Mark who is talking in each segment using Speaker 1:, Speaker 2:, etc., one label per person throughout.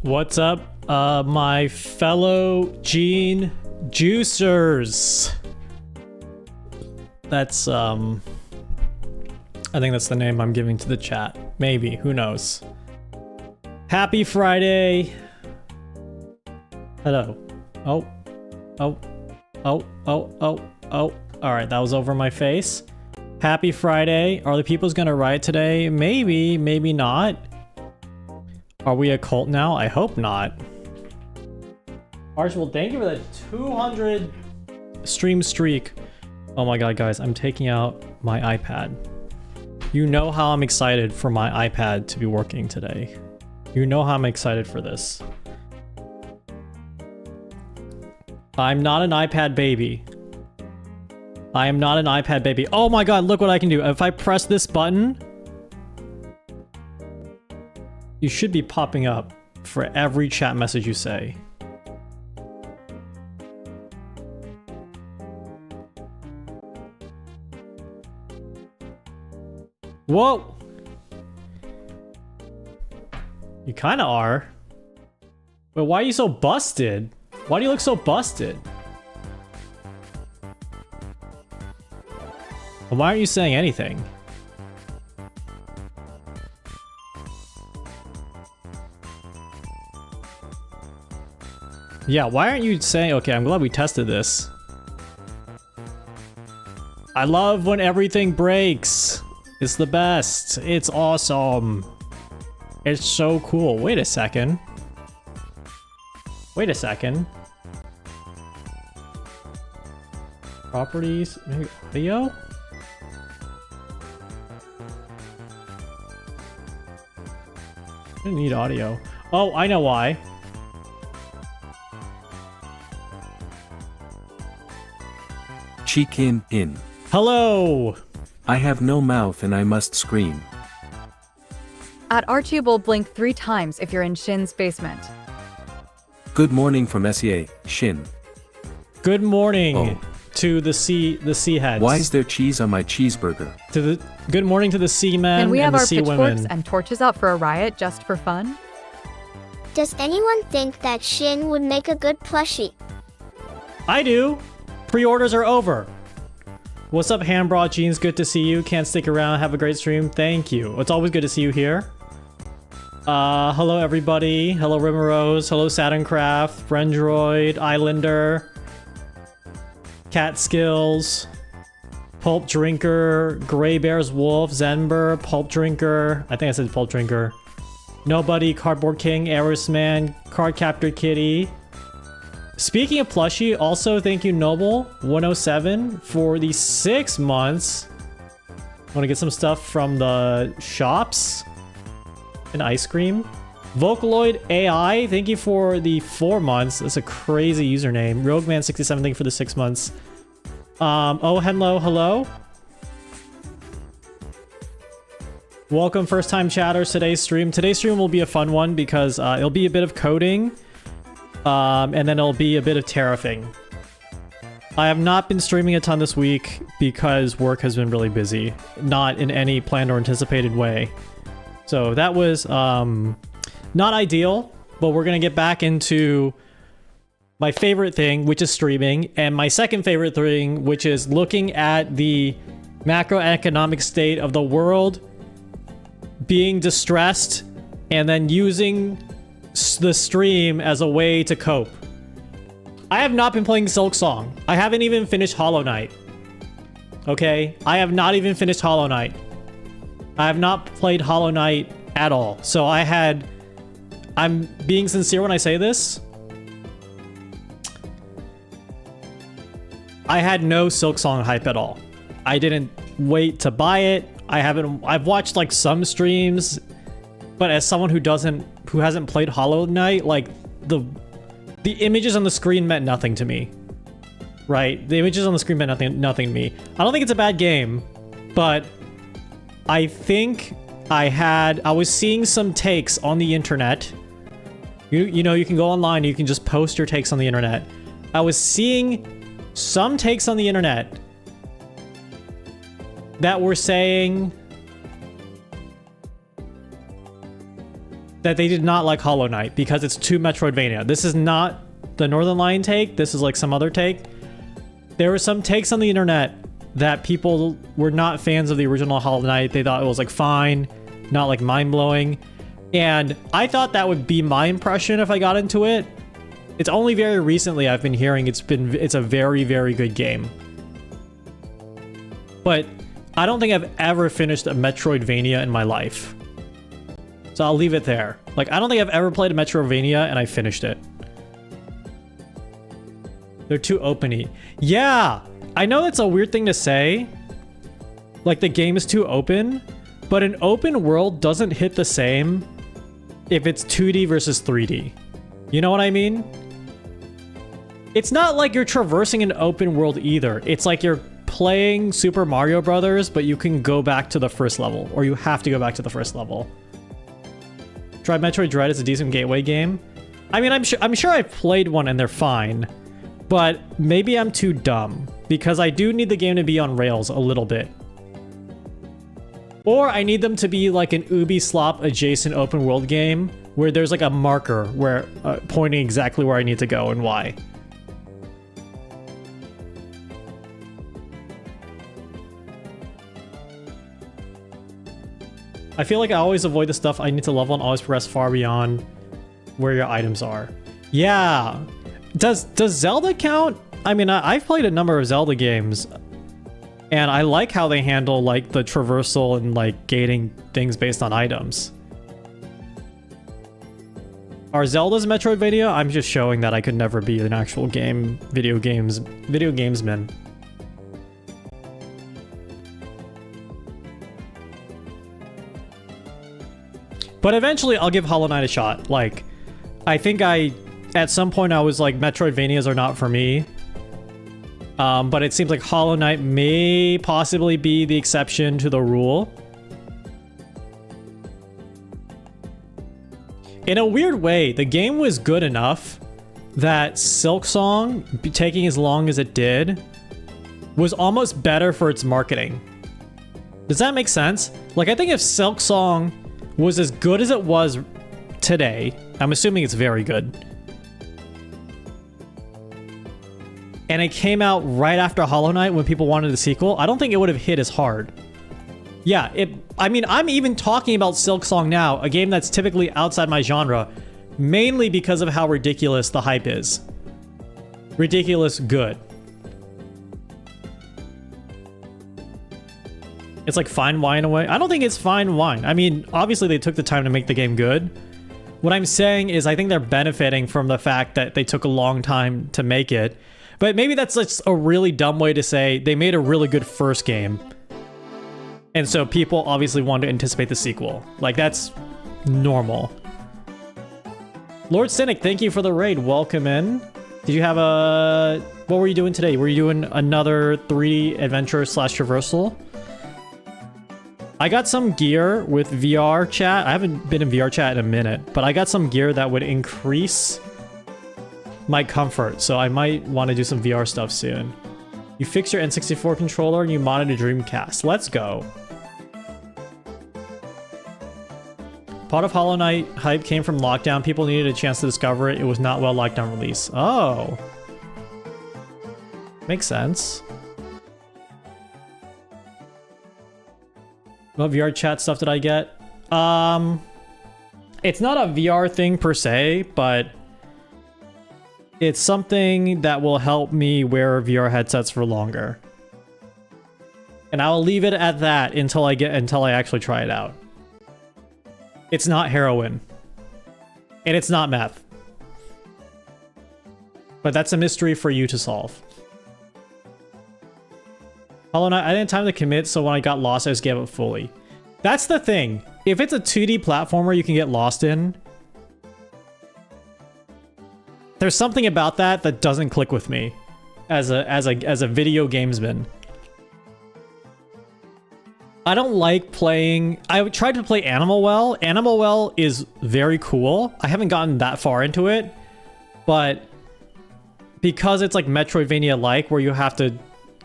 Speaker 1: What's up, my fellow gene juicers? That's, I think that's the name I'm giving to the chat. Maybe, who knows? Happy Friday! Hello. Oh. Alright, that was over my face. Happy Friday. Are the people's gonna riot today? Maybe, maybe not. Are we a cult now? I hope not. Archibald, thank you for the 200 stream streak. Oh my god, guys, I'm taking out my iPad. You know how I'm excited for my iPad to be working today. You know how I'm excited for this. I'm not an iPad baby. I am not an iPad baby. Oh my god, look what I can do. If I press this button, you should be popping up for every chat message you say. Whoa! You kinda are. But why are you so busted? Why do you look so busted? And why aren't you saying anything? Yeah, why aren't you saying... Okay, I'm glad we tested this. I love when everything breaks. It's the best. It's awesome. It's so cool. Wait a second. Wait a second. Properties, maybe audio? I didn't need audio. Oh, I know why.
Speaker 2: Chicken in.
Speaker 1: Hello!
Speaker 2: I have no mouth and I must scream.
Speaker 3: At Archibald, blink 3 times if you're in Shin's basement.
Speaker 2: Good morning from SEA, Shin.
Speaker 1: Good morning to the sea heads.
Speaker 2: Why is there cheese on my cheeseburger?
Speaker 1: Good morning to the sea men
Speaker 3: And we have
Speaker 1: the
Speaker 3: our
Speaker 1: sea
Speaker 3: pitchforks
Speaker 1: women.
Speaker 3: and torches out for a riot just for fun?
Speaker 4: Does anyone think that Shin would make a good plushie?
Speaker 1: I do. Pre-orders are over. What's up, Hambra Jeans? Good to see you. Can't stick around. Have a great stream. Thank you. It's always good to see you here. Hello everybody. Hello Rimmerose. Hello Saturncraft. Brendroid. Islander. Catskills. Pulp Drinker. Gray Bears Wolf. Zenber. Pulp Drinker. I think I said Pulp Drinker. Nobody. Cardboard King. Arisman. Card Captor Kitty. Speaking of plushie, also thank you Noble107 for the 6 months. Want to get some stuff from the shops? An ice cream. Vocaloid AI, thank you for the 4 months. That's a crazy username. Rogueman67, thank you for the 6 months. Oh, hello. Welcome first time chatters today's stream. Today's stream will be a fun one because it'll be a bit of coding. And then it'll be a bit of tariffing. I have not been streaming a ton this week because work has been really busy. Not in any planned or anticipated way. So that was not ideal, but we're going to get back into my favorite thing, which is streaming, and my second favorite thing, which is looking at the macroeconomic state of the world, being distressed, and then using the stream as a way to cope. I have not been playing Silk Song. I haven't even finished Hollow Knight. Okay? I have not even finished Hollow Knight. I have not played Hollow Knight at all. So I'm being sincere when I say this. I had no Silk Song hype at all. I didn't wait to buy it. I've watched like some streams, but as someone who hasn't played Hollow Knight, like the images on the screen meant nothing to me. Right? The images on the screen meant nothing to me. I don't think it's a bad game, but I think I was seeing some takes on the internet. You know, you can go online, you can just post your takes on the internet. I was seeing some takes on the internet that were saying that they did not like Hollow Knight because it's too Metroidvania. This is not the Northern Lion take. This is like some other take. There were some takes on the internet that people were not fans of the original Hollow Knight. They thought it was like fine, not like mind-blowing. And I thought that would be my impression if I got into it. It's only very recently I've been hearing it's a very, very good game. But I don't think I've ever finished a Metroidvania in my life. So I'll leave it there. Like, I don't think I've ever played a Metroidvania and I finished it. They're too open-y. Yeah! I know that's a weird thing to say. Like, the game is too open. But an open world doesn't hit the same if it's 2D versus 3D. You know what I mean? It's not like you're traversing an open world either. It's like you're playing Super Mario Brothers, but you can go back to the first level. Or you have to go back to the first level. Try Metroid Dread. It's a decent gateway game. I mean, I'm sure I've played one and they're fine. But maybe I'm too dumb. Because I do need the game to be on rails a little bit. Or I need them to be like an Ubi Slop adjacent open world game where there's like a marker where pointing exactly where I need to go and why. I feel like I always avoid the stuff I need to level and always progress far beyond where your items are. Yeah. Does Zelda count? I mean, I've played a number of Zelda games. And I like how they handle like the traversal and like gating things based on items. Are Zelda's Metroidvania? I'm just showing that I could never be an actual video gamesman. But eventually I'll give Hollow Knight a shot. Like, I think at some point I was like, Metroidvanias are not for me. But it seems like Hollow Knight may possibly be the exception to the rule. In a weird way, the game was good enough that Silksong, taking as long as it did, was almost better for its marketing. Does that make sense? Like, I think if Silksong was as good as it was today, I'm assuming it's very good, and it came out right after Hollow Knight when people wanted a sequel, I don't think it would have hit as hard. Yeah, I mean, I'm even talking about Silksong now, a game that's typically outside my genre, mainly because of how ridiculous the hype is. Ridiculous good. It's like fine wine away. I don't think it's fine wine. I mean, obviously they took the time to make the game good. What I'm saying is I think they're benefiting from the fact that they took a long time to make it. But maybe that's just a really dumb way to say they made a really good first game. And so people obviously wanted to anticipate the sequel. Like, that's normal. Lord Cynic, thank you for the raid. Welcome in. Did you have a... What were you doing today? Were you doing another 3D adventure / traversal? I got some gear with VR chat. I haven't been in VR chat in a minute, but I got some gear that would increase my comfort, so I might want to do some VR stuff soon. You fix your N64 controller and you modded a Dreamcast. Let's go. Part of Hollow Knight hype came from lockdown. People needed a chance to discover it. It was not well lockdown release. Oh. Makes sense. What VR chat stuff did I get? It's not a VR thing per se, but it's something that will help me wear VR headsets for longer. And I'll leave it at that until I actually try it out. It's not heroin. And it's not meth. But that's a mystery for you to solve. Hollow Knight, I didn't have time to commit, so when I got lost, I just gave up fully. That's the thing. If it's a 2D platformer you can get lost in, there's something about that that doesn't click with me as a video gamesman. I don't like playing... I tried to play Animal Well. Animal Well is very cool. I haven't gotten that far into it, but because it's like Metroidvania-like, where you have to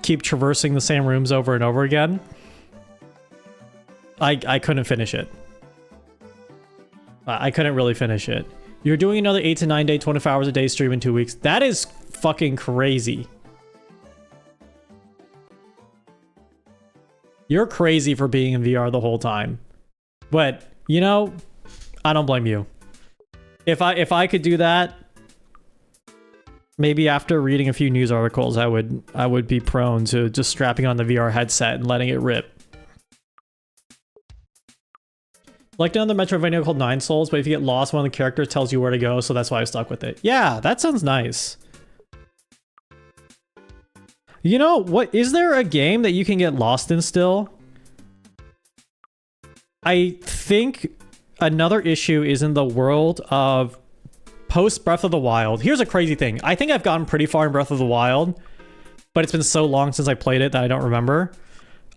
Speaker 1: keep traversing the same rooms over and over again, I couldn't finish it. I couldn't really finish it. You're doing another 8 to 9 day, 24 hours a day stream in 2 weeks. That is fucking crazy. You're crazy for being in VR the whole time. But, you know, I don't blame you. If I could do that, maybe after reading a few news articles, I would be prone to just strapping on the VR headset and letting it rip. Like another Metroidvania called Nine Souls, but if you get lost, one of the characters tells you where to go, so that's why I stuck with it. Yeah, that sounds nice. You know, what is there a game that you can get lost in still? I think another issue is in the world of post Breath of the Wild. Here's a crazy thing. I think I've gotten pretty far in Breath of the Wild, but it's been so long since I played it that I don't remember.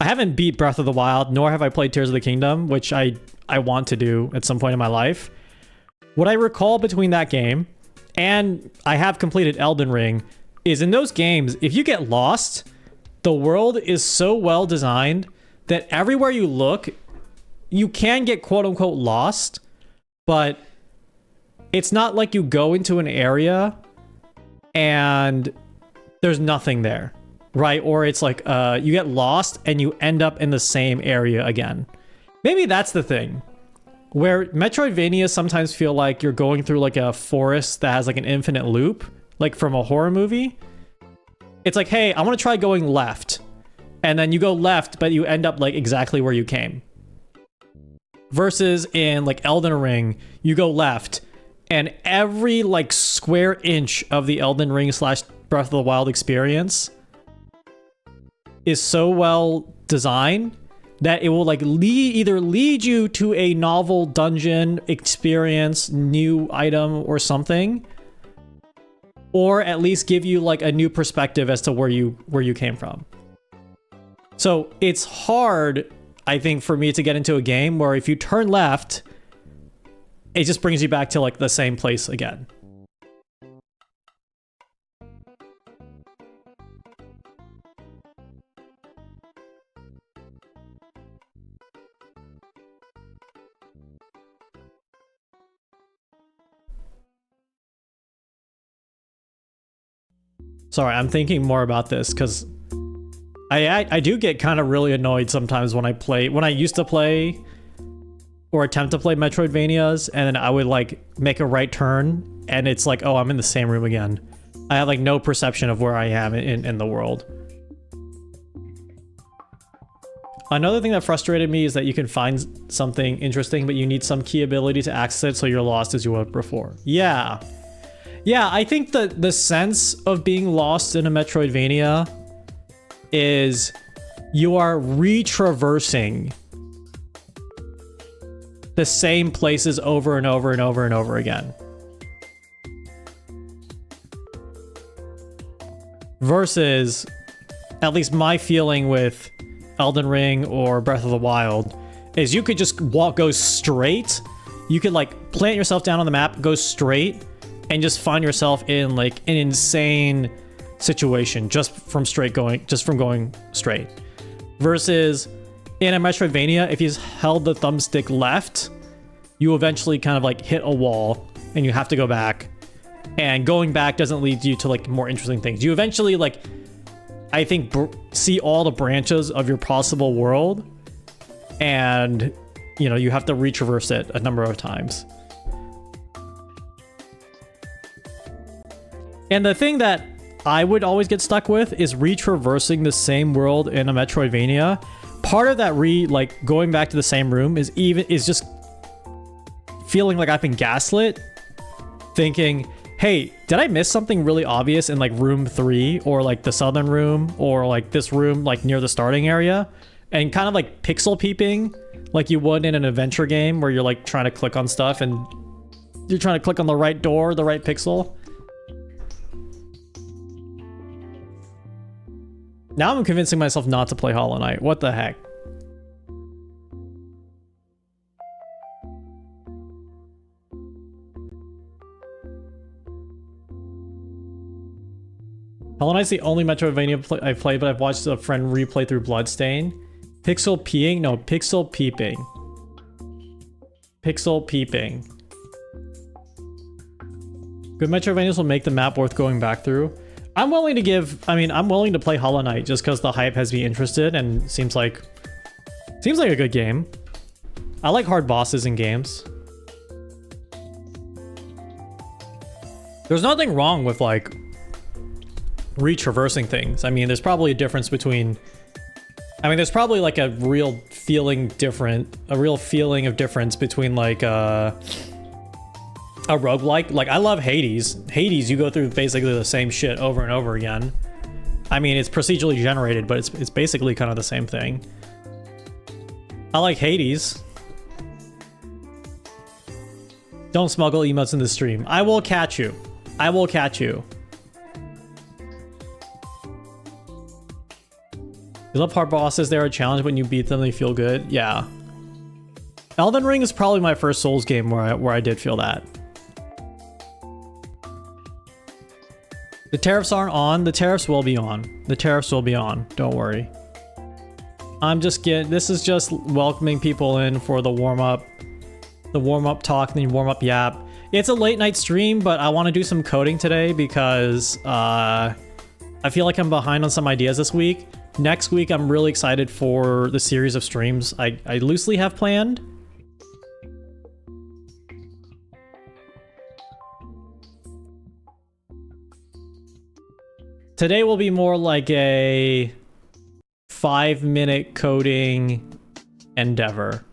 Speaker 1: I haven't beat Breath of the Wild, nor have I played Tears of the Kingdom, which I want to do at some point in my life. What I recall between that game, and I have completed Elden Ring, is in those games, if you get lost, the world is so well designed that everywhere you look, you can get quote-unquote lost, but it's not like you go into an area and there's nothing there, right? Or it's like you get lost and you end up in the same area again. Maybe that's the thing, where Metroidvania sometimes feel like you're going through like a forest that has like an infinite loop, like from a horror movie. It's like, hey, I want to try going left. And then you go left, but you end up like exactly where you came. Versus in like Elden Ring, you go left and every like square inch of the Elden Ring / Breath of the Wild experience is so well designed that it will like either lead you to a novel dungeon experience, new item or something, or at least give you like a new perspective as to where you came from. So it's hard, I think, for me to get into a game where if you turn left, it just brings you back to like the same place again. Sorry, I'm thinking more about this because I do get kind of really annoyed sometimes when I used to play or attempt to play Metroidvanias, and then I would like make a right turn and it's like, oh, I'm in the same room again. I have like no perception of where I am in the world. Another thing that frustrated me is that you can find something interesting, but you need some key ability to access it, so you're lost as you were before. Yeah. Yeah, I think the sense of being lost in a Metroidvania is you are retraversing the same places over and over and over and over again. Versus, at least my feeling with Elden Ring or Breath of the Wild, is you could just go straight. You could like plant yourself down on the map, go straight, and just find yourself in like an insane situation just from going straight. Versus in a Metroidvania, if you held the thumbstick left, you eventually kind of like hit a wall and you have to go back. And going back doesn't lead you to like more interesting things. You eventually like, I think, see all the branches of your possible world, and you know, you have to retraverse it a number of times. And the thing that I would always get stuck with is retraversing the same world in a Metroidvania. Part of that like going back to the same room is just feeling like I've been gaslit, thinking, hey, did I miss something really obvious in like room 3 or like the southern room or like this room like near the starting area? And kind of like pixel peeping like you would in an adventure game where you're like trying to click on stuff and you're trying to click on the right door, the right pixel. Now I'm convincing myself not to play Hollow Knight. What the heck? Hollow Knight's the only Metroidvania I've played, but I've watched a friend replay through Bloodstain. Pixel peeing? No, pixel peeping. Pixel peeping. Good Metroidvanias will make the map worth going back through. I'm willing to give, I mean, I'm willing to play Hollow Knight just because the hype has me interested and seems like a good game. I like hard bosses in games. There's nothing wrong with like retraversing things. I mean, there's probably a difference between, I mean, there's probably like a real feeling of difference between like a roguelike. Like I love Hades. Hades, you go through basically the same shit over and over again. I mean, it's procedurally generated, but it's basically kind of the same thing. I like Hades. Don't smuggle emotes in the stream. I will catch you. I will catch you. You love hard bosses. They're a challenge. When you beat them, they feel good. Yeah. Elden Ring is probably my first Souls game where I did feel that. The tariffs aren't on. The tariffs will be on. The tariffs will be on. Don't worry. This is just welcoming people in for the warm-up talk, and the warm-up yap. It's a late night stream, but I want to do some coding today because I feel like I'm behind on some ideas this week. Next week, I'm really excited for the series of streams I loosely have planned. Today will be more like a 5-minute coding endeavor.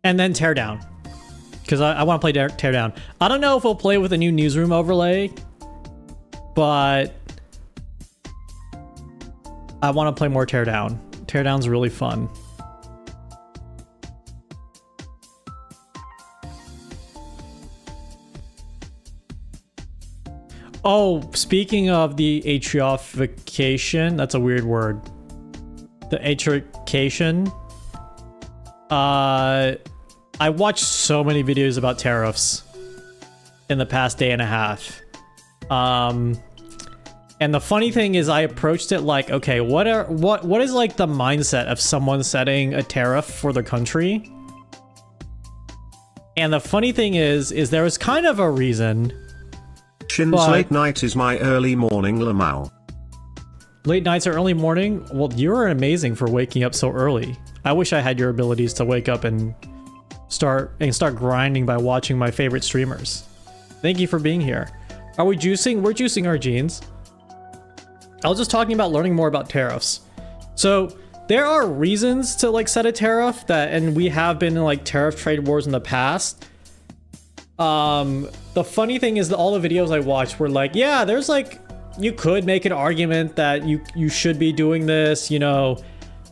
Speaker 1: And then Teardown. Because I want to play Teardown. I don't know if we'll play with a new newsroom overlay, but I want to play more Teardown. Teardown's really fun. Oh, speaking of the atriofication, that's a weird word. The atrification. I watched so many videos about tariffs in the past day and a half. And the funny thing is I approached it like, okay, what is like the mindset of someone setting a tariff for the country? And the funny thing is there was kind of a reason.
Speaker 5: Shin's late night is my early morning, Lamau.
Speaker 1: Late nights or early morning? Well, you're amazing for waking up so early. I wish I had your abilities to wake up and start grinding by watching my favorite streamers. Thank you for being here. Are we juicing? We're juicing our genes. I was just talking about learning more about tariffs. So there are reasons to like set a tariff and we have been in like tariff trade wars in the past. The funny thing is that all the videos I watched were like, yeah, there's like, you could make an argument that you should be doing this, you know,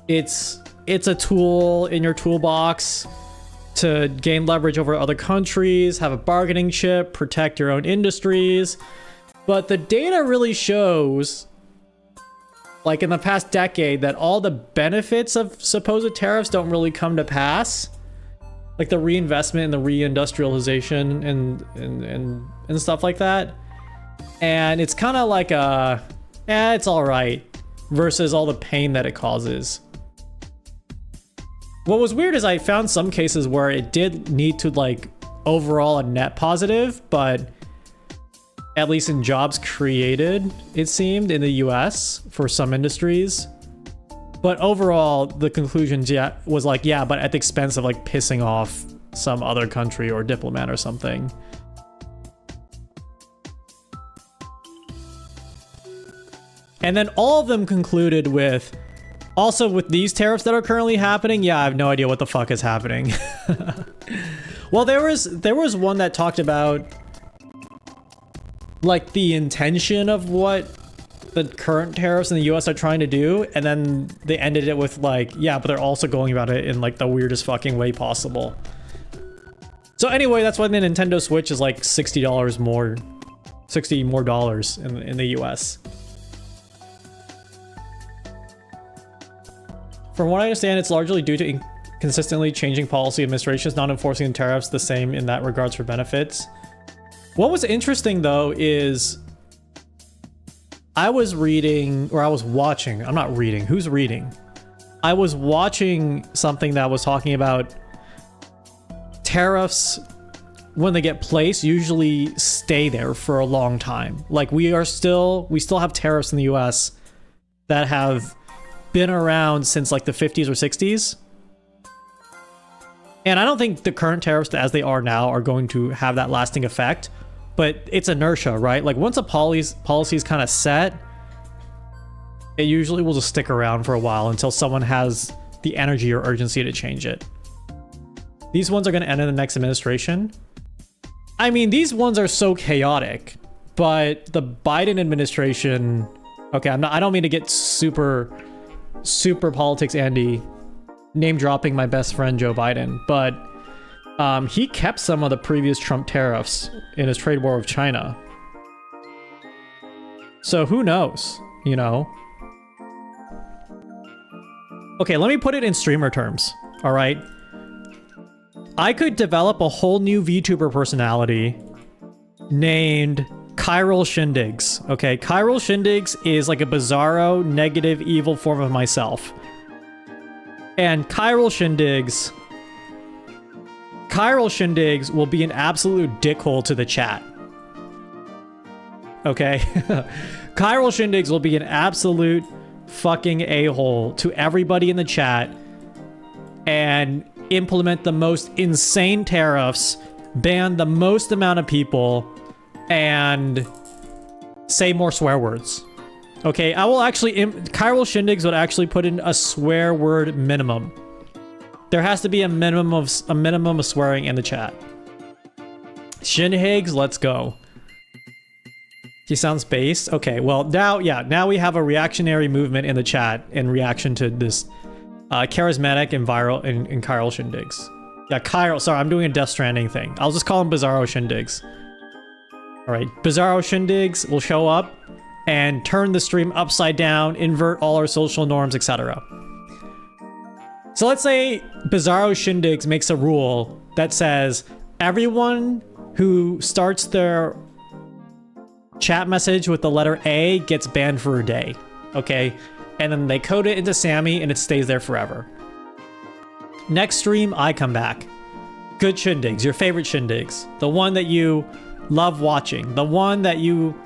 Speaker 1: it's a tool in your toolbox to gain leverage over other countries, have a bargaining chip, protect your own industries. But the data really shows, like in the past decade, that all the benefits of supposed tariffs don't really come to pass. Like the reinvestment and the reindustrialization and stuff like that. And it's kind of like it's all right versus all the pain that it causes. What was weird is I found some cases where it did need to like overall a net positive, but at least in jobs created, it seemed in the US for some industries. But overall, the conclusion was like, yeah, but at the expense of like pissing off some other country or diplomat or something. And then all of them concluded with, also with these tariffs that are currently happening, yeah, I have no idea what the fuck is happening. Well, there was one that talked about like the intention of what the current tariffs in the US are trying to do, and then they ended it with like, yeah, but they're also going about it in like the weirdest fucking way possible. So anyway, that's why the Nintendo Switch is like $60 more, $60 more dollars in the US. From what I understand, it's largely due to consistently changing policy administrations, not enforcing tariffs the same in that regards for benefits. What was interesting though is I was reading, or I was watching, I'm not reading, who's reading? I was watching something that was talking about tariffs when they get placed usually stay there for a long time. Like we still have tariffs in the US that have been around since like the 50s or 60s. And I don't think the current tariffs as they are now are going to have that lasting effect, but it's inertia, right? Like once a policy is kind of set, it usually will just stick around for a while until someone has the energy or urgency to change it. These ones are going to end in the next administration. I mean, these ones are so chaotic, but the Biden administration, okay, I don't mean to get super politics Andy, name dropping my best friend Joe Biden, but he kept some of the previous Trump tariffs in his trade war with China. So who knows, you know? Okay, let me put it in streamer terms, all right? I could develop a whole new VTuber personality named Chiral Shindigs. Okay, Chiral Shindigs is like a bizarro, negative, evil form of myself. And Chiral Shindigs will be an absolute dickhole to the chat. Okay? Chiral Shindigs will be an absolute fucking a-hole to everybody in the chat and implement the most insane tariffs, ban the most amount of people, and say more swear words. Okay, I will actually... Chiral Shindigs would actually put in a swear word minimum. There has to be a minimum of swearing in the chat. Shindigs, let's go. He sounds based. Okay, well now we have a reactionary movement in the chat in reaction to this charismatic and viral in Chiral Shindigs. Yeah, Chiral. Sorry, I'm doing a Death Stranding thing. I'll just call him Bizarro Shindigs. All right, Bizarro Shindigs will show up and turn the stream upside down, invert all our social norms, etc. So let's say Bizarro Shindigs makes a rule that says everyone who starts their chat message with the letter A gets banned for a day. Okay? And then they code it into Sammy and it stays there forever. Next stream, I come back. Good Shindigs, your favorite Shindigs. The one that you love watching. The one that you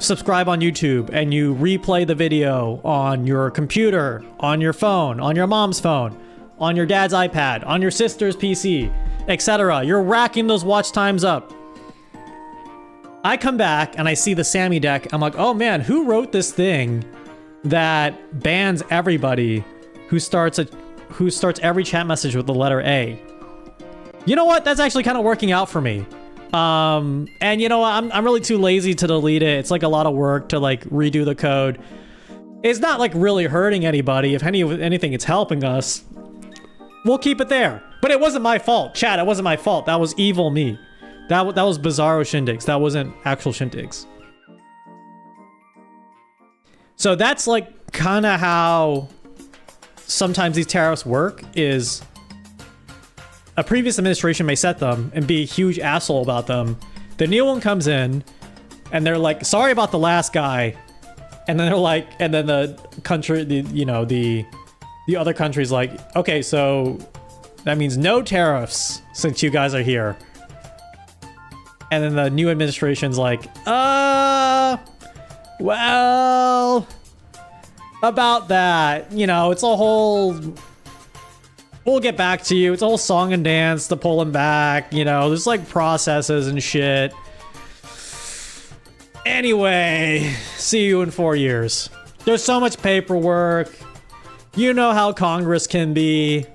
Speaker 1: subscribe on YouTube and you replay the video on your computer, on your phone, on your mom's phone, on your dad's iPad, on your sister's PC, etc. You're racking those watch times up. I come back and I see the Sammy deck. I'm like, oh man, who wrote this thing that bans everybody who starts every chat message with the letter A? You know what? That's actually kind of working out for me. And you know what? I'm really too lazy to delete it. It's like a lot of work to like redo the code. It's not like really hurting anybody. If anything, it's helping us. We'll keep it there. But it wasn't my fault. Chat, it wasn't my fault. That was evil me. That was Bizarro Shindigs. That wasn't actual Shindigs. So that's like kind of how sometimes these tariffs work, is a previous administration may set them and be a huge asshole about them. The new one comes in and they're like, sorry about the last guy. And then they're like, and then the country, the other country's like, okay, so that means no tariffs since you guys are here. And then the new administration's like, well, about that, it's a whole, we'll get back to you. It's a whole song and dance to pull him back. There's like processes and shit. Anyway, see you in 4 years. There's so much paperwork. You know how Congress can be.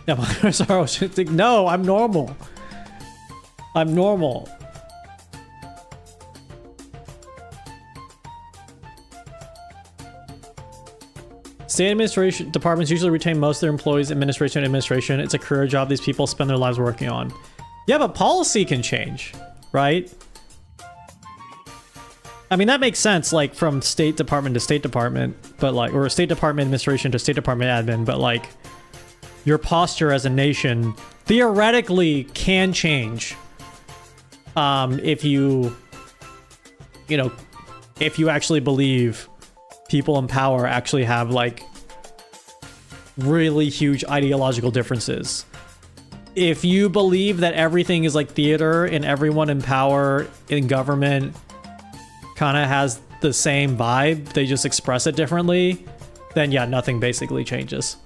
Speaker 1: No, I'm normal. I'm normal. State administration departments usually retain most of their employees, administration. It's a career job these people spend their lives working on. Yeah, but policy can change, right? I mean, that makes sense, like, from State Department to State Department, but like, or State Department administration to State Department admin, but like, your posture as a nation theoretically can change. If you know, if you actually believe people in power actually have like really huge ideological differences. If you believe that everything is like theater and everyone in power in government kind of has the same vibe, they just express it differently, then yeah, nothing basically changes.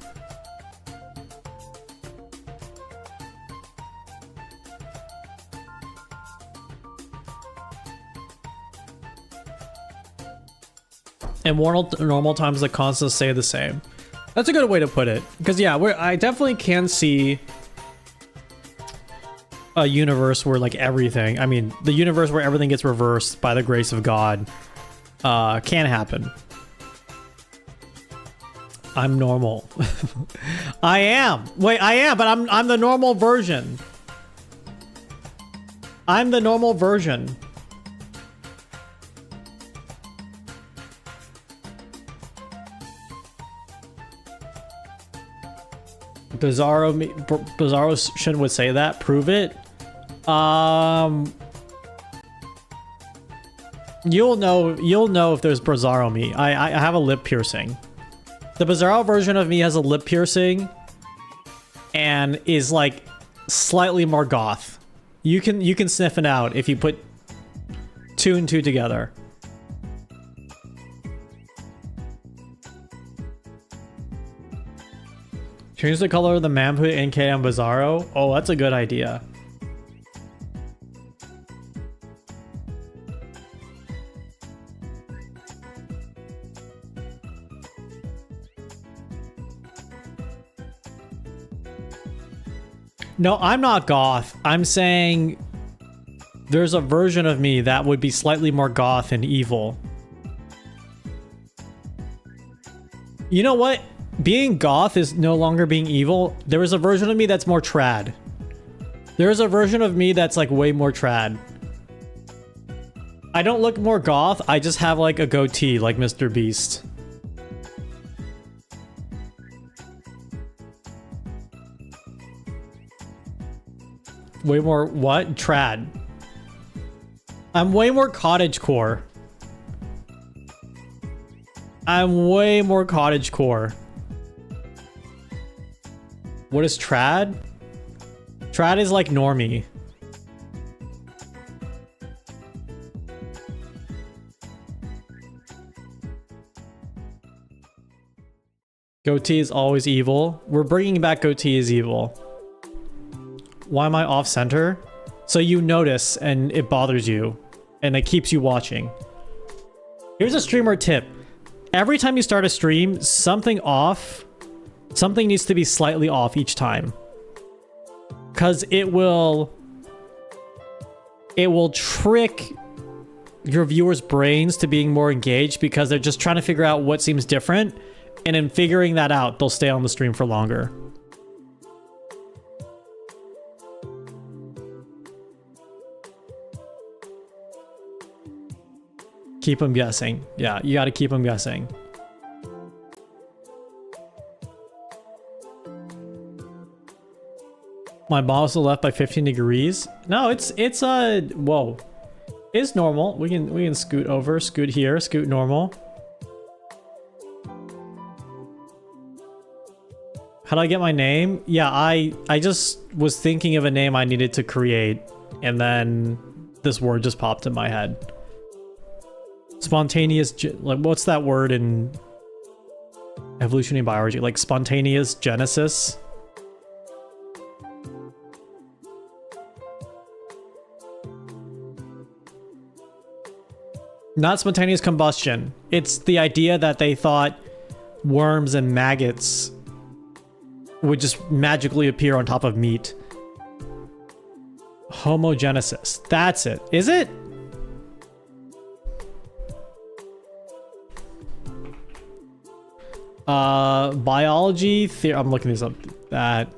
Speaker 1: And normal times, the constants stay the same. That's a good way to put it. Because yeah, I definitely can see a universe where like everything, I mean, the universe where everything gets reversed by the grace of God can happen. I'm normal. I am. Wait, I am, but I'm the normal version. I'm the normal version. Bizarro Shin would say that. Prove it. You'll know if there's Bizarro me. I have a lip piercing. The Bizarro version of me has a lip piercing and is like slightly more goth. You can sniff it out if you put 2 and 2 together. Change the color of the man put NK on Bizarro. Oh, that's a good idea. No, I'm not goth. I'm saying there's a version of me that would be slightly more goth and evil. You know what? Being goth is no longer being evil. There is a version of me that's more trad. There is a version of me that's like way more trad. I don't look more goth. I just have like a goatee like Mr. Beast. Way more what? Trad. I'm way more cottagecore. I'm way more cottagecore. What is trad? Trad is like normie. Goatee is always evil. We're bringing back goatee is evil. Why am I off center? So you notice and it bothers you and it keeps you watching. Here's a streamer tip. Every time you start a stream, something needs to be slightly off each time. Cause it will trick your viewers' brains to being more engaged because they're just trying to figure out what seems different. And in figuring that out, they'll stay on the stream for longer. Keep them guessing. Yeah, you gotta keep them guessing. My mouse is left by 15 degrees. No, it's whoa. It's normal. We can scoot over, scoot here, scoot normal. How do I get my name? Yeah, I just was thinking of a name I needed to create, and then this word just popped in my head. Spontaneous, like what's that word in evolutionary biology? Like spontaneous genesis? Not spontaneous combustion. It's the idea that they thought worms and maggots would just magically appear on top of meat. Homogenesis. That's it. Is it? Biology I'm looking this up. That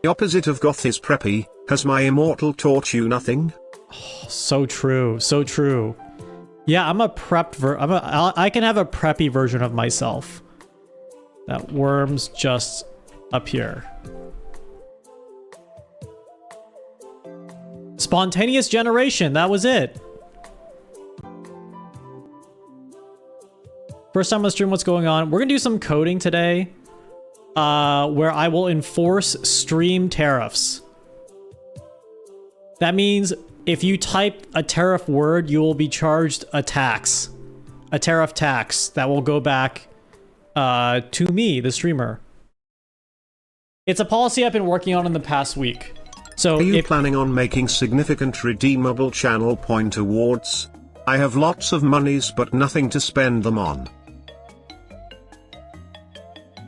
Speaker 5: the opposite of goth is preppy. Has my immortal taught you nothing?
Speaker 1: Oh, so true. So true. Yeah, I'm a prepped I can have a preppy version of myself. That worms just appear. Spontaneous generation, that was it. First time on stream, what's going on? We're gonna do some coding today, where I will enforce stream tariffs. That means if you type a tariff word, you will be charged a tax. A tariff tax that will go back to me, the streamer. It's a policy I've been working on in the past week. So
Speaker 5: Are you planning on making significant redeemable channel point awards? I have lots of monies but nothing to spend them on.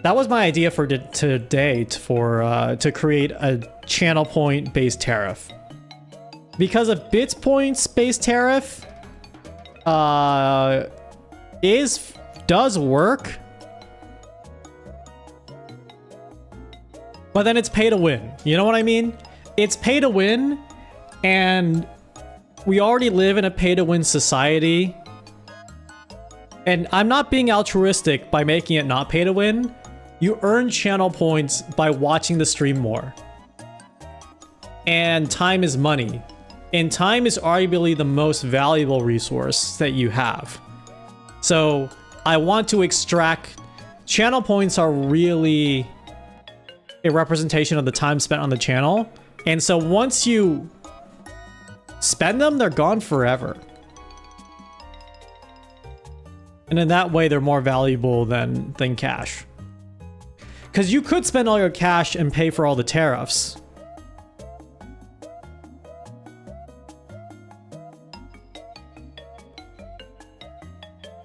Speaker 1: That was my idea for today to create a channel point based tariff. Because a bits points based tariff does work, but then it's pay to win. You know what I mean? It's pay to win, and we already live in a pay to win society. And I'm not being altruistic by making it not pay to win. You earn channel points by watching the stream more. And time is money. And time is arguably the most valuable resource that you have. So I want to extract... Channel points are really a representation of the time spent on the channel. And so once you spend them, they're gone forever. And in that way, they're more valuable than cash. Because you could spend all your cash and pay for all the tariffs.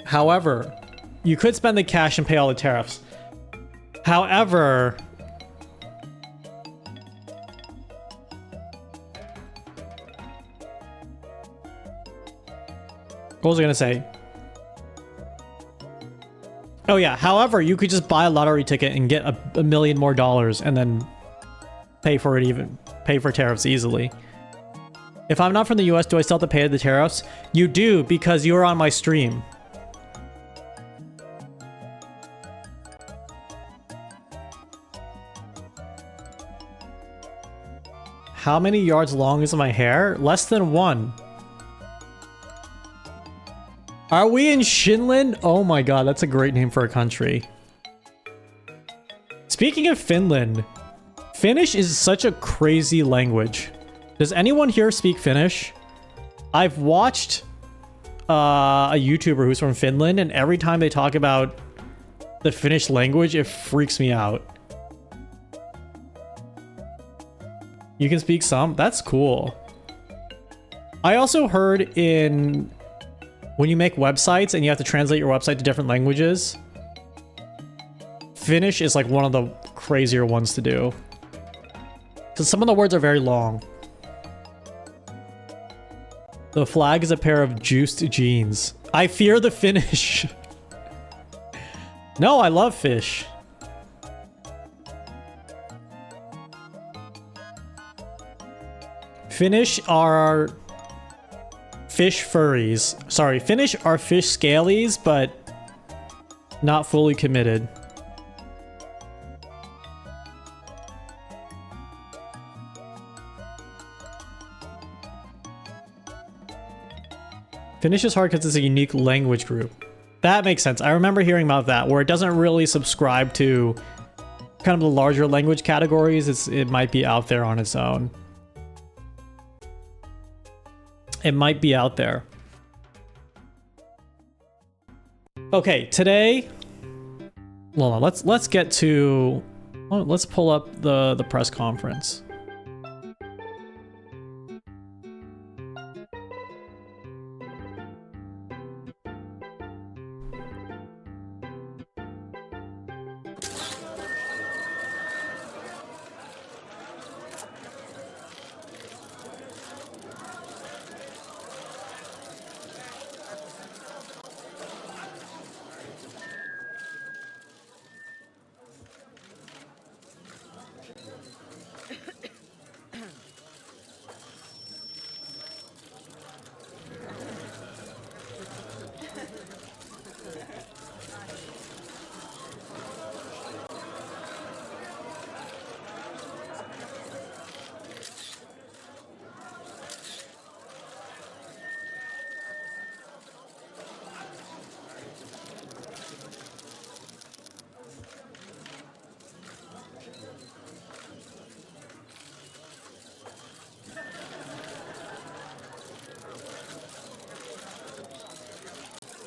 Speaker 1: However, you could spend the cash and pay all the tariffs. However, what was I gonna say? Oh yeah, however, you could just buy a lottery ticket and get a million more dollars and then pay for tariffs easily. If I'm not from the US, do I still have to pay the tariffs? You do, because you're on my stream. How many yards long is my hair? Less than 1. Are we in Finland? Oh my god, that's a great name for a country. Speaking of Finland, Finnish is such a crazy language. Does anyone here speak Finnish? I've watched a YouTuber who's from Finland, and every time they talk about the Finnish language, it freaks me out. You can speak some? That's cool. I also heard when you make websites and you have to translate your website to different languages, Finnish is like one of the crazier ones to do. Because some of the words are very long. The flag is a pair of juiced jeans. I fear the Finnish. No, I love fish. Finnish are fish furries. Sorry, Finnish are fish scalies, but not fully committed. Finnish is hard because it's a unique language group. That makes sense. I remember hearing about that, where it doesn't really subscribe to kind of the larger language categories. It might be out there on its own. It might be out there. Okay, today, hold on, let's get to, let's pull up the press conference.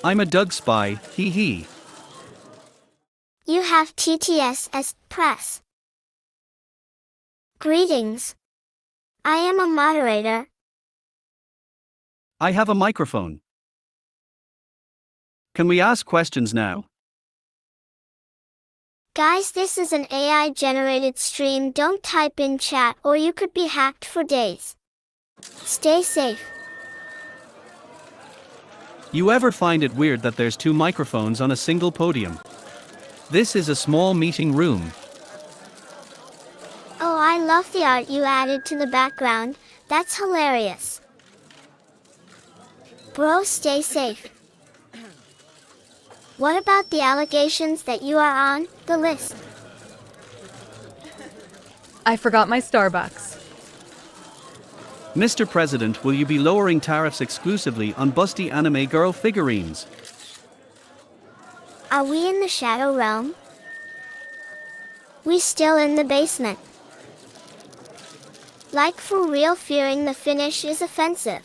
Speaker 6: I'm a Doug spy, hee hee.
Speaker 4: You have TTS as press. Greetings. I am a moderator.
Speaker 6: I have a microphone. Can we ask questions now?
Speaker 4: Guys, this is an AI generated stream. Don't type in chat or you could be hacked for days. Stay safe.
Speaker 6: You ever find it weird that there's two microphones on a single podium? This is a small meeting room.
Speaker 4: Oh, I love the art you added to the background. That's hilarious. Bro, stay safe. What about the allegations that you are on the list?
Speaker 3: I forgot my Starbucks.
Speaker 6: Mr. President, will you be lowering tariffs exclusively on busty anime girl figurines?
Speaker 4: Are we in the shadow realm? We still in the basement. Like for real, fearing the finish is offensive.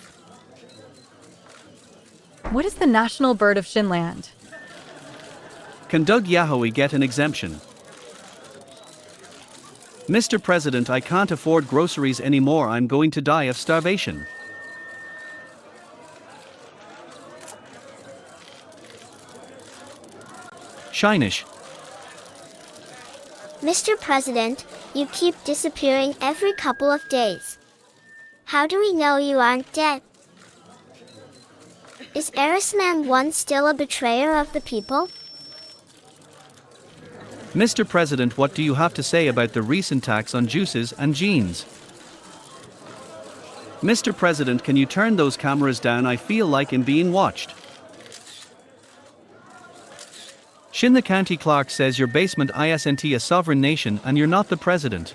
Speaker 3: What is the national bird of Shinland?
Speaker 6: Can Doug Yahoe get an exemption? Mr. President, I can't afford groceries anymore. I'm going to die of starvation. Shinish.
Speaker 4: Mr. President, you keep disappearing every couple of days. How do we know you aren't dead? Is Erisman 1 still a betrayer of the people?
Speaker 6: Mr. President, what do you have to say about the recent tax on juices and jeans? Mr. President, can you turn those cameras down? I feel like I'm being watched. Shin the County Clerk says your basement isn't a sovereign nation and you're not the president.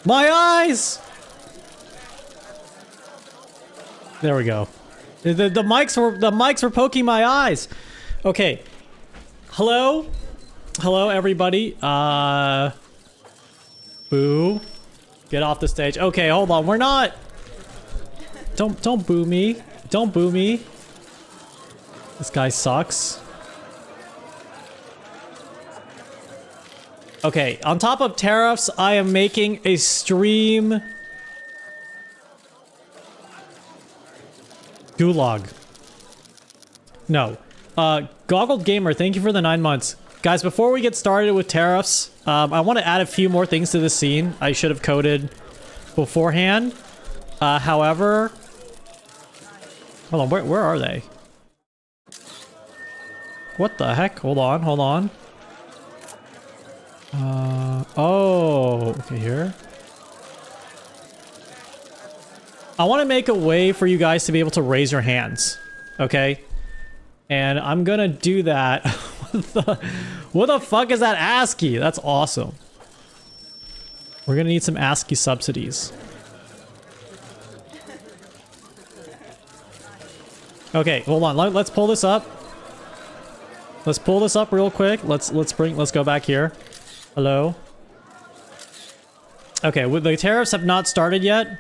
Speaker 1: My eyes! There we go. The mics were poking my eyes. Okay. Hello? Hello, everybody. Boo. Get off the stage. Okay, hold on. We're not... Don't boo me. Don't boo me. This guy sucks. Okay, on top of tariffs, I am making a stream gulag. No. Goggled Gamer, thank you for the 9 months. Guys, before we get started with tariffs, I want to add a few more things to the scene. I should have coded beforehand. However... Hold on, where are they? What the heck? Hold on, hold on. Oh, okay, here. I want to make a way for you guys to be able to raise your hands, okay? And I'm gonna do that. What the fuck is that ASCII? That's awesome. We're gonna need some ASCII subsidies. Okay, hold on. Let's pull this up. Let's pull this up real quick. Let's go back here. Hello. Okay, the tariffs have not started yet.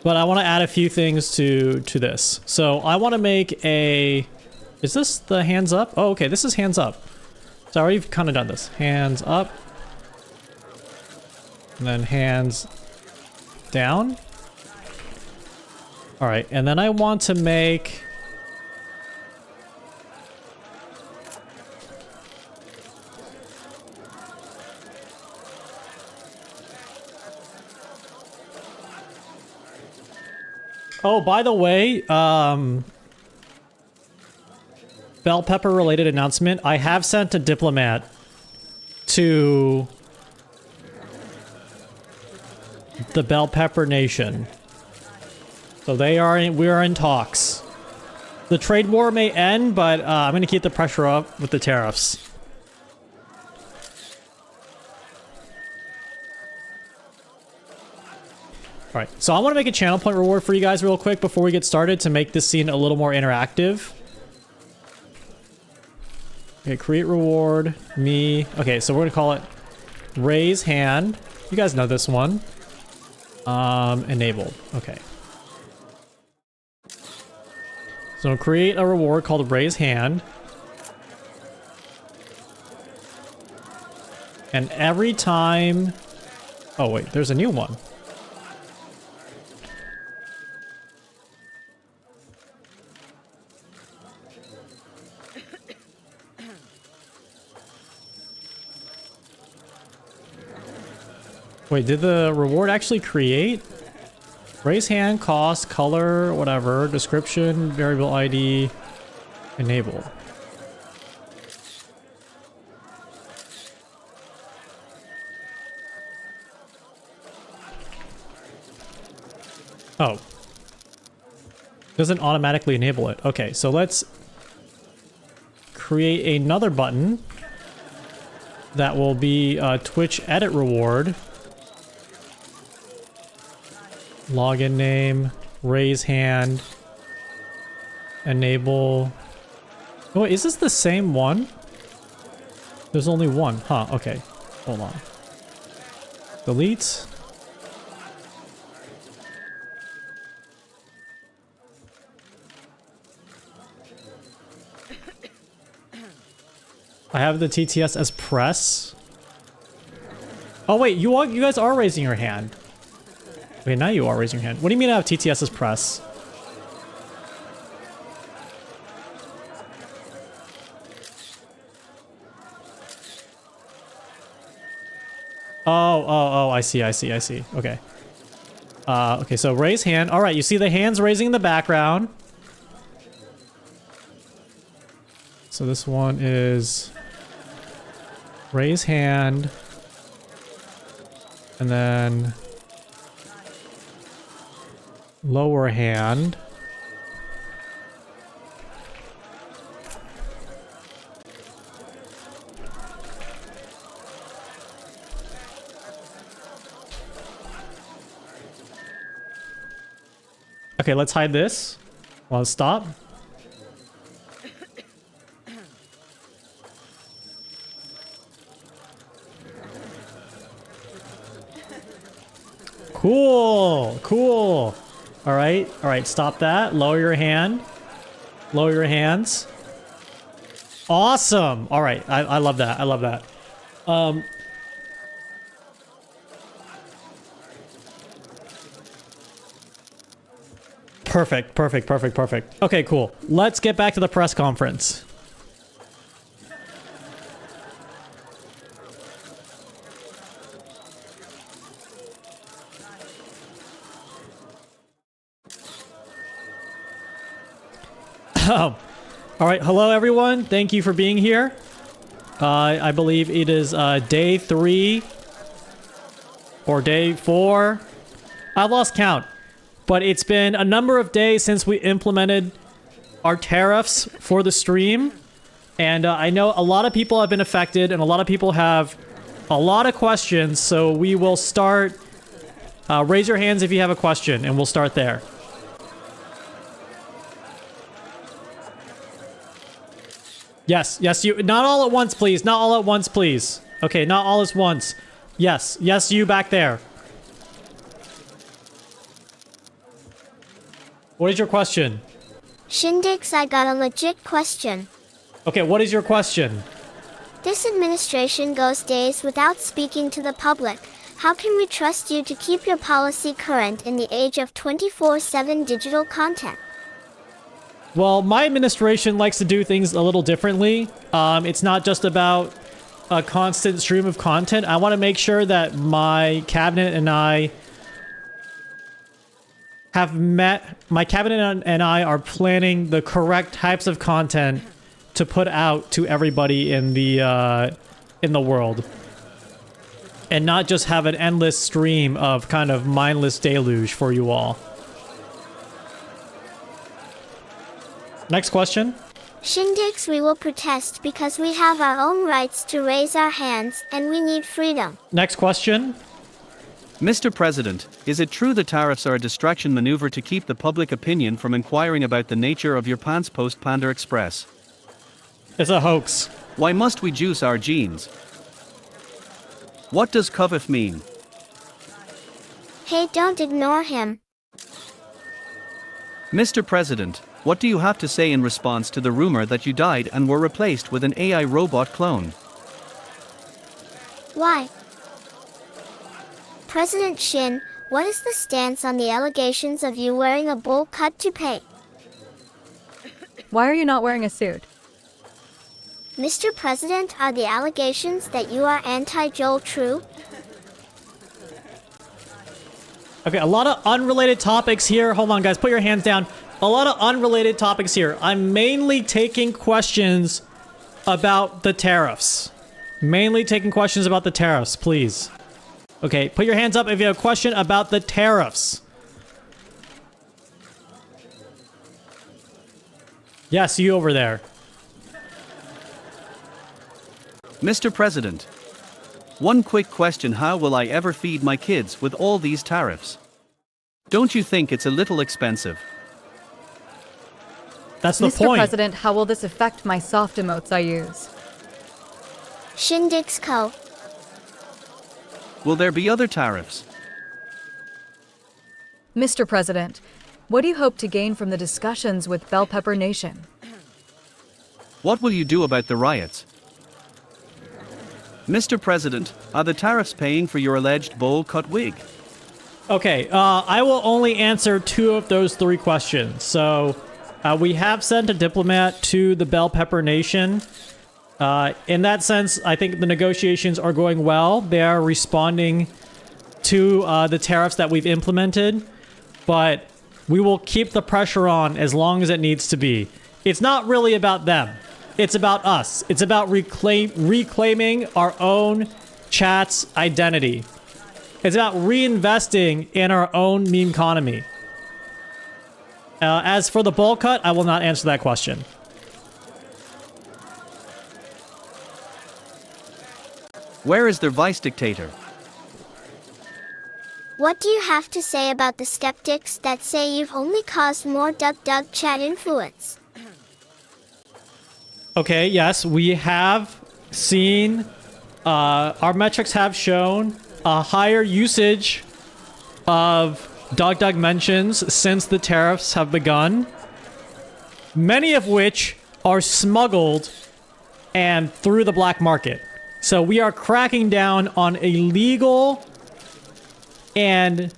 Speaker 1: But I want to add a few things to this. So I want to make a... Is this the hands up? Oh, okay, this is hands up. So I already kind of done this. Hands up. And then hands down. Alright, and then I want to make... Oh, by the way, bell pepper related announcement. I have sent a diplomat to the Bell Pepper Nation. So we are in talks. The trade war may end, but I'm going to keep the pressure up with the tariffs. All right, so I want to make a channel point reward for you guys real quick before we get started to make this scene a little more interactive. Okay, create reward, me. Okay, so we're gonna call it raise hand. You guys know this one. Enabled. Okay. So create a reward called raise hand. And every time... Oh wait, there's a new one. Wait, did the reward actually create? Raise hand, cost, color, whatever, description, variable ID, enable. Oh. Doesn't automatically enable it. Okay, so let's create another button that will be Twitch edit reward. Login name, raise hand, enable. Oh, wait, is this the same one? There's only one. Huh, okay. Hold on. Delete. I have the TTS as press. Oh wait, you guys are raising your hand. Okay, now you are raising your hand. What do you mean I have TTS as press? Oh, I see. Okay. Okay, so raise hand. All right, you see the hands raising in the background. So this one is raise hand. And then lower hand. Okay, let's hide this. Well, stop. Cool. All right, stop that. Lower your hand. Lower your hands. Awesome. All right, I love that. I love that. Perfect. Okay, cool. Let's get back to the press conference. All right, hello everyone. Thank you for being here. I believe it is day 3 or day 4. I've lost count, but it's been a number of days since we implemented our tariffs for the stream, and I know a lot of people have been affected, and a lot of people have a lot of questions. So we will start. Raise your hands if you have a question, and we'll start there. Yes, you. Not all at once, please. Not all at once, please. Okay, not all at once. Yes, you back there. What is your question?
Speaker 4: Shindix, I got a legit question.
Speaker 1: Okay, what is your question?
Speaker 4: This administration goes days without speaking to the public. How can we trust you to keep your policy current in the age of 24/7 digital content?
Speaker 1: Well, my administration likes to do things a little differently. It's not just about a constant stream of content. I want to make sure that my cabinet and I have met. My cabinet and I are planning the correct types of content to put out to everybody in the world, and not just have an endless stream of kind of mindless deluge for you all. Next question.
Speaker 4: Shindix, we will protest because we have our own rights to raise our hands and we need freedom.
Speaker 1: Next question.
Speaker 6: Mr. President, is it true the tariffs are a distraction maneuver to keep the public opinion from inquiring about the nature of your pants post Panda Express?
Speaker 1: It's a hoax.
Speaker 6: Why must we juice our jeans? What does tariff mean?
Speaker 4: Hey, don't ignore him.
Speaker 6: Mr. President, what do you have to say in response to the rumor that you died and were replaced with an AI robot clone?
Speaker 4: Why? President Shin, what is the stance on the allegations of you wearing a bowl cut toupee?
Speaker 3: Why are you not wearing a suit?
Speaker 4: Mr. President, are the allegations that you are anti-Joel true?
Speaker 1: Okay, a lot of unrelated topics here. Hold on, guys. Put your hands down. A lot of unrelated topics here. I'm mainly taking questions about the tariffs. Mainly taking questions about the tariffs, please. Okay, put your hands up if you have a question about the tariffs. Yes, you over there.
Speaker 6: Mr. President, one quick question: how will I ever feed my kids with all these tariffs? Don't you think it's a little expensive?
Speaker 1: That's the
Speaker 3: Mr.
Speaker 1: point.
Speaker 3: President, how will this affect my soft emotes I use?
Speaker 4: Shindig's Co.
Speaker 6: Will there be other tariffs?
Speaker 3: Mr. President, what do you hope to gain from the discussions with Bell Pepper Nation?
Speaker 6: What will you do about the riots? Mr. President, are the tariffs paying for your alleged bowl-cut wig?
Speaker 1: Okay, I will only answer 2 of those 3 questions. So, we have sent a diplomat to the Bell Pepper Nation. In that sense, I think the negotiations are going well. They are responding to the tariffs that we've implemented, but we will keep the pressure on as long as it needs to be. It's not really about them. It's about us. It's about reclaiming our own chat's identity. It's about reinvesting in our own meme economy. As for the bowl cut, I will not answer that question.
Speaker 6: Where is their vice dictator?
Speaker 4: What do you have to say about the skeptics that say you've only caused more Dug chat influence?
Speaker 1: Okay, yes, we have seen, our metrics have shown a higher usage of Dug mentions since the tariffs have begun, many of which are smuggled and through the black market. So we are cracking down on illegal and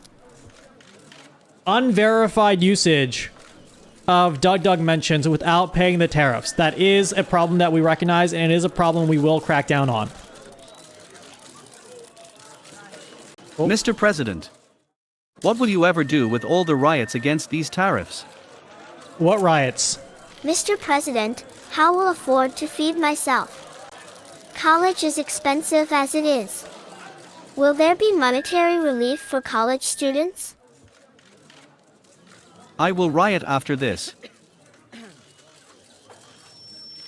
Speaker 1: unverified usage of Dug mentions without paying the tariffs. That is a problem that we recognize, and it is a problem we will crack down on.
Speaker 6: Mr. President, what will you ever do with all the riots against these tariffs?
Speaker 1: What riots?
Speaker 4: Mr. President, how will I afford to feed myself? College is expensive as it is. Will there be monetary relief for college students?
Speaker 6: I will riot after this.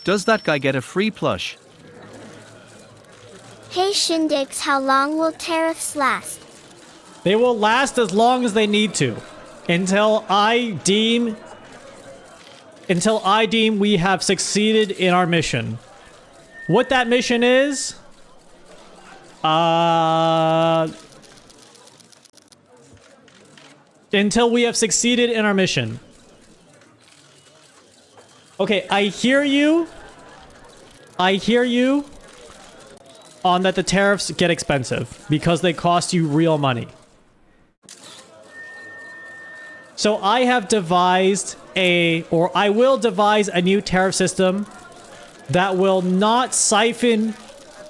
Speaker 6: Does that guy get a free plush?
Speaker 4: Hey Shindigs, how long will tariffs last?
Speaker 1: They will last as long as they need to. Until I deem we have succeeded in our mission. What that mission is? Until we have succeeded in our mission. Okay, I hear you. I hear you on that the tariffs get expensive because they cost you real money. So I have devised I will devise a new tariff system that will not siphon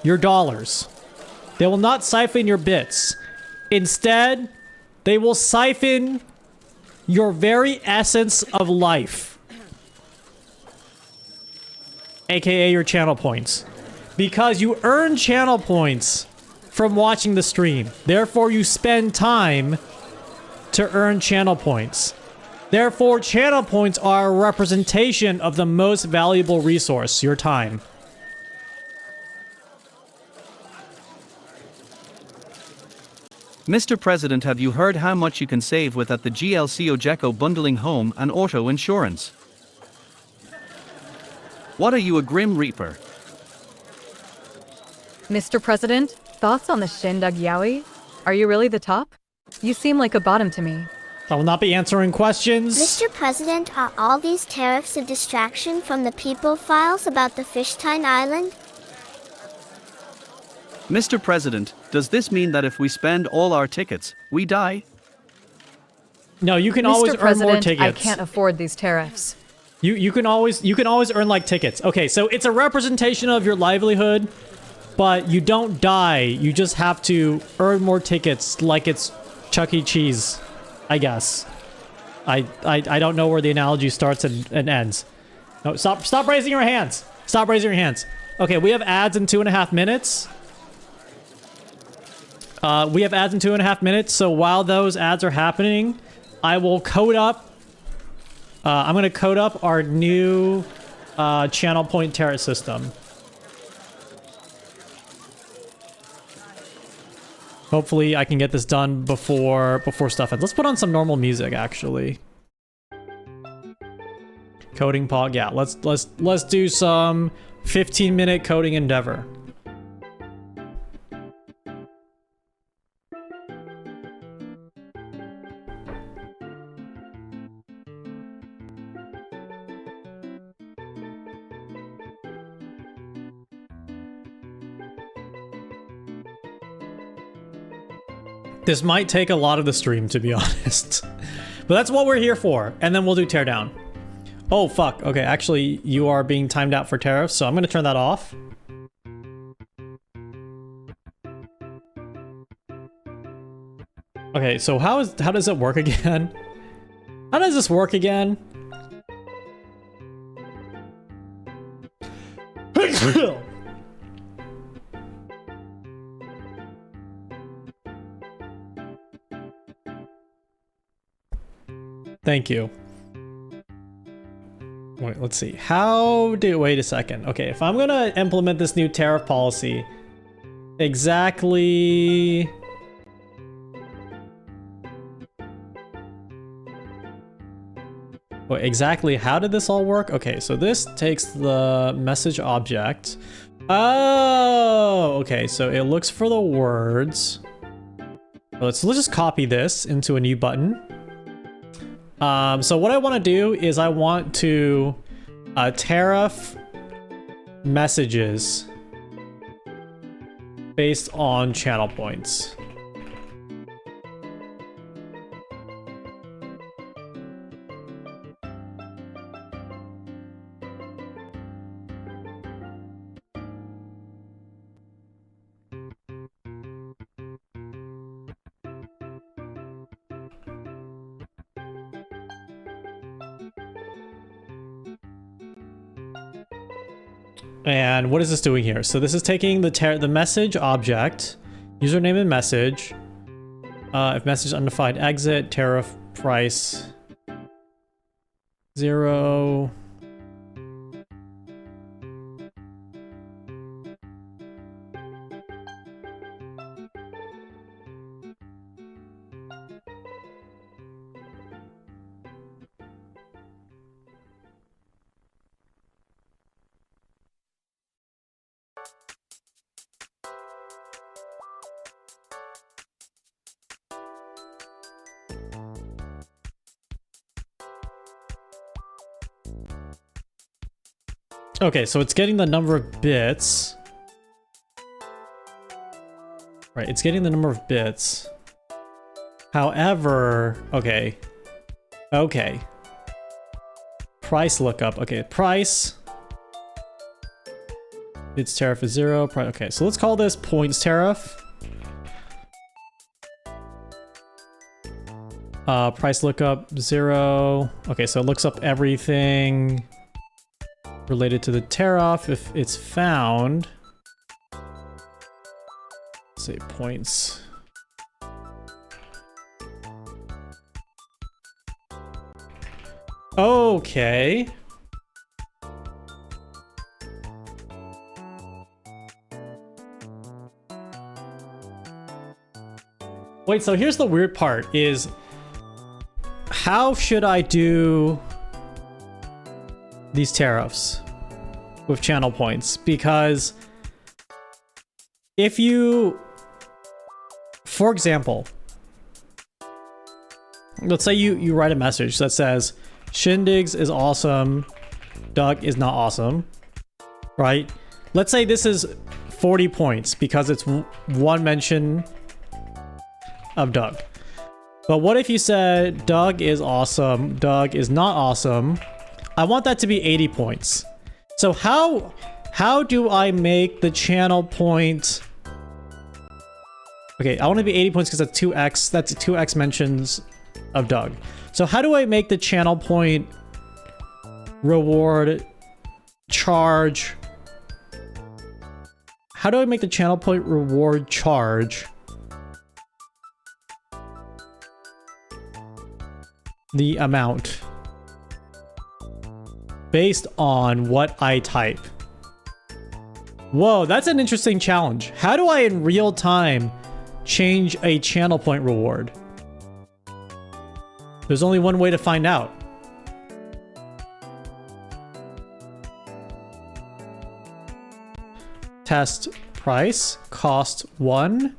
Speaker 1: your dollars. They will not siphon your bits. Instead, they will siphon your very essence of life. AKA your channel points. Because you earn channel points from watching the stream. Therefore, you spend time to earn channel points. Therefore, channel points are a representation of the most valuable resource, your time.
Speaker 6: Mr. President, have you heard how much you can save with at the GLC Ojeco bundling home and auto insurance? What are you, a grim reaper?
Speaker 3: Mr. President, thoughts on the Shindag Yaoi? Are you really the top? You seem like a bottom to me.
Speaker 1: I will not be answering questions.
Speaker 4: Mr. President, are all these tariffs a distraction from the people files about the Fishtine Island?
Speaker 6: Mr. President, does this mean that if we spend all our tickets, we die?
Speaker 1: No, you can
Speaker 3: Mr.
Speaker 1: always earn
Speaker 3: President,
Speaker 1: more tickets.
Speaker 3: I can't afford these tariffs.
Speaker 1: You can always earn like tickets. Okay, so it's a representation of your livelihood, but you don't die. You just have to earn more tickets like it's Chuck E. Cheese, I guess. I don't know where the analogy starts and ends. No, stop raising your hands. Stop raising your hands. Okay, we have ads in 2.5 minutes. We have ads in 2.5 minutes, so while those ads are happening, I will code up. I'm going to code up our new channel point tariff system. Hopefully, I can get this done before stuff ends. Let's put on some normal music, actually. Coding pod, yeah. Let's do some 15-minute coding endeavor. This might take a lot of the stream, to be honest. But that's what we're here for. And then we'll do teardown. Oh, fuck. Okay, actually, you are being timed out for tariffs, so I'm going to turn that off. Okay, so how does it work again? How does this work again? Thank you. Wait, let's see. Wait a second. Okay, if I'm gonna implement this new tariff policy, exactly... Wait, exactly how did this all work? Okay, so this takes the message object. Oh, okay, so it looks for the words. Let's just copy this into a new button. So what I want to do is I want to tariff messages based on channel points. And what is this doing here? So this is taking the message object, username and message. If message undefined, exit, tariff, price, 0. Okay, so it's getting the number of bits. Right, it's getting the number of bits. However, okay. Okay. Price lookup. Okay, price. Its tariff is 0. Okay, so let's call this points tariff. Price lookup 0. Okay, so it looks up everything related to the tariff if it's found. Let's say points. Okay. Wait, so here's the weird part is how should I do these tariffs with channel points? Because if you, for example, let's say you write a message that says Shindigs is awesome, Doug is not awesome, right? Let's say this is 40 points because it's one mention of Doug. But what if you said Doug is awesome, Doug is not awesome? I want that to be 80 points. So how do I make the channel point? Okay, I want to be 80 points because that's 2x. That's 2x mentions of Doug. So how do I make the channel point reward charge? How do I make the channel point reward charge the amount based on what I type? Whoa, that's an interesting challenge. How do I in real time change a channel point reward? There's only one way to find out. Test price, cost 1,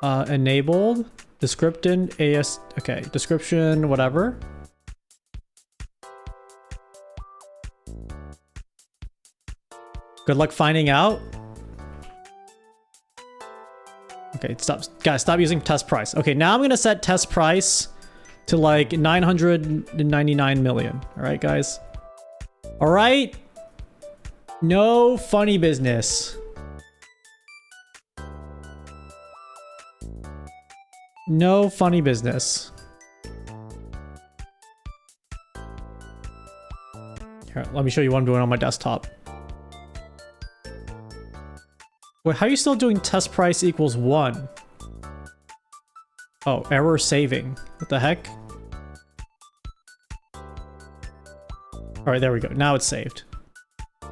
Speaker 1: enabled, description, AS, okay, description, whatever. Good luck finding out. Okay, stop, guys, stop using test price. Okay, now I'm gonna set test price to like 999 million. All right, guys. All right. No funny business. No funny business. Here, let me show you what I'm doing on my desktop. Wait, how are you still doing test price equals 1? Oh, error saving. What the heck? All right, there we go. Now it's saved.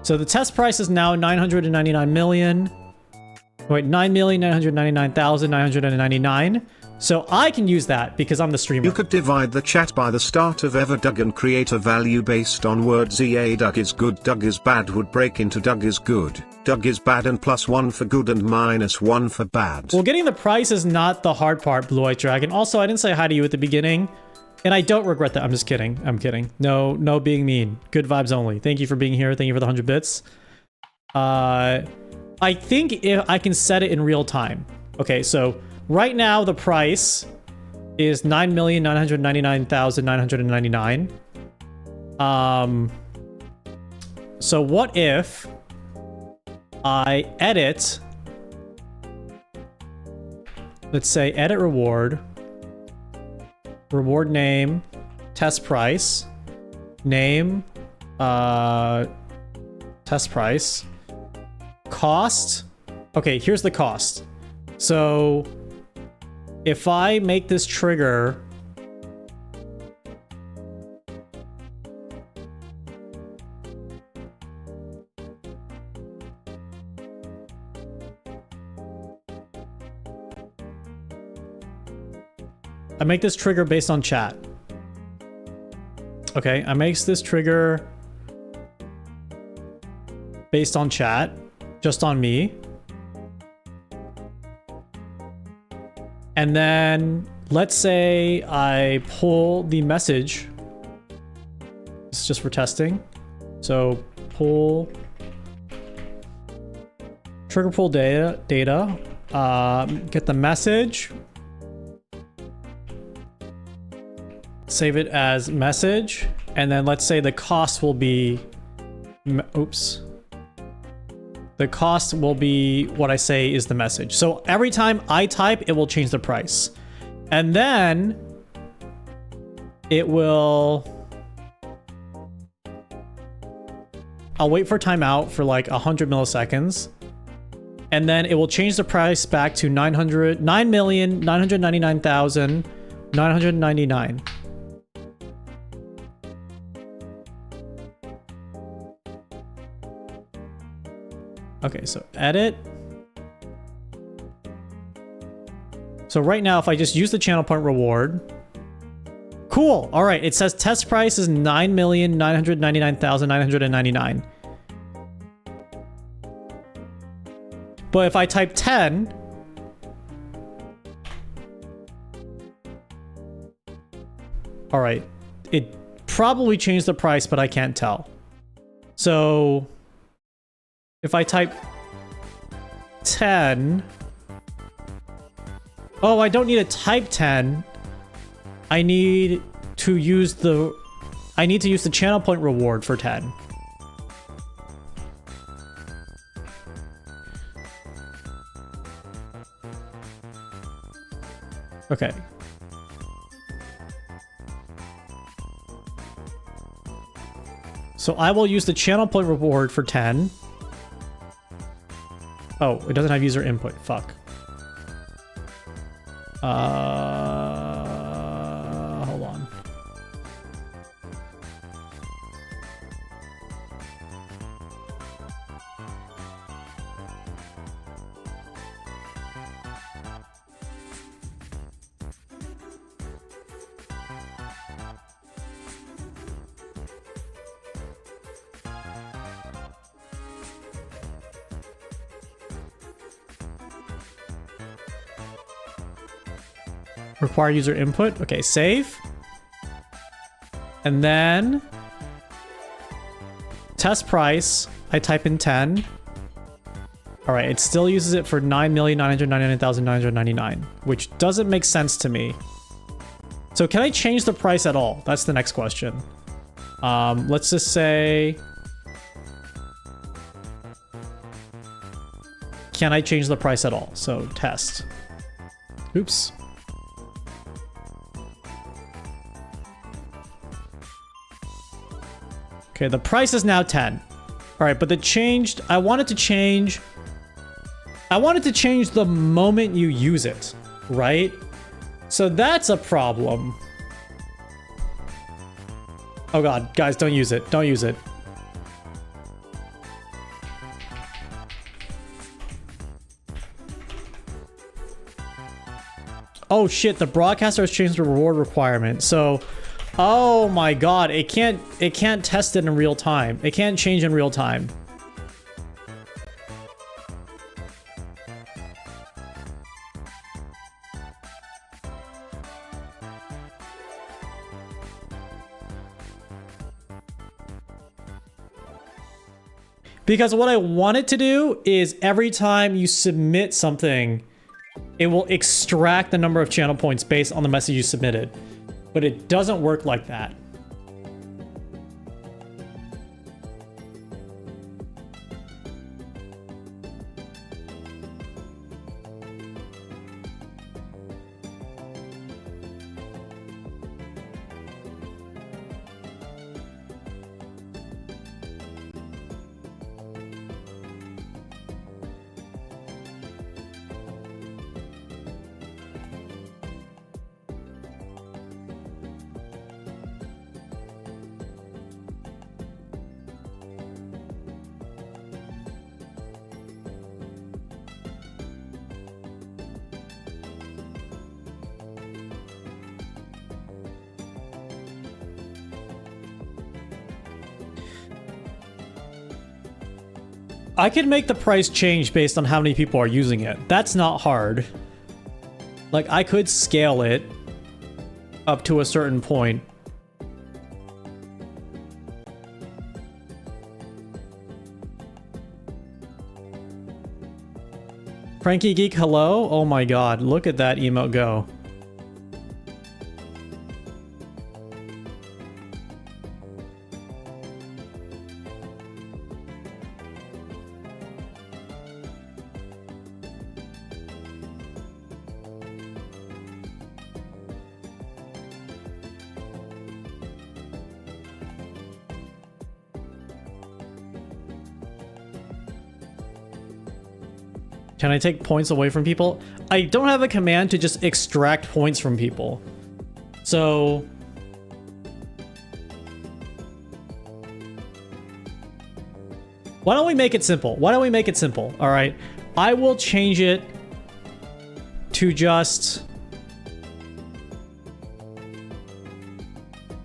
Speaker 1: So the test price is now 999 million. Wait, 9,999,999. So I can use that because I'm the streamer.
Speaker 5: You could divide the chat by the start of ever Doug and create a value based on words EA Doug is good, Doug is bad would break into Doug is good, Doug is bad and +1 for good and -1 for bad.
Speaker 1: Well, getting the price is not the hard part, Blue White Dragon. Also, I didn't say hi to you at the beginning. And I don't regret that. I'm just kidding. I'm kidding. No being mean. Good vibes only. Thank you for being here. Thank you for the 100 bits. I think if I can set it in real time. Okay, so right now the price is 9,999,999. So what if I edit, let's say edit reward, reward name, test price, name, test price, cost. Okay, here's the cost. So if I make this trigger I make this trigger based on chat. Okay, I make this trigger based on chat, just on me. And then let's say I pull the message. This is just for testing. So pull trigger pull data, get the message. Save it as message, and then let's say the cost will be, oops. The cost will be what I say is the message. So every time I type, it will change the price. And then it will, I'll wait for timeout for like 100 milliseconds. And then it will change the price back to 9,999,999. Okay, so edit. So right now, if I just use the channel point reward... Cool! Alright, it says test price is 9,999,999. But if I type 10... Alright, it probably changed the price, but I can't tell. So... if I type 10... Oh, I don't need to type 10. I need to use the channel point reward for 10. Okay. So I will use the channel point reward for 10. Oh, it doesn't have user input. Fuck. Hold on. Require user input. Okay, save. And then test price. I type in 10. All right, it still uses it for 9,999,999, which doesn't make sense to me. So can I change the price at all? That's the next question. Let's just say... Can I change the price at all? So test. Oops. Okay, the price is now 10. All right, but I wanted to change the moment you use it, right? So that's a problem. Oh God, guys, don't use it. Don't use it. Oh shit, the broadcaster has changed the reward requirement. So, oh my God, it can't test it in real time. It can't change in real time. Because what I want it to do is every time you submit something, it will extract the number of channel points based on the message you submitted. But it doesn't work like that. I could make the price change based on how many people are using it. That's not hard. Like, I could scale it up to a certain point. Cranky Geek, hello? Oh my God, look at that emote go. Can I take points away from people? I don't have a command to just extract points from people. So... why don't we make it simple? Why don't we make it simple? All right. I will change it to just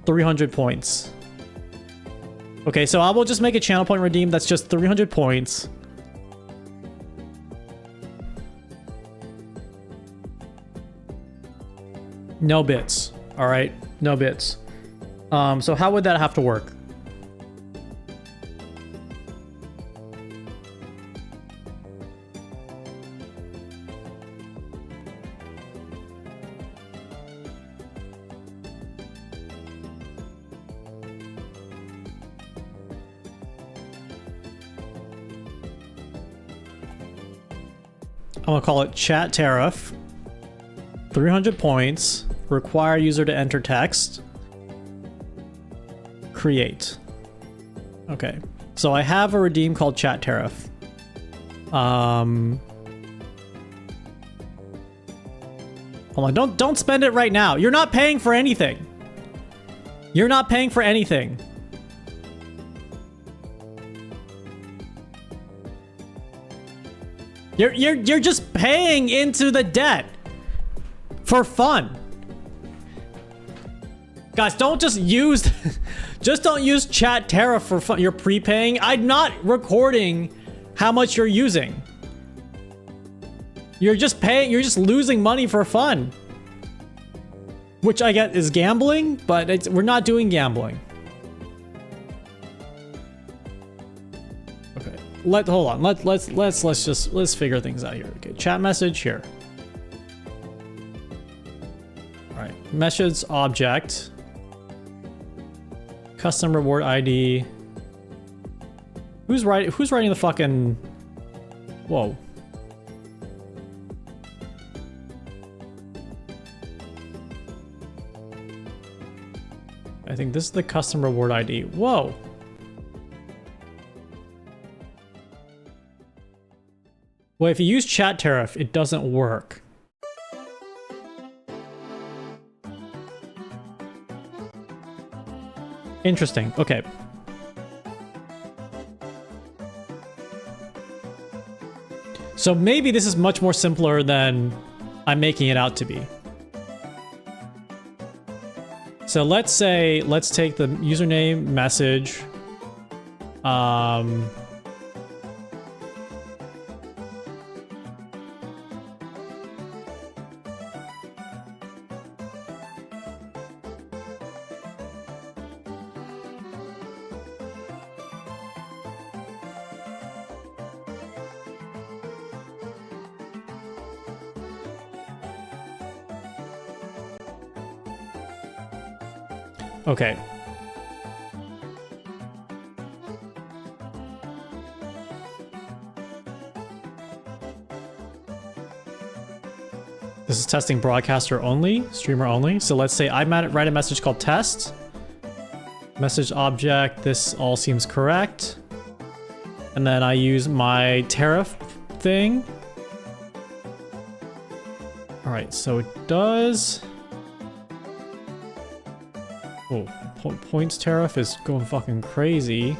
Speaker 1: 300 points. Okay, so I will just make a channel point redeem that's just 300 points. No bits. All right, no bits. So how would that have to work? I'm gonna call it chat tariff. 300 points. Require user to enter text. Create. Okay. So I have a redeem called chat tariff. Hold on, don't spend it right now. You're not paying for anything. You're not paying for anything. You're just paying into the debt for fun. Guys, don't just use just don't use chat tariff for fun. You're prepaying. I'm not recording how much you're using. You're just paying, you're just losing money for fun. Which I get is gambling, but we're not doing gambling. Okay. Hold on. Let's figure things out here. Okay, chat message here. All right. Message object. Custom reward ID. Who's writing the fucking... Whoa. I think this is the custom reward ID. Whoa. Well, if you use chat tariff, it doesn't work. Interesting. Okay. So maybe this is much more simpler than I'm making it out to be. So let's take the username message. Okay. This is testing broadcaster only, streamer only. So let's say I write a message called test. Message object, this all seems correct. And then I use my tariff thing. All right, so it does... Oh, points tariff is going fucking crazy.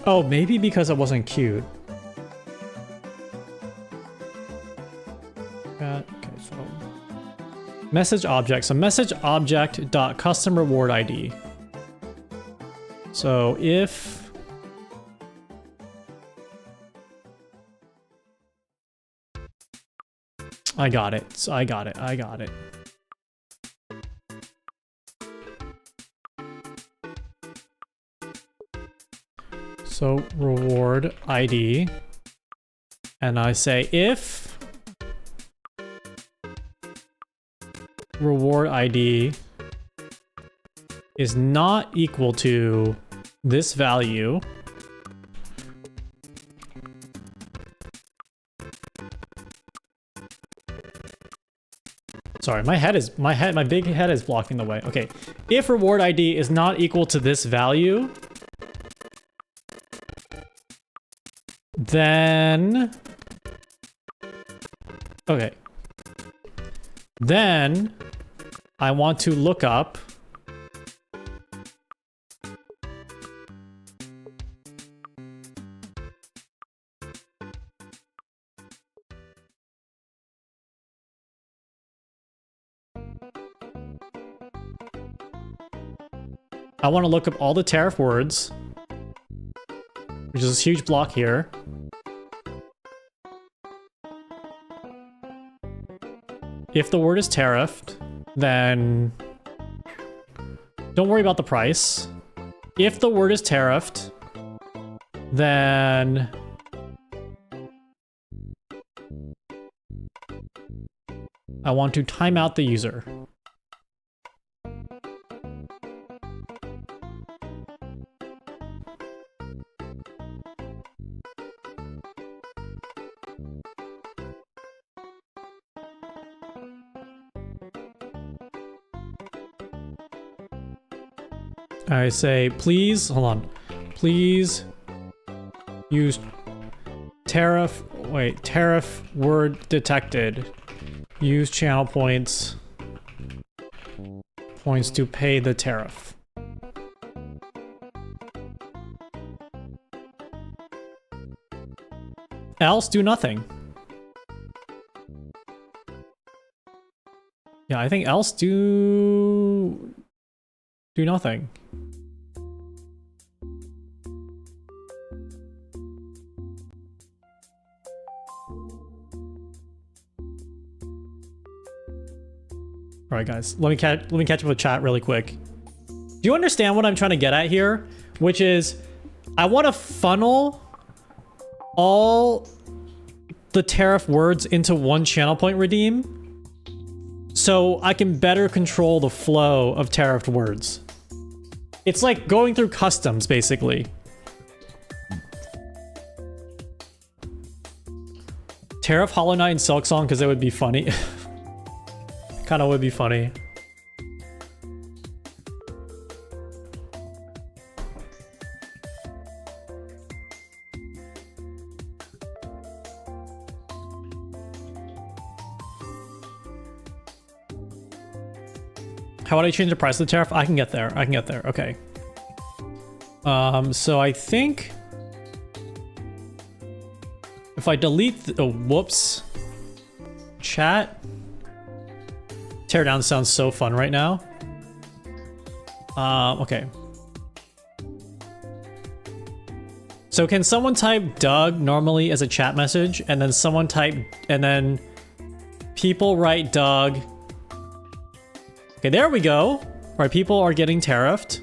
Speaker 1: Oh, maybe because it wasn't cute. Okay, so message object. So message object dot custom reward ID. So if I got it. So I got it. So reward ID, and I say if reward ID is not equal to this value, sorry, my big head is blocking the way. Okay, if reward ID is not equal to this value, Then... Okay. Then I want to look up all the tariff words, which is a huge block here. If the word is tariffed, then don't worry about the price. If the word is tariffed, then I want to time out the user. I say, please, hold on. Please use tariff word detected. Use channel points to pay the tariff. Else do nothing. Yeah, I think else do nothing. All right, guys, let me catch up with chat really quick. Do you understand what I'm trying to get at here? Which is, I want to funnel all the tariff words into one channel point redeem, so I can better control the flow of tariffed words. It's like going through customs, basically. Tariff Hollow Knight and Silk Song, because it would be funny. Kind of would be funny. How would I change the price of the tariff? I can get there. Okay. So I think if I delete the whoops. Chat. Teardown sounds so fun right now. Okay. So can someone type Doug normally as a chat message, and then someone type, and then people write Doug. Okay, there we go. All right, people are getting tariffed.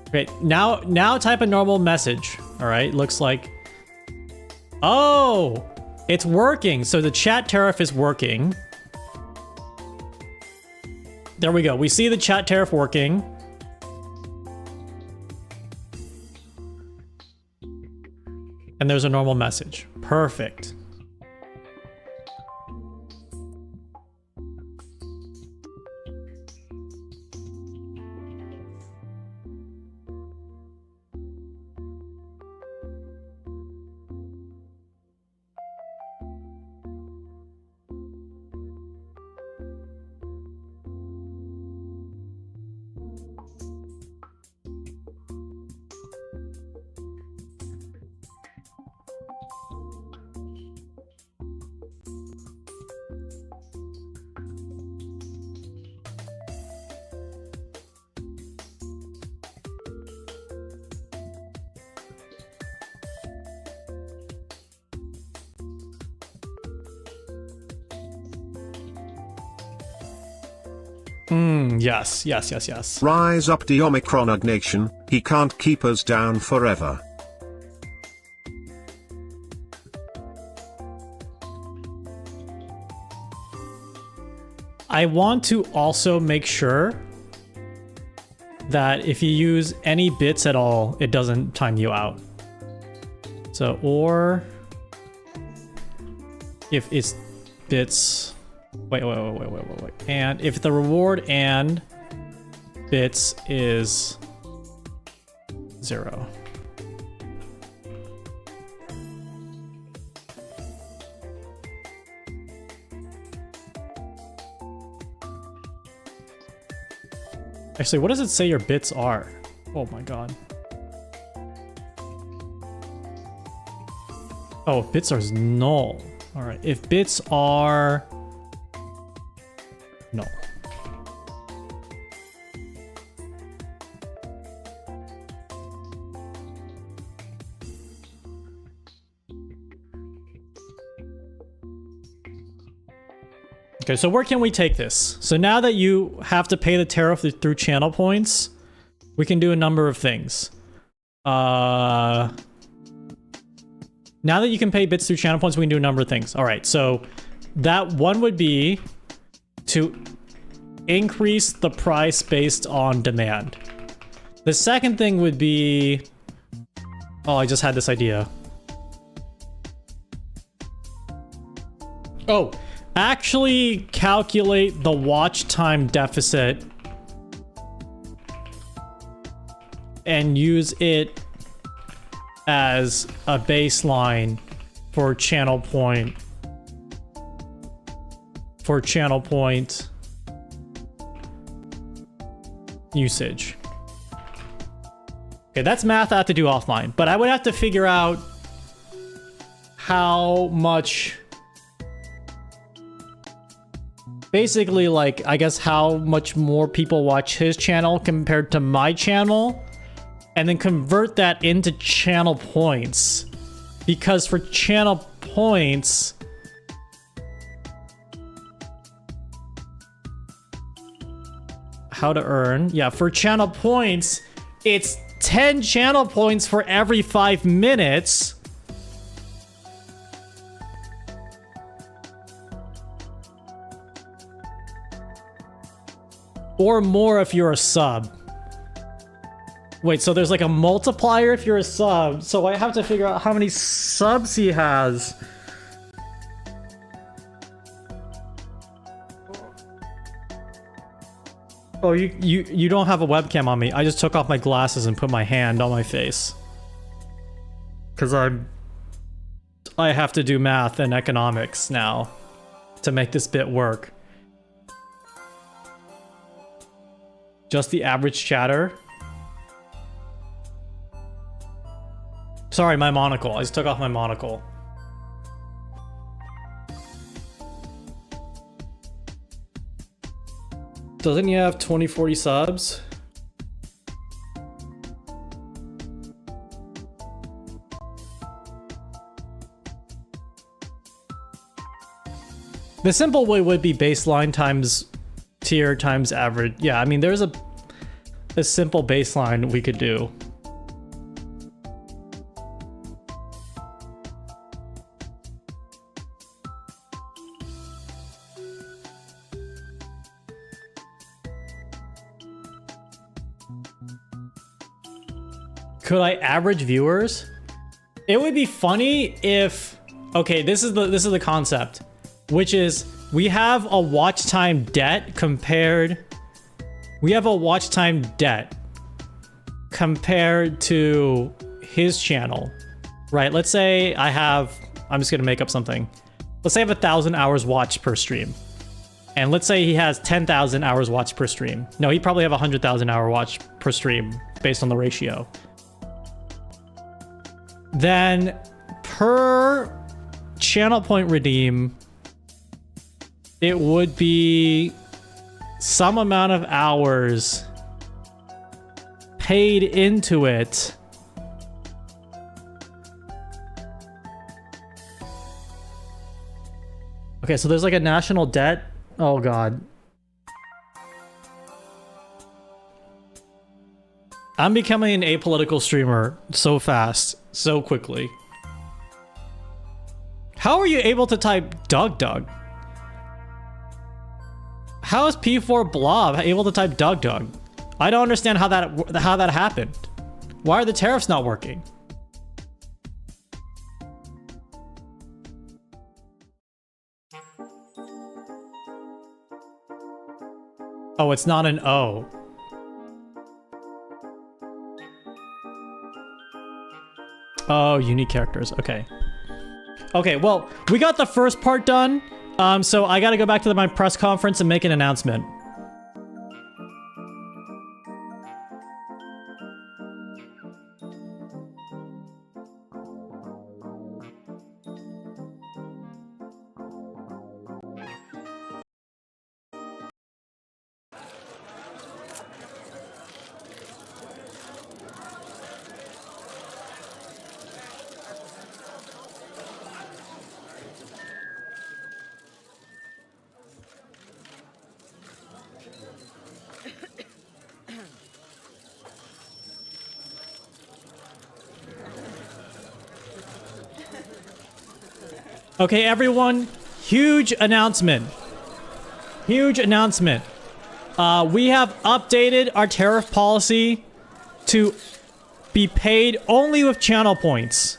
Speaker 1: Okay, now type a normal message. All right, looks like. Oh, it's working. So the chat tariff is working. There we go. We see the chat tariff working. And there's a normal message. Perfect. Yes.
Speaker 5: Rise up the Omicron Nation, he can't keep us down forever.
Speaker 1: I want to also make sure that if you use any bits at all, it doesn't time you out. So, or if it's bits, wait. And if the reward and bits is 0. Actually, what does it say your bits are? Oh my god. Oh, if bits are null. Alright, if bits are null. Okay, so where can we take this? So now that you have to pay the tariff through channel points, we can do a number of things. Now that you can pay bits through channel points, we can do a number of things. All right, so that one would be to increase the price based on demand. The second thing would be... Oh, I just had this idea. Oh, actually calculate the watch time deficit and use it as a baseline for channel point usage. Okay, that's math I have to do offline, but I would have to figure out how much, basically, like, I guess how much more people watch his channel compared to my channel, and then convert that into channel points. Because for channel points, how to earn? Yeah, for channel points, it's 10 channel points for every 5 minutes. Or more if you're a sub. Wait, so there's like a multiplier if you're a sub. So I have to figure out how many subs he has. Oh, you don't have a webcam on me. I just took off my glasses and put my hand on my face. Cause I have to do math and economics now to make this bit work. Just the average chatter. Sorry, my monocle. I just took off my monocle. Doesn't he have 2040 subs? The simple way would be baseline times tier times average. Yeah, I mean, there's a simple baseline we could do. Could I average viewers? It would be funny if... Okay, this is the concept, which is we have a watch time debt compared... We have a watch time debt compared to his channel, right? Let's say I have... I'm just gonna make up something. Let's say I have 1,000 hours watched per stream. And let's say he has 10,000 hours watched per stream. No, he'd probably have 100,000 hour watch per stream based on the ratio. Then per channel point redeem, it would be some amount of hours paid into it. Okay, so there's like a national debt. Oh god. I'm becoming an apolitical streamer so fast, so quickly. How are you able to type Doug? How is P4 Blob able to type Doug? I don't understand how that happened. Why are the tariffs not working? Oh, it's not an O. Oh, unique characters. Okay. Okay, well, we got the first part done. So I gotta go back to my press conference and make an announcement. Okay, everyone, huge announcement. Huge announcement. We have updated our tariff policy to be paid only with channel points.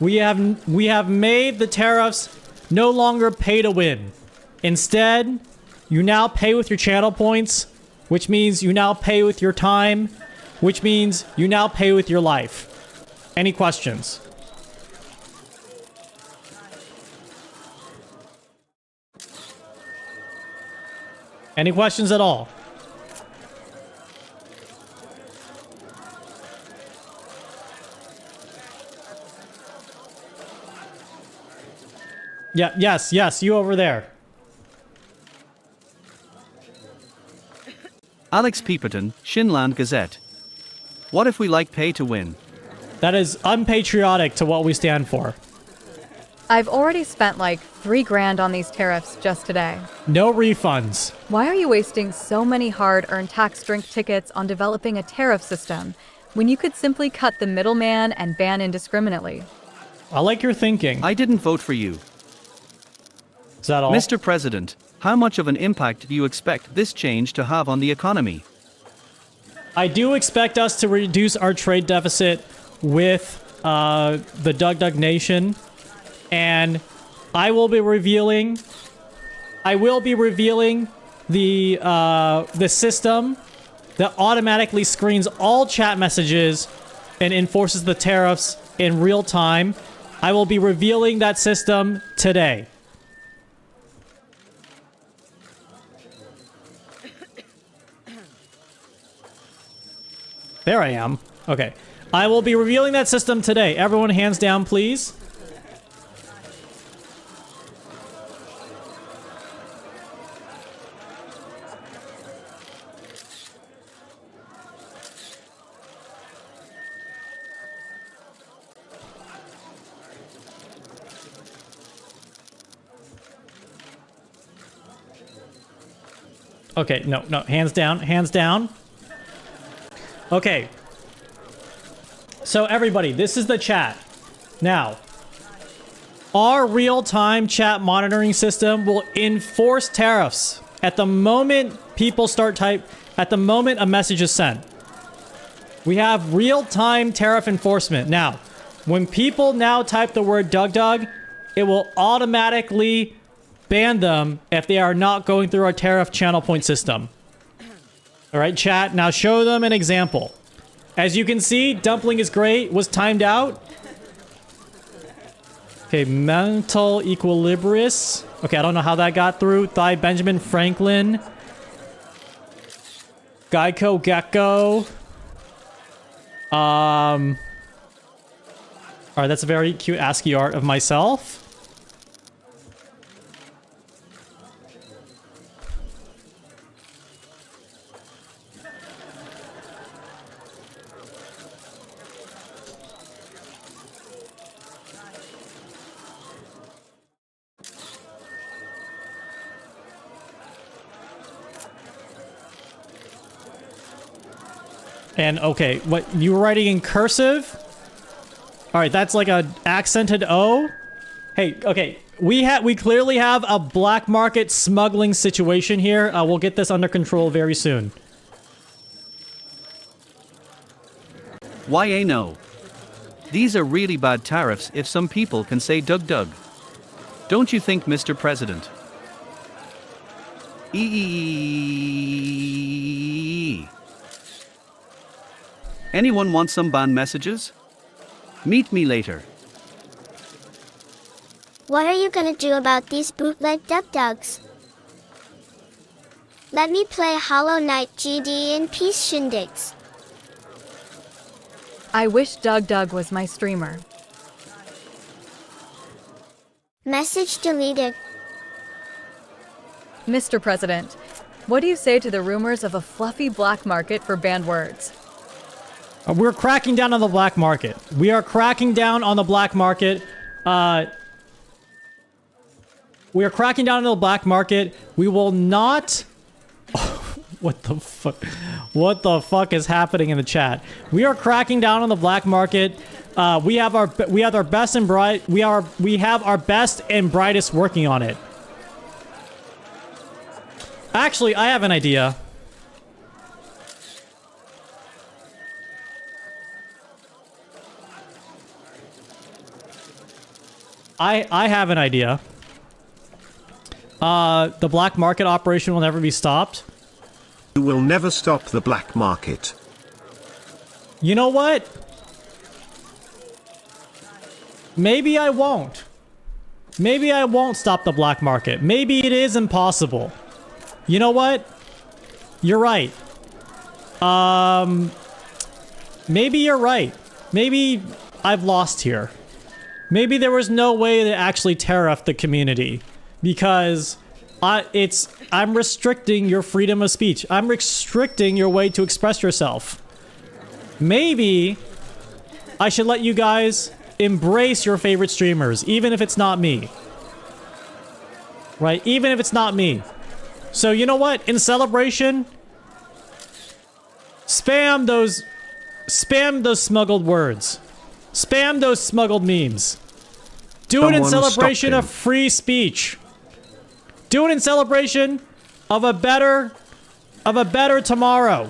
Speaker 1: We have made the tariffs no longer pay to win. Instead, you now pay with your channel points, which means you now pay with your time, which means you now pay with your life. Any questions? Any questions at all? Yeah, yes, you over there.
Speaker 6: Alex Peeperton, Shinland Gazette. What if we like pay to win?
Speaker 1: That is unpatriotic to what we stand for.
Speaker 3: I've already spent like $3,000 on these tariffs just today.
Speaker 1: No refunds.
Speaker 3: Why are you wasting so many hard-earned tax drink tickets on developing a tariff system when you could simply cut the middleman and ban indiscriminately?
Speaker 1: I like your thinking.
Speaker 6: I didn't vote for you.
Speaker 1: Is that all?
Speaker 6: Mr. President, how much of an impact do you expect this change to have on the economy?
Speaker 1: I do expect us to reduce our trade deficit with the Doug Nation, and I will be revealing the system that automatically screens all chat messages and enforces the tariffs in real time. I will be revealing that system today. There I am. Okay. I will be revealing that system today. Everyone hands down, please. Okay, no, hands down, hands down. Okay. So everybody, this is the chat. Now, our real-time chat monitoring system will enforce tariffs at the moment people start at the moment a message is sent. We have real-time tariff enforcement. Now, when people now type the word Doug, it will automatically ban them if they are not going through our tariff channel point system. All right, chat, now show them an example. As you can see, Dumpling is great, was timed out. Okay, Mental Equilibrius. Okay, I don't know how that got through. Thigh Benjamin Franklin. Geico Gecko. Alright, that's a very cute ASCII art of myself. And okay, what you were writing in cursive? All right, that's like a accented O. Hey, okay, we clearly have a black market smuggling situation here. We'll get this under control very soon.
Speaker 6: Why no? These are really bad tariffs if some people can say Doug. Don't you think, Mr. President? Anyone want some ban messages? Meet me later.
Speaker 4: What are you gonna do about these bootleg Dugs? Let me play Hollow Knight GD in peace, shindigs.
Speaker 3: I wish Doug was my streamer.
Speaker 4: Message deleted.
Speaker 3: Mr. President, what do you say to the rumors of a fluffy black market for banned words?
Speaker 1: We're cracking down on the black market. We are cracking down on the black market. We are cracking down on the black market. We will not... What the fuck? What the fuck is happening in the chat? We are cracking down on the black market. We have our best and we have our best and brightest working on it. Actually, I have an idea. I have an idea. The black market operation will never be stopped.
Speaker 5: You will never stop the black market.
Speaker 1: You know what? Maybe I won't. Maybe I won't stop the black market. Maybe it is impossible. You know what? You're right. Maybe you're right. Maybe I've lost here. Maybe there was no way to actually tariff the community because I'm restricting your freedom of speech. I'm restricting your way to express yourself. Maybe I should let you guys embrace your favorite streamers, even if it's not me. Right? Even if it's not me. So you know what? In celebration, spam those smuggled words. Spam those smuggled memes. Do it in celebration of free speech. Do it in celebration of a better tomorrow.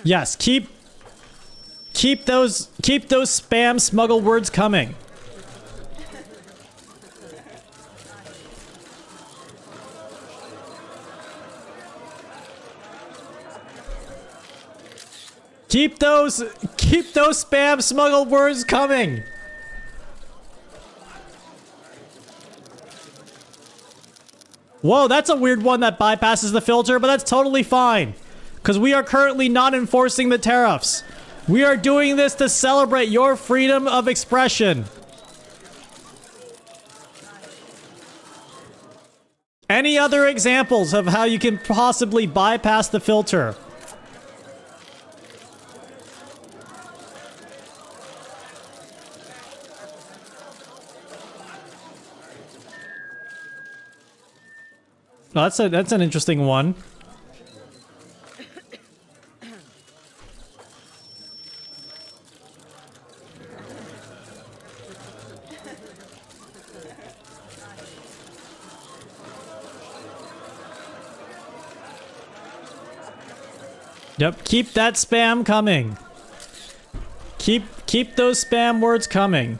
Speaker 1: Yes, keep those spam smuggle words coming. Keep those spam smuggled words coming. Whoa, that's a weird one that bypasses the filter, but that's totally fine. Because we are currently not enforcing the tariffs. We are doing this to celebrate your freedom of expression. Any other examples of how you can possibly bypass the filter? Oh, that's an interesting one. Yep, keep that spam coming. Keep those spam words coming.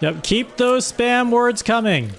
Speaker 1: Yep, keep those spam words coming.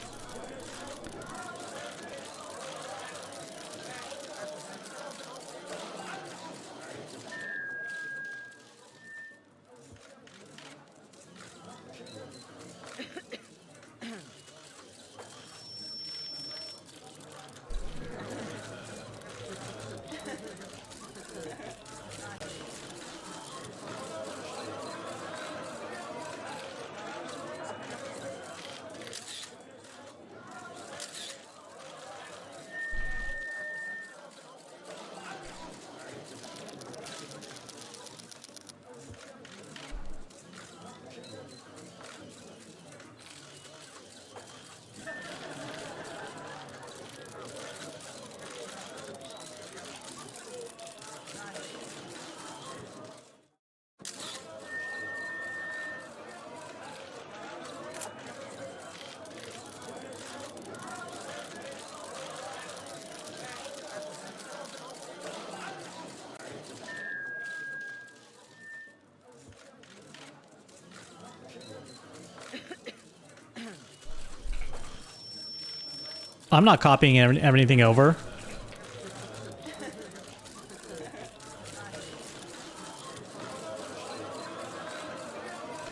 Speaker 1: I'm not copying anything over.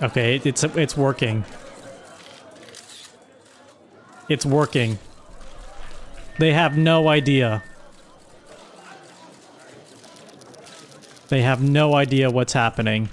Speaker 1: Okay, it's working. It's working. They have no idea. They have no idea what's happening.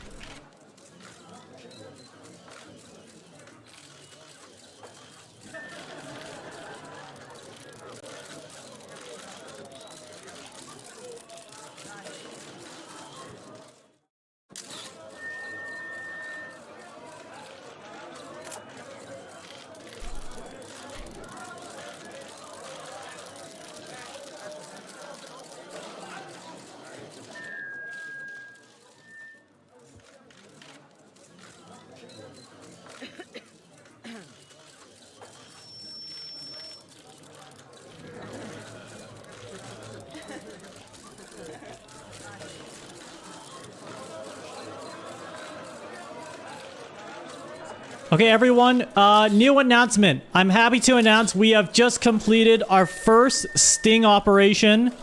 Speaker 1: Okay, everyone, new announcement. I'm happy to announce we have just completed our first sting operation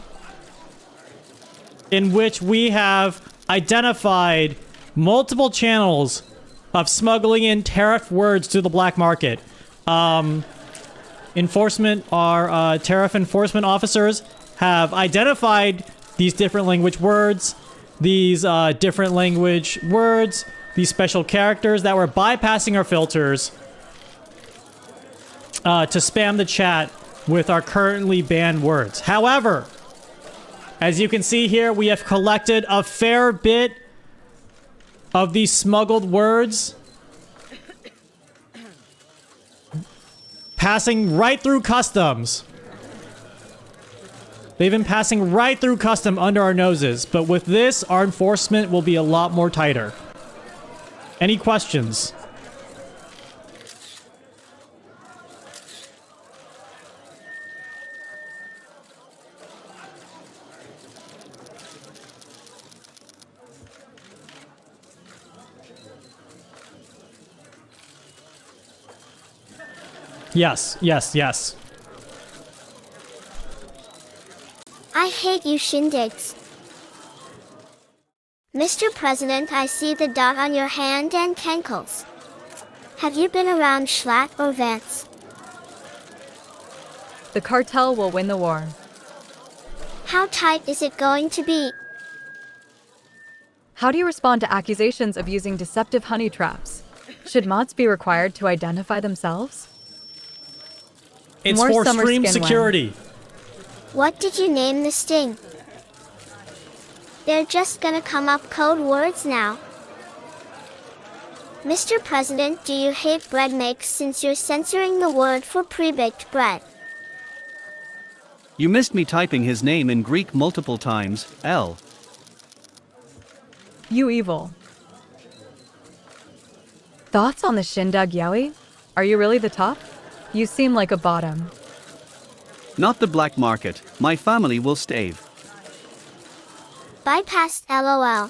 Speaker 1: in which we have identified multiple channels of smuggling in tariff words to the black market. Our tariff enforcement officers have identified these different language words, these special characters that were bypassing our filters to spam the chat with our currently banned words. However, as you can see here, we have collected a fair bit of these smuggled words passing right through customs. They've been passing right through custom under our noses, but with this, our enforcement will be a lot more tighter. Any questions? Yes, yes, yes.
Speaker 4: I hate you shindigs. Mr. President, I see the dot on your hand and cankles. Have you been around Schlatt or Vance?
Speaker 3: The cartel will win the war.
Speaker 4: How tight is it going to be?
Speaker 3: How do you respond to accusations of using deceptive honey traps? Should mods be required to identify themselves?
Speaker 1: It's
Speaker 3: More
Speaker 1: for
Speaker 3: summer
Speaker 1: stream
Speaker 3: skin
Speaker 1: security.
Speaker 4: What did you name the sting? They're just gonna come up code words now. Mr. President, do you hate bread makes since you're censoring the word for pre-baked bread?
Speaker 6: You missed me typing his name in Greek multiple times, L.
Speaker 3: You evil. Thoughts on the Shindag Yowie? Are you really the top? You seem like a bottom.
Speaker 6: Not the black market. My family will stave.
Speaker 4: Bypassed LOL.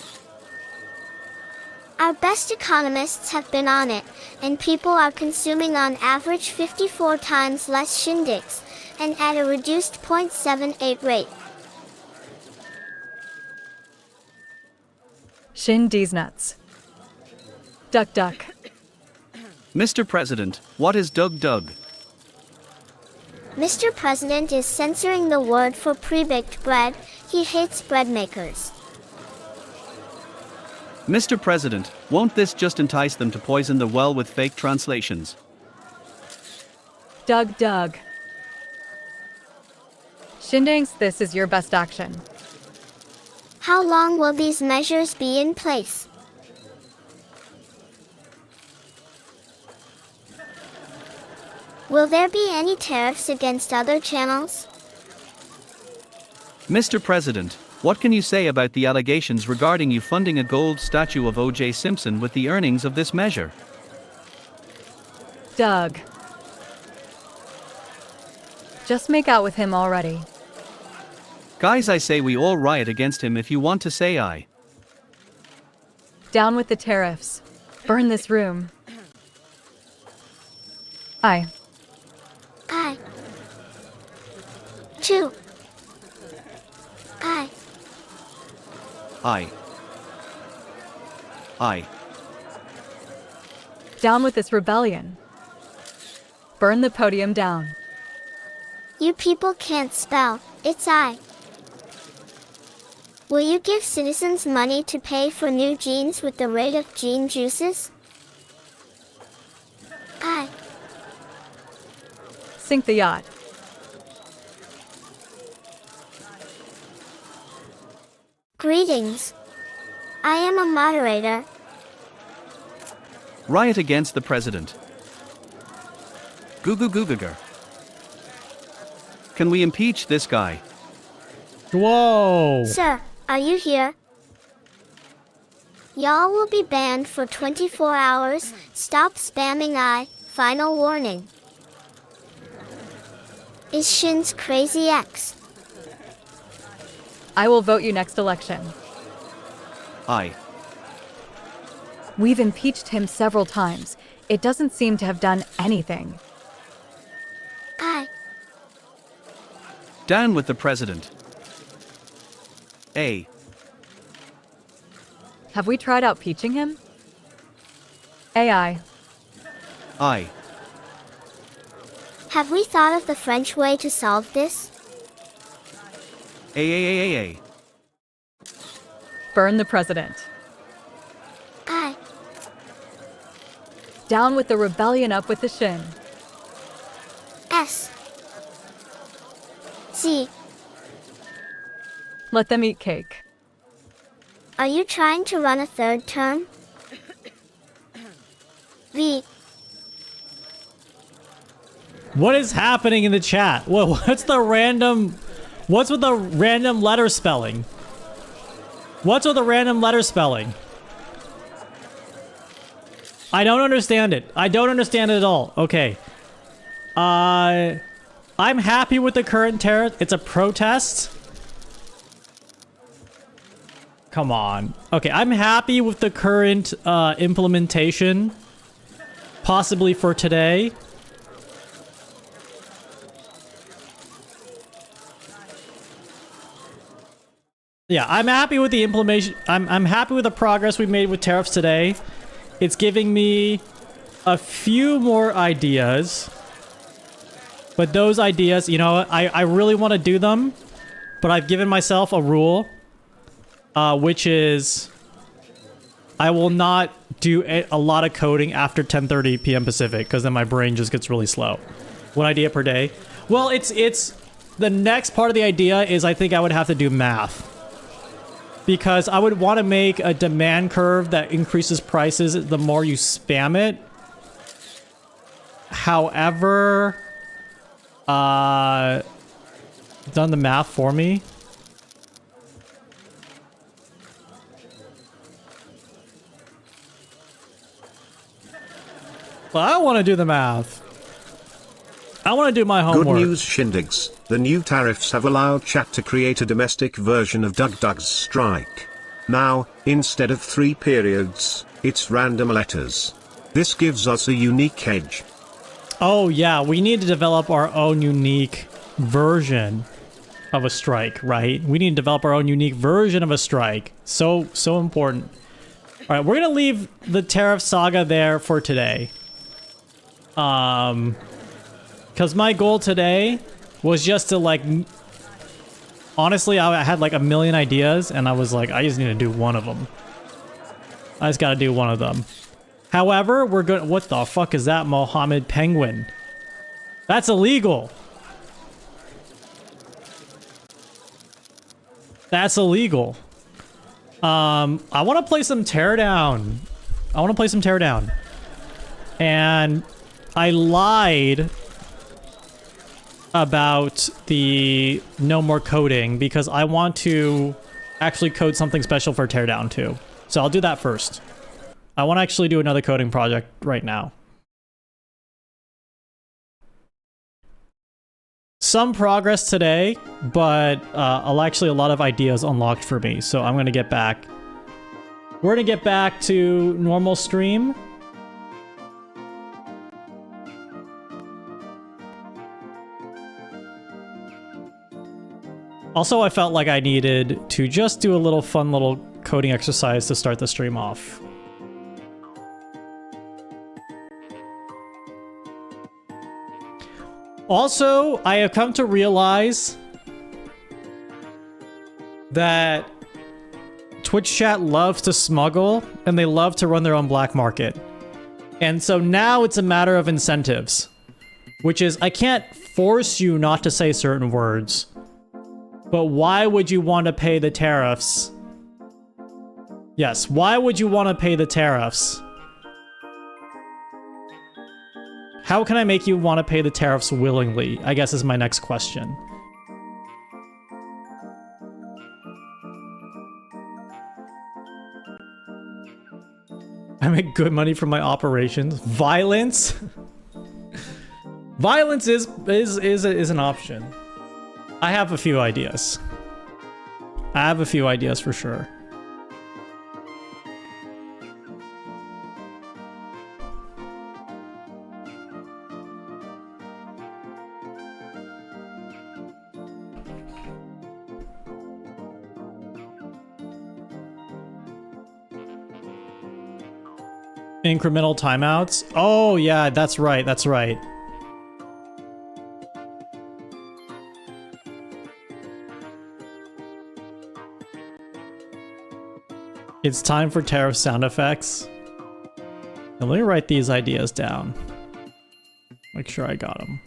Speaker 4: Our best economists have been on it, and people are consuming on average 54 times less shindigs, and at a reduced 0.78 rate.
Speaker 3: Shin D's nuts. Duck duck.
Speaker 6: Mr. President, what is Doug Doug?
Speaker 4: Mr. President is censoring the word for pre-baked bread. He hates bread makers.
Speaker 6: Mr. President, won't this just entice them to poison the well with fake translations?
Speaker 3: Doug Doug. Shindangs, this is your best action.
Speaker 4: How long will these measures be in place? Will there be any tariffs against other channels?
Speaker 6: Mr. President, what can you say about the allegations regarding you funding a gold statue of O.J. Simpson with the earnings of this measure?
Speaker 3: Doug. Just make out with him already.
Speaker 6: Guys, I say we all riot against him if you want to say I.
Speaker 3: Down with the tariffs. Burn this room. Aye.
Speaker 4: Aye. 2. Aye.
Speaker 6: I.
Speaker 3: Down with this rebellion. Burn the podium down.
Speaker 4: You people can't spell, it's I. Will you give citizens money to pay for new genes with the rate of gene juices? I.
Speaker 3: Sink the yacht.
Speaker 4: Greetings. I am a moderator.
Speaker 6: Riot against the president. Goo goo goo goo goo. Can we impeach this guy?
Speaker 1: Whoa!
Speaker 4: Sir, are you here? Y'all will be banned for 24 hours. Stop spamming I. Final warning. Is Shin's Crazy X?
Speaker 3: I will vote you next election.
Speaker 6: I.
Speaker 3: We've impeached him several times. It doesn't seem to have done anything.
Speaker 4: I.
Speaker 6: Down with the president. A.
Speaker 3: Have we tried out peaching him? AI.
Speaker 6: I.
Speaker 4: Have we thought of the French way to solve this?
Speaker 6: A.
Speaker 3: Burn the president.
Speaker 4: I.
Speaker 3: Down with the rebellion, up with the Shin.
Speaker 4: S. Z.
Speaker 3: Let them eat cake.
Speaker 4: Are you trying to run a third term? V.
Speaker 1: What is happening in the chat? What's with the random letter spelling? What's with the random letter spelling? I don't understand it. I don't understand it at all. Okay. I'm happy with the current tariff. It's a protest. Come on. Okay, I'm happy with the current implementation. Possibly for today. Yeah, I'm happy with the implementation. I'm happy with the progress we made with tariffs today. It's giving me a few more ideas. But those ideas, you know, I really want to do them. But I've given myself a rule. Which is... I will not do a lot of coding after 10:30 p.m. Pacific. Because then my brain just gets really slow. One idea per day. Well, it's... The next part of the idea is I think I would have to do math. Because I would want to make a demand curve that increases prices the more you spam it. However, done the math for me. Well, I want to do the math. I want to do my homework.
Speaker 5: Good news, Shindigs. The new tariffs have allowed chat to create a domestic version of Doug's strike. Now, instead of 3 periods, it's random letters. This gives us a unique edge.
Speaker 1: Oh yeah, we need to develop our own unique version of a strike, right? We need to develop our own unique version of a strike. So important. All right, we're gonna leave the tariff saga there for today. Because my goal today was just to like... Honestly, I had like a million ideas, and I was like, I just need to do one of them. I just gotta do one of them. However, we're gonna... What the fuck is that, Mohammed Penguin? That's illegal! That's illegal. I want to play some Teardown. I want to play some Teardown. And I lied about the no more coding because I want to actually code something special for Teardown too. So I'll do that first. I want to actually do another coding project right now. Some progress today, but actually a lot of ideas unlocked for me. So I'm going to get back. We're going to get back to normal stream. Also, I felt like I needed to just do a little fun little coding exercise to start the stream off. Also, I have come to realize that Twitch chat loves to smuggle and they love to run their own black market. And so now it's a matter of incentives, which is I can't force you not to say certain words, but why would you want to pay the tariffs? Yes, why would you want to pay the tariffs? How can I make you want to pay the tariffs willingly? I guess is my next question. I make good money from my operations. Violence? Violence is an option. I have a few ideas. I have a few ideas for sure. Incremental timeouts? Oh yeah, that's right, that's right. It's time for tariff sound effects. Now let me write these ideas down. Make sure I got them.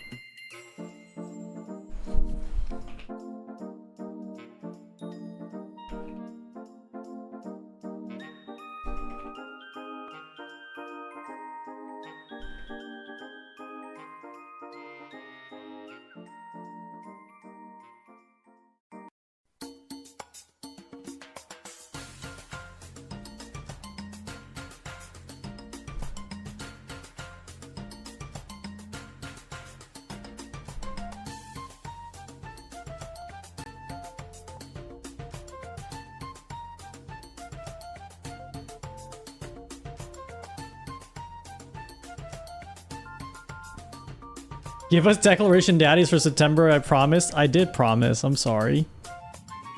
Speaker 1: Give us declaration daddies for September, I promised. I did promise, I'm sorry.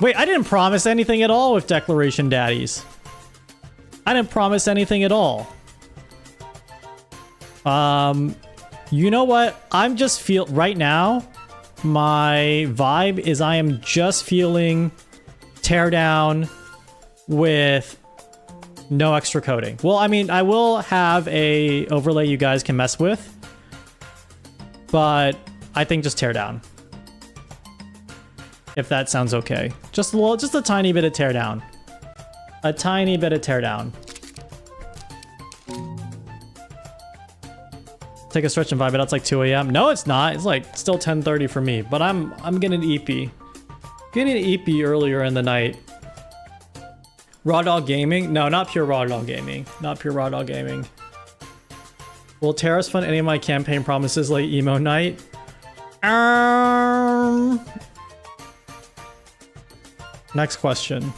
Speaker 1: Wait, I didn't promise anything at all with declaration daddies. I didn't promise anything at all. You know what? I'm just right now, my vibe is I am just feeling teardown with no extra coding. Well, I mean, I will have a overlay you guys can mess with. But I think just tear down. If that sounds okay. Just a tiny bit of tear down. A tiny bit of tear down. Take a stretch and vibe it out. It's like 2 a.m. No, it's not. It's like still 10:30 for me. But I'm getting an EP. Getting an EP earlier in the night. Raw Dog Gaming? No, not pure Raw Dog Gaming. Not pure Raw Dog Gaming. Will tariffs fund any of my campaign promises like emo night? Next question.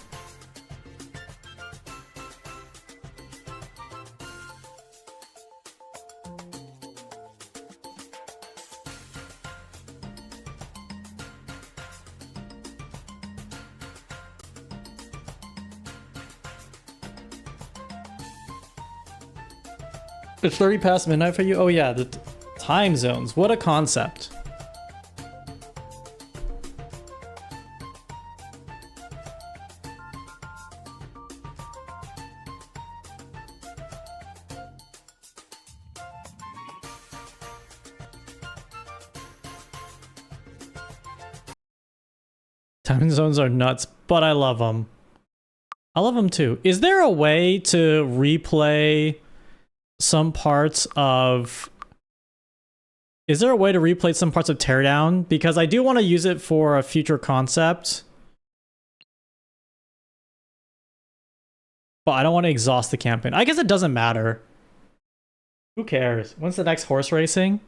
Speaker 1: It's 30 past midnight for you? Oh yeah, the time zones. What a concept. Time zones are nuts, but I love them. I love them too. Is there a way to replay some parts of... Is there a way to replay some parts of Teardown? Because I do want to use it for a future concept. But I don't want to exhaust the campaign. I guess it doesn't matter. Who cares? When's the next horse racing?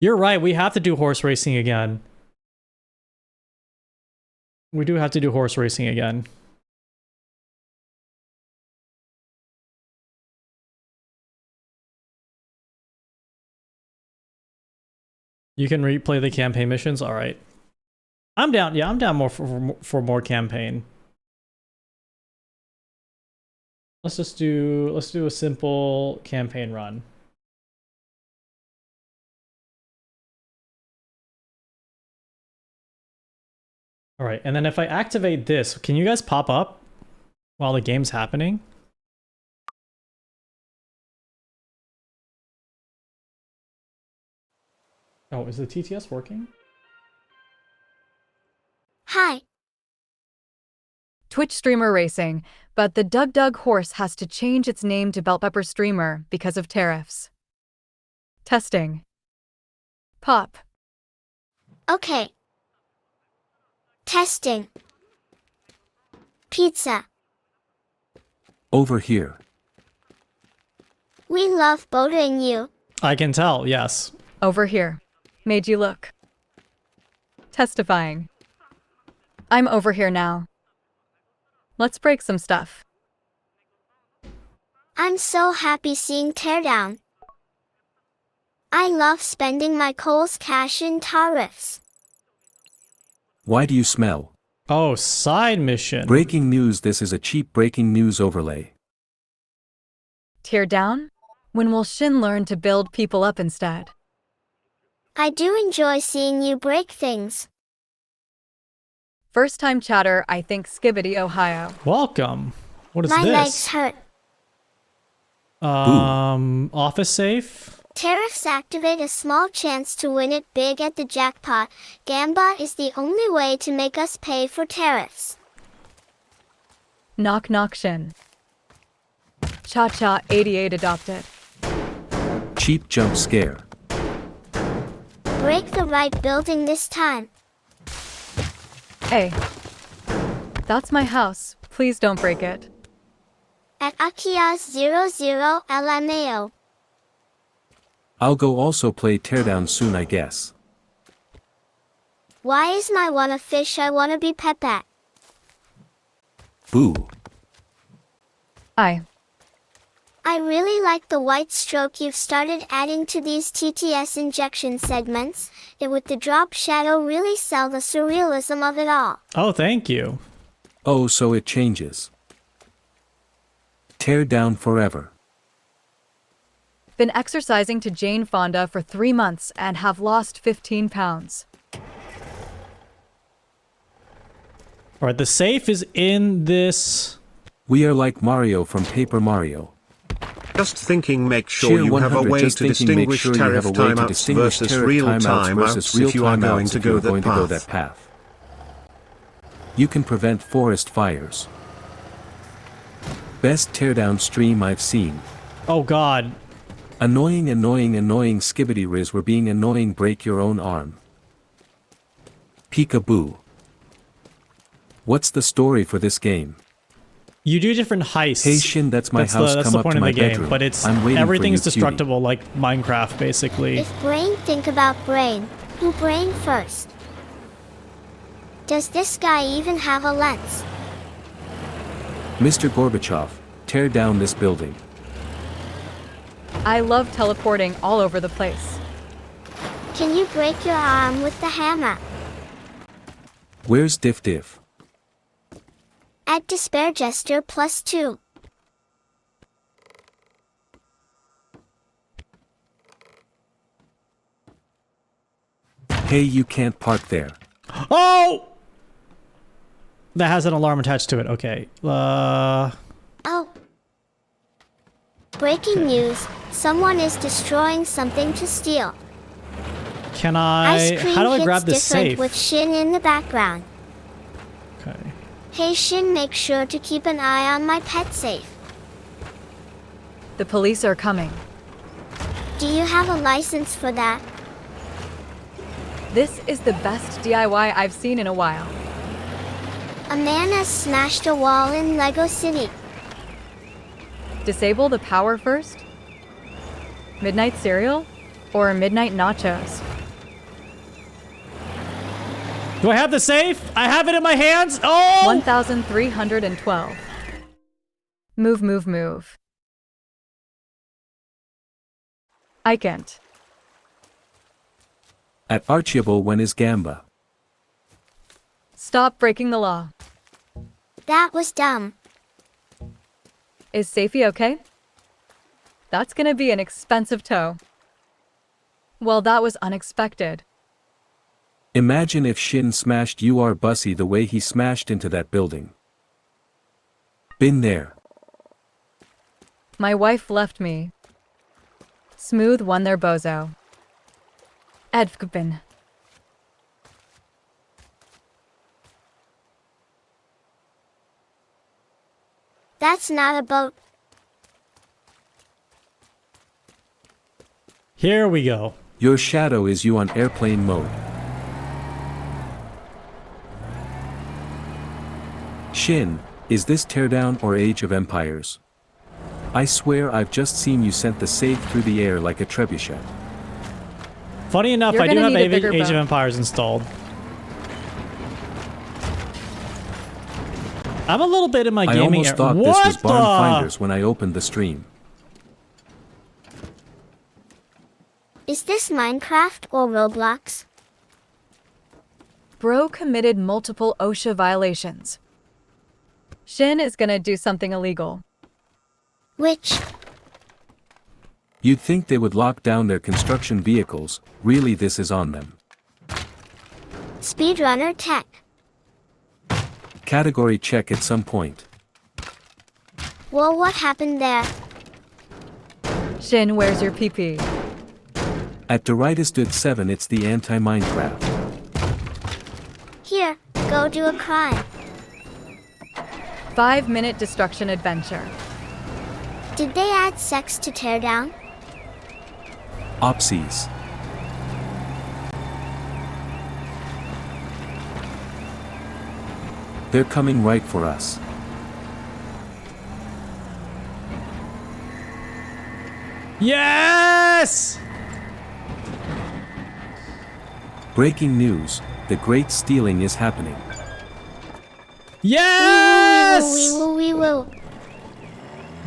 Speaker 1: You're right, we have to do horse racing again. We do have to do horse racing again. You can replay the campaign missions? All right. I'm down. Yeah, I'm down more for more campaign. Let's do a simple campaign run. All right, and then if I activate this, can you guys pop up while the game's happening? Oh, is the TTS working?
Speaker 4: Hi.
Speaker 3: Twitch streamer racing, but the Doug Doug horse has to change its name to Bell Pepper Streamer because of tariffs. Testing. Pop.
Speaker 4: Okay. Testing. Pizza.
Speaker 2: Over here.
Speaker 4: We love bothering you.
Speaker 1: I can tell, yes.
Speaker 3: Over here. Made you look. Testifying. I'm over here now. Let's break some stuff.
Speaker 4: I'm so happy seeing Teardown. I love spending my Kohl's cash in tariffs.
Speaker 2: Why do you smell?
Speaker 1: Oh, side mission.
Speaker 2: Breaking news. This is a cheap breaking news overlay.
Speaker 3: Tear down? When will Shin learn to build people up instead?
Speaker 4: I do enjoy seeing you break things.
Speaker 3: First time chatter, I think Skibbity, Ohio.
Speaker 1: Welcome. What is
Speaker 4: My
Speaker 1: this?
Speaker 4: legs hurt.
Speaker 1: Office safe?
Speaker 4: Tariffs activate a small chance to win it big at the jackpot. Gamba is the only way to make us pay for tariffs.
Speaker 3: Knock knock Shin. Cha-cha 88 adopted.
Speaker 2: Cheap jump scare.
Speaker 4: Break the right building this time.
Speaker 3: Hey. That's my house. Please don't break it.
Speaker 4: At Akia's 00 LMAO.
Speaker 2: I'll go also play Teardown soon, I guess.
Speaker 4: Why is my one a fish I wanna be pet at?
Speaker 2: Boo.
Speaker 4: I really like the white stroke you've started adding to these TTS injection segments. It would the drop shadow really sell the surrealism of it all.
Speaker 1: Oh, thank you.
Speaker 2: Oh, so it changes. Tear down forever.
Speaker 3: Been exercising to Jane Fonda for 3 months and have lost 15 pounds.
Speaker 1: All right, the safe is in this.
Speaker 2: We are like Mario from Paper Mario.
Speaker 5: Just thinking, make sure
Speaker 2: Sheer
Speaker 5: you have a
Speaker 2: 100,
Speaker 5: way
Speaker 2: just
Speaker 5: to
Speaker 2: thinking, make
Speaker 5: distinguish
Speaker 2: sure you have
Speaker 5: tariff
Speaker 2: a way to
Speaker 5: timeouts
Speaker 2: distinguish
Speaker 5: versus
Speaker 2: tariff
Speaker 5: real
Speaker 2: timeouts versus real
Speaker 5: timeouts if you are going
Speaker 2: timeouts
Speaker 5: to
Speaker 2: if you
Speaker 5: go
Speaker 2: are going to go
Speaker 5: that
Speaker 2: that
Speaker 5: path.
Speaker 2: path. You can prevent forest fires. Best teardown stream I've seen.
Speaker 1: Oh God.
Speaker 2: Annoying skibbity riz were being annoying, break your own arm. Peekaboo. What's the story for this game?
Speaker 1: You do different heists.
Speaker 2: Hey Shin, that's my house,
Speaker 1: That's
Speaker 2: come
Speaker 1: the
Speaker 2: up
Speaker 1: point
Speaker 2: to
Speaker 1: of
Speaker 2: my
Speaker 1: the game,
Speaker 2: bedroom.
Speaker 1: but it's
Speaker 2: I'm waiting for
Speaker 1: everything's
Speaker 2: you, cutie.
Speaker 1: destructible like Minecraft, basically.
Speaker 4: If brain think about brain, who brain first? Does this guy even have a lens?
Speaker 2: Mr. Gorbachev, tear down this building.
Speaker 3: I love teleporting all over the place.
Speaker 4: Can you break your arm with the hammer?
Speaker 2: Where's Diff Diff?
Speaker 4: Add despair gesture +2.
Speaker 2: Hey, you can't park there.
Speaker 1: Oh! That has an alarm attached to it. Okay.
Speaker 4: Oh. Breaking news. Someone is destroying something to steal.
Speaker 1: Can I...
Speaker 4: Ice cream
Speaker 1: How do I
Speaker 4: hits
Speaker 1: grab this
Speaker 4: different
Speaker 1: safe?
Speaker 4: with Shin in the background.
Speaker 1: Okay.
Speaker 4: Hey Shin, make sure to keep an eye on my pet safe.
Speaker 3: The police are coming.
Speaker 4: Do you have a license for that?
Speaker 3: This is the best DIY I've seen in a while.
Speaker 4: A man has smashed a wall in Lego City.
Speaker 3: Disable the power first? Midnight cereal? Or midnight nachos?
Speaker 1: Do I have the safe? I have it in my hands. Oh!
Speaker 3: 1,312. Move, move, move. I can't.
Speaker 2: At Archiable, when is Gamba?
Speaker 3: Stop breaking the law.
Speaker 4: That was dumb.
Speaker 3: Is Safety okay? That's gonna be an expensive tow. Well, that was unexpected.
Speaker 2: Imagine if Shin smashed your bussy the way he smashed into that building. Been there.
Speaker 3: My wife left me. Smooth won their bozo. Edvkupin.
Speaker 4: That's not a boat.
Speaker 1: Here we go.
Speaker 2: Your shadow is you on airplane mode. Shin, is this Teardown or Age of Empires? I swear I've just seen you sent the save through the air like a trebuchet.
Speaker 1: Funny enough,
Speaker 3: You're
Speaker 1: I do
Speaker 3: gonna
Speaker 1: have
Speaker 3: need a bigger
Speaker 1: Age of
Speaker 3: boat.
Speaker 1: Empires installed. I'm a little bit in my
Speaker 2: I
Speaker 1: gaming
Speaker 2: almost thought this was
Speaker 1: What
Speaker 2: Barn
Speaker 1: the?
Speaker 2: Finders when I opened the stream.
Speaker 4: Is this Minecraft or Roblox?
Speaker 3: Bro committed multiple OSHA violations. Shin is gonna do something illegal.
Speaker 4: Which?
Speaker 2: You'd think they would lock down their construction vehicles, really this is on them.
Speaker 4: Speedrunner tech.
Speaker 2: Category check at some point.
Speaker 4: Whoa, what happened there?
Speaker 3: Shin, where's your PP?
Speaker 2: At Doritus Dud 7 it's the anti-Minecraft.
Speaker 4: Here, go do a crime.
Speaker 3: 5-minute destruction adventure.
Speaker 4: Did they add sex to Teardown?
Speaker 2: Opsies. They're coming right for us.
Speaker 1: Yes!
Speaker 2: Breaking news, the great stealing is happening.
Speaker 1: Yes!
Speaker 4: Wee woo wee woo.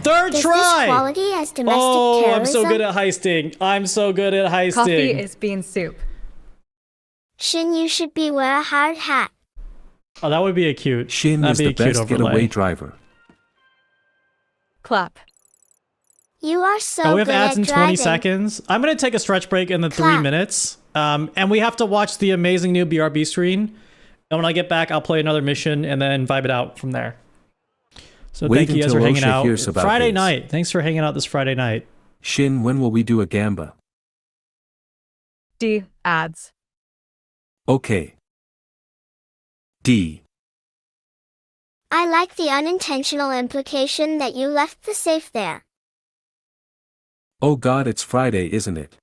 Speaker 1: Third
Speaker 4: Does
Speaker 1: try!
Speaker 4: this quality as domestic
Speaker 1: Oh,
Speaker 4: terrorism?
Speaker 1: I'm so good at heisting. I'm so good at heisting.
Speaker 3: Coffee is bean soup.
Speaker 4: Shin, you should be wear a hard hat.
Speaker 1: Oh, that would be a cute.
Speaker 2: Shin
Speaker 1: that'd
Speaker 2: is
Speaker 1: be
Speaker 2: the
Speaker 1: a cute
Speaker 2: best
Speaker 1: overlay.
Speaker 2: getaway driver.
Speaker 3: Clap.
Speaker 4: You are so
Speaker 1: Oh, we have
Speaker 4: good
Speaker 1: ads
Speaker 4: at
Speaker 1: in
Speaker 4: driving.
Speaker 1: 20 seconds. I'm going to take a stretch break in the 3
Speaker 4: Clap.
Speaker 1: minutes. And we have to watch the amazing new BRB screen. And when I get back, I'll play another mission and then vibe it out from there. So
Speaker 2: Wait
Speaker 1: thank you guys
Speaker 2: until
Speaker 1: for hanging
Speaker 2: Osha
Speaker 1: out.
Speaker 2: hears about
Speaker 1: Friday
Speaker 2: this.
Speaker 1: night. Thanks for hanging out this Friday night.
Speaker 2: Shin, when will we do a gamba?
Speaker 3: D. Ads.
Speaker 2: Okay. D.
Speaker 4: I like the unintentional implication that you left the safe there.
Speaker 2: Oh god, it's Friday, isn't it?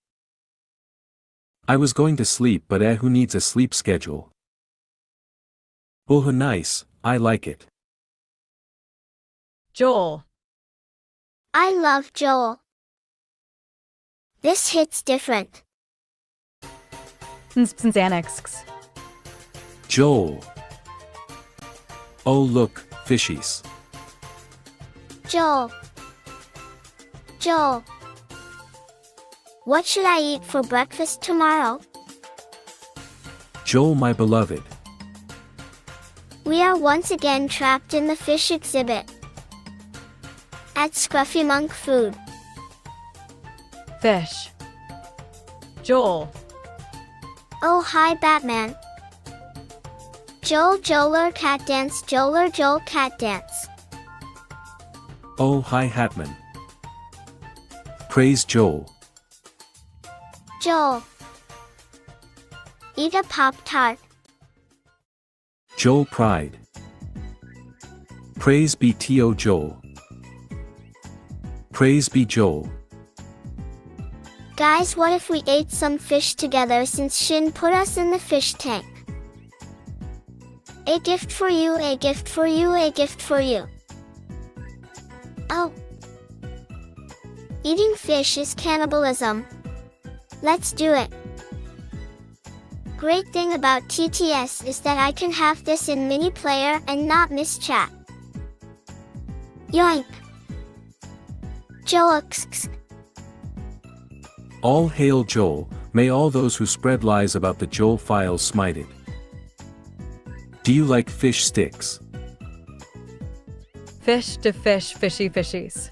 Speaker 2: I was going to sleep, but who needs a sleep schedule? Oh, nice, I like it.
Speaker 3: Joel.
Speaker 4: I love Joel. This hits different.
Speaker 3: Xanax.
Speaker 2: Joel. Oh look, fishies.
Speaker 4: Joel. Joel. What should I eat for breakfast tomorrow?
Speaker 2: Joel, my beloved.
Speaker 4: We are once again trapped in the fish exhibit. At Scruffy Monk Food.
Speaker 3: Fish. Joel.
Speaker 4: Oh hi Batman. Joeler cat dance, Joel cat dance.
Speaker 2: Oh hi Hatman. Praise Joel.
Speaker 4: Joel. Eat a Pop-Tart.
Speaker 2: Joel Pride. Praise be to Joel. Praise be Joel.
Speaker 4: Guys, what if we ate some fish together since Shin put us in the fish tank? A gift for you, a gift for you, a gift for you. Oh. Eating fish is cannibalism. Let's do it. Great thing about TTS is that I can have this in mini player and not miss chat. Yoink. Joax.
Speaker 2: All hail Joel, may all those who spread lies about the Joel files smited. Do you like fish sticks?
Speaker 3: Fish to fish, fishy fishies.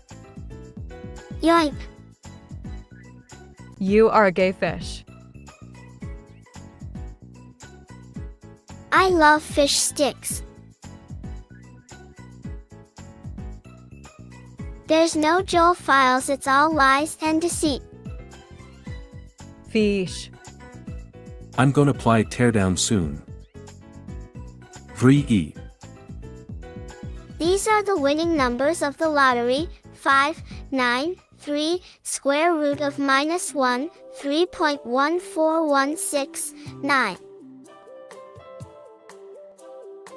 Speaker 4: Yoink.
Speaker 3: You are a gay fish.
Speaker 4: I love fish sticks. There's no Joel files, it's all lies and deceit.
Speaker 3: Fish.
Speaker 2: I'm gonna apply teardown soon. Vree.
Speaker 4: These are the winning numbers of the lottery: 5, 9, 3, square root of -1, 3.14169.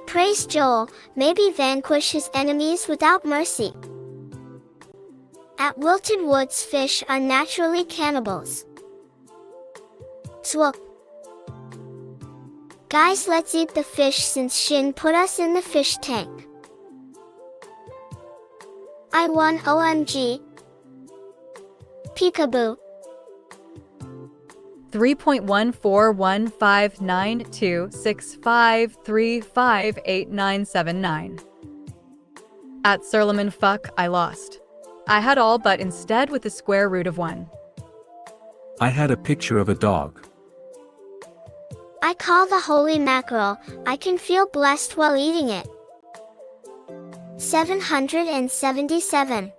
Speaker 4: Praise Joel, maybe vanquish his enemies without mercy. At Wilted Woods, fish are naturally cannibals. Swoop. Guys, let's eat the fish since Shin put us in the fish tank. I won, OMG. Peekaboo.
Speaker 3: 3.141592653588979. At Surleman fuck, I lost. I had all but instead with the square root of 1.
Speaker 2: I had a picture of a dog.
Speaker 4: I call the holy mackerel, I can feel blessed while eating it. 777.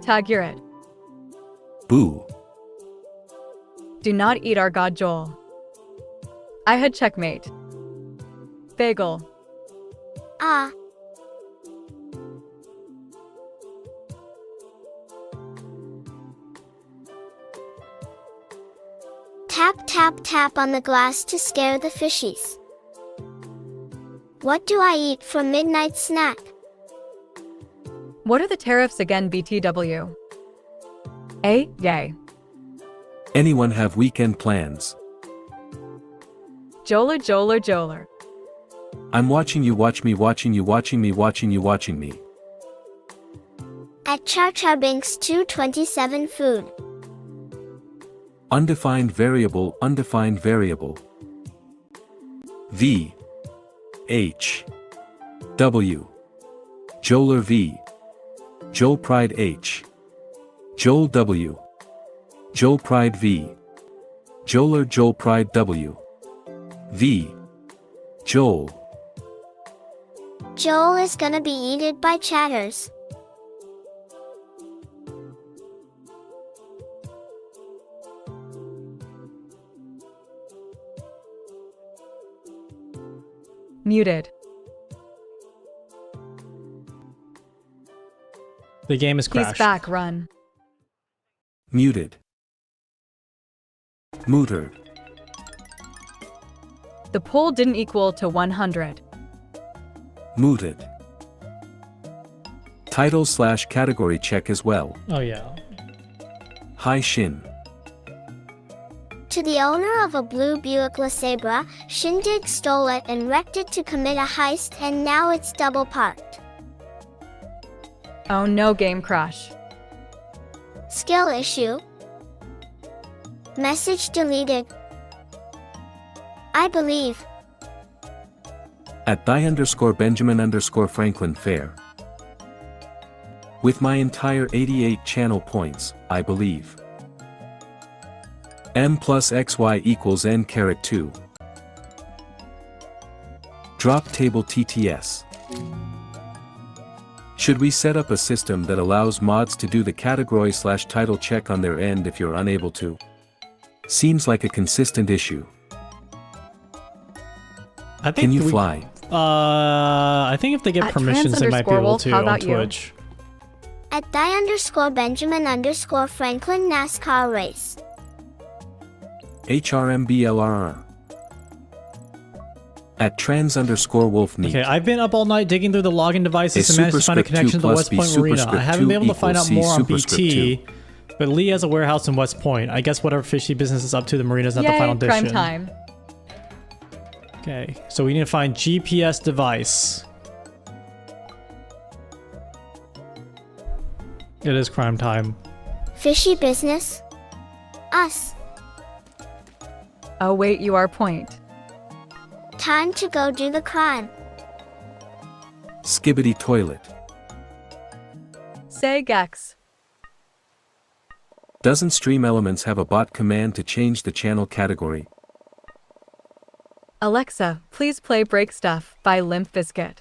Speaker 3: Tag you're it.
Speaker 2: Boo.
Speaker 3: Do not eat our god Joel. I had checkmate. Bagel.
Speaker 4: Ah. Tap tap tap on the glass to scare the fishies. What do I eat for midnight snack?
Speaker 3: What are the tariffs again, BTW? Yay.
Speaker 2: Anyone have weekend plans?
Speaker 3: Joler.
Speaker 2: I'm watching you, watch me, watching you, watching me, watching you, watching me.
Speaker 4: At Char Char Binks 227 food.
Speaker 2: Undefined variable, undefined variable. V. H. W. Joler V. Joel Pride H. Joel W. Joel Pride V. Joler Joel Pride W. V. Joel.
Speaker 4: Joel is gonna be eaten by chatters.
Speaker 3: Muted.
Speaker 1: The game is crashed.
Speaker 3: He's back, run.
Speaker 2: Muted. Mootered.
Speaker 3: The poll didn't equal to 100.
Speaker 2: Mooted. Title/category check as well.
Speaker 1: Oh yeah.
Speaker 2: Hi Shin.
Speaker 4: To the owner of a blue Buick LeSabre, Shindig stole it and wrecked it to commit a heist, and now it's double parked.
Speaker 3: Oh no, game crash.
Speaker 4: Skill issue. Message deleted. I believe.
Speaker 2: At _Benjamin_Franklin Fair. With my entire 88 channel points, I believe. M plus XY equals N caret 2. Drop table TTS. Should we set up a system that allows mods to do the category/title check on their end if you're unable to? Seems like a consistent issue.
Speaker 1: I think
Speaker 2: Can you fly?
Speaker 1: I think if they get
Speaker 3: At
Speaker 1: permissions, they might be able
Speaker 3: Wolf,
Speaker 1: to
Speaker 3: how
Speaker 1: on
Speaker 3: about you?
Speaker 1: Twitch.
Speaker 4: At _Benjamin_Franklin NASCAR race.
Speaker 2: HRMBLRR. At trans_wolf neat.
Speaker 1: Okay, I've been up all night digging through the login devices and managed to find a
Speaker 2: superscript
Speaker 1: connection to
Speaker 2: 2
Speaker 1: the
Speaker 2: plus
Speaker 1: West
Speaker 2: B
Speaker 1: Point Marina. I
Speaker 2: superscript
Speaker 1: haven't
Speaker 2: 2
Speaker 1: been able to find out
Speaker 2: equals C
Speaker 1: more on
Speaker 2: superscript
Speaker 1: BT, but Lee has a warehouse in West Point. I guess whatever fishy business is up to, the marina's not the final
Speaker 3: Yay, prime
Speaker 1: edition.
Speaker 3: time.
Speaker 1: Okay, so we need to find GPS device. It is crime time.
Speaker 4: Fishy business. Us.
Speaker 3: Oh wait, you are point.
Speaker 4: Time to go do the crime.
Speaker 2: Skibbity toilet.
Speaker 3: Say Gex.
Speaker 2: Doesn't Stream Elements have a bot command to change the channel category?
Speaker 3: Alexa, please play Break Stuff by Limp Bizkit.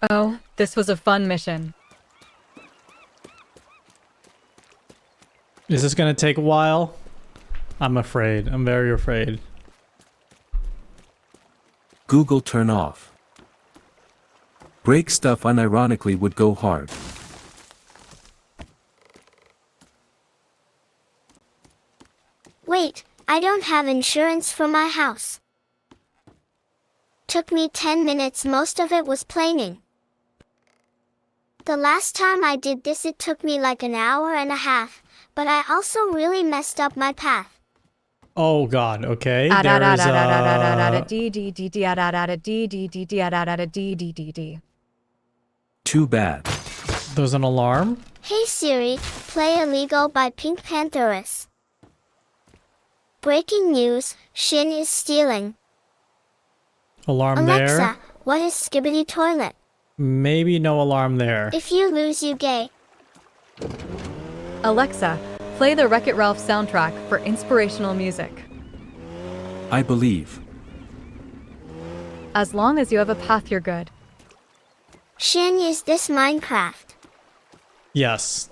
Speaker 3: Oh, this was a fun mission.
Speaker 1: Is this gonna take a while? I'm afraid. I'm very afraid.
Speaker 2: Google turn off. Break Stuff unironically would go hard.
Speaker 4: Wait, I don't have insurance for my house. Took me 10 minutes, most of it was planing. The last time I did this it took me like an hour and a half, but I also really messed up my path.
Speaker 1: Oh god, okay.
Speaker 2: Too bad.
Speaker 1: There's an alarm?
Speaker 4: Hey Siri, play Illegal by Pink Panthers. Breaking news, Shin is stealing.
Speaker 1: Alarm
Speaker 4: Alexa,
Speaker 1: there?
Speaker 4: what is Skibbity Toilet?
Speaker 1: Maybe no alarm there.
Speaker 4: If you lose you gay.
Speaker 3: Alexa, play the Wreck-It Ralph soundtrack for inspirational music.
Speaker 2: I believe.
Speaker 3: As long as you have a path, you're good.
Speaker 4: Shin, is this Minecraft?
Speaker 1: Yes.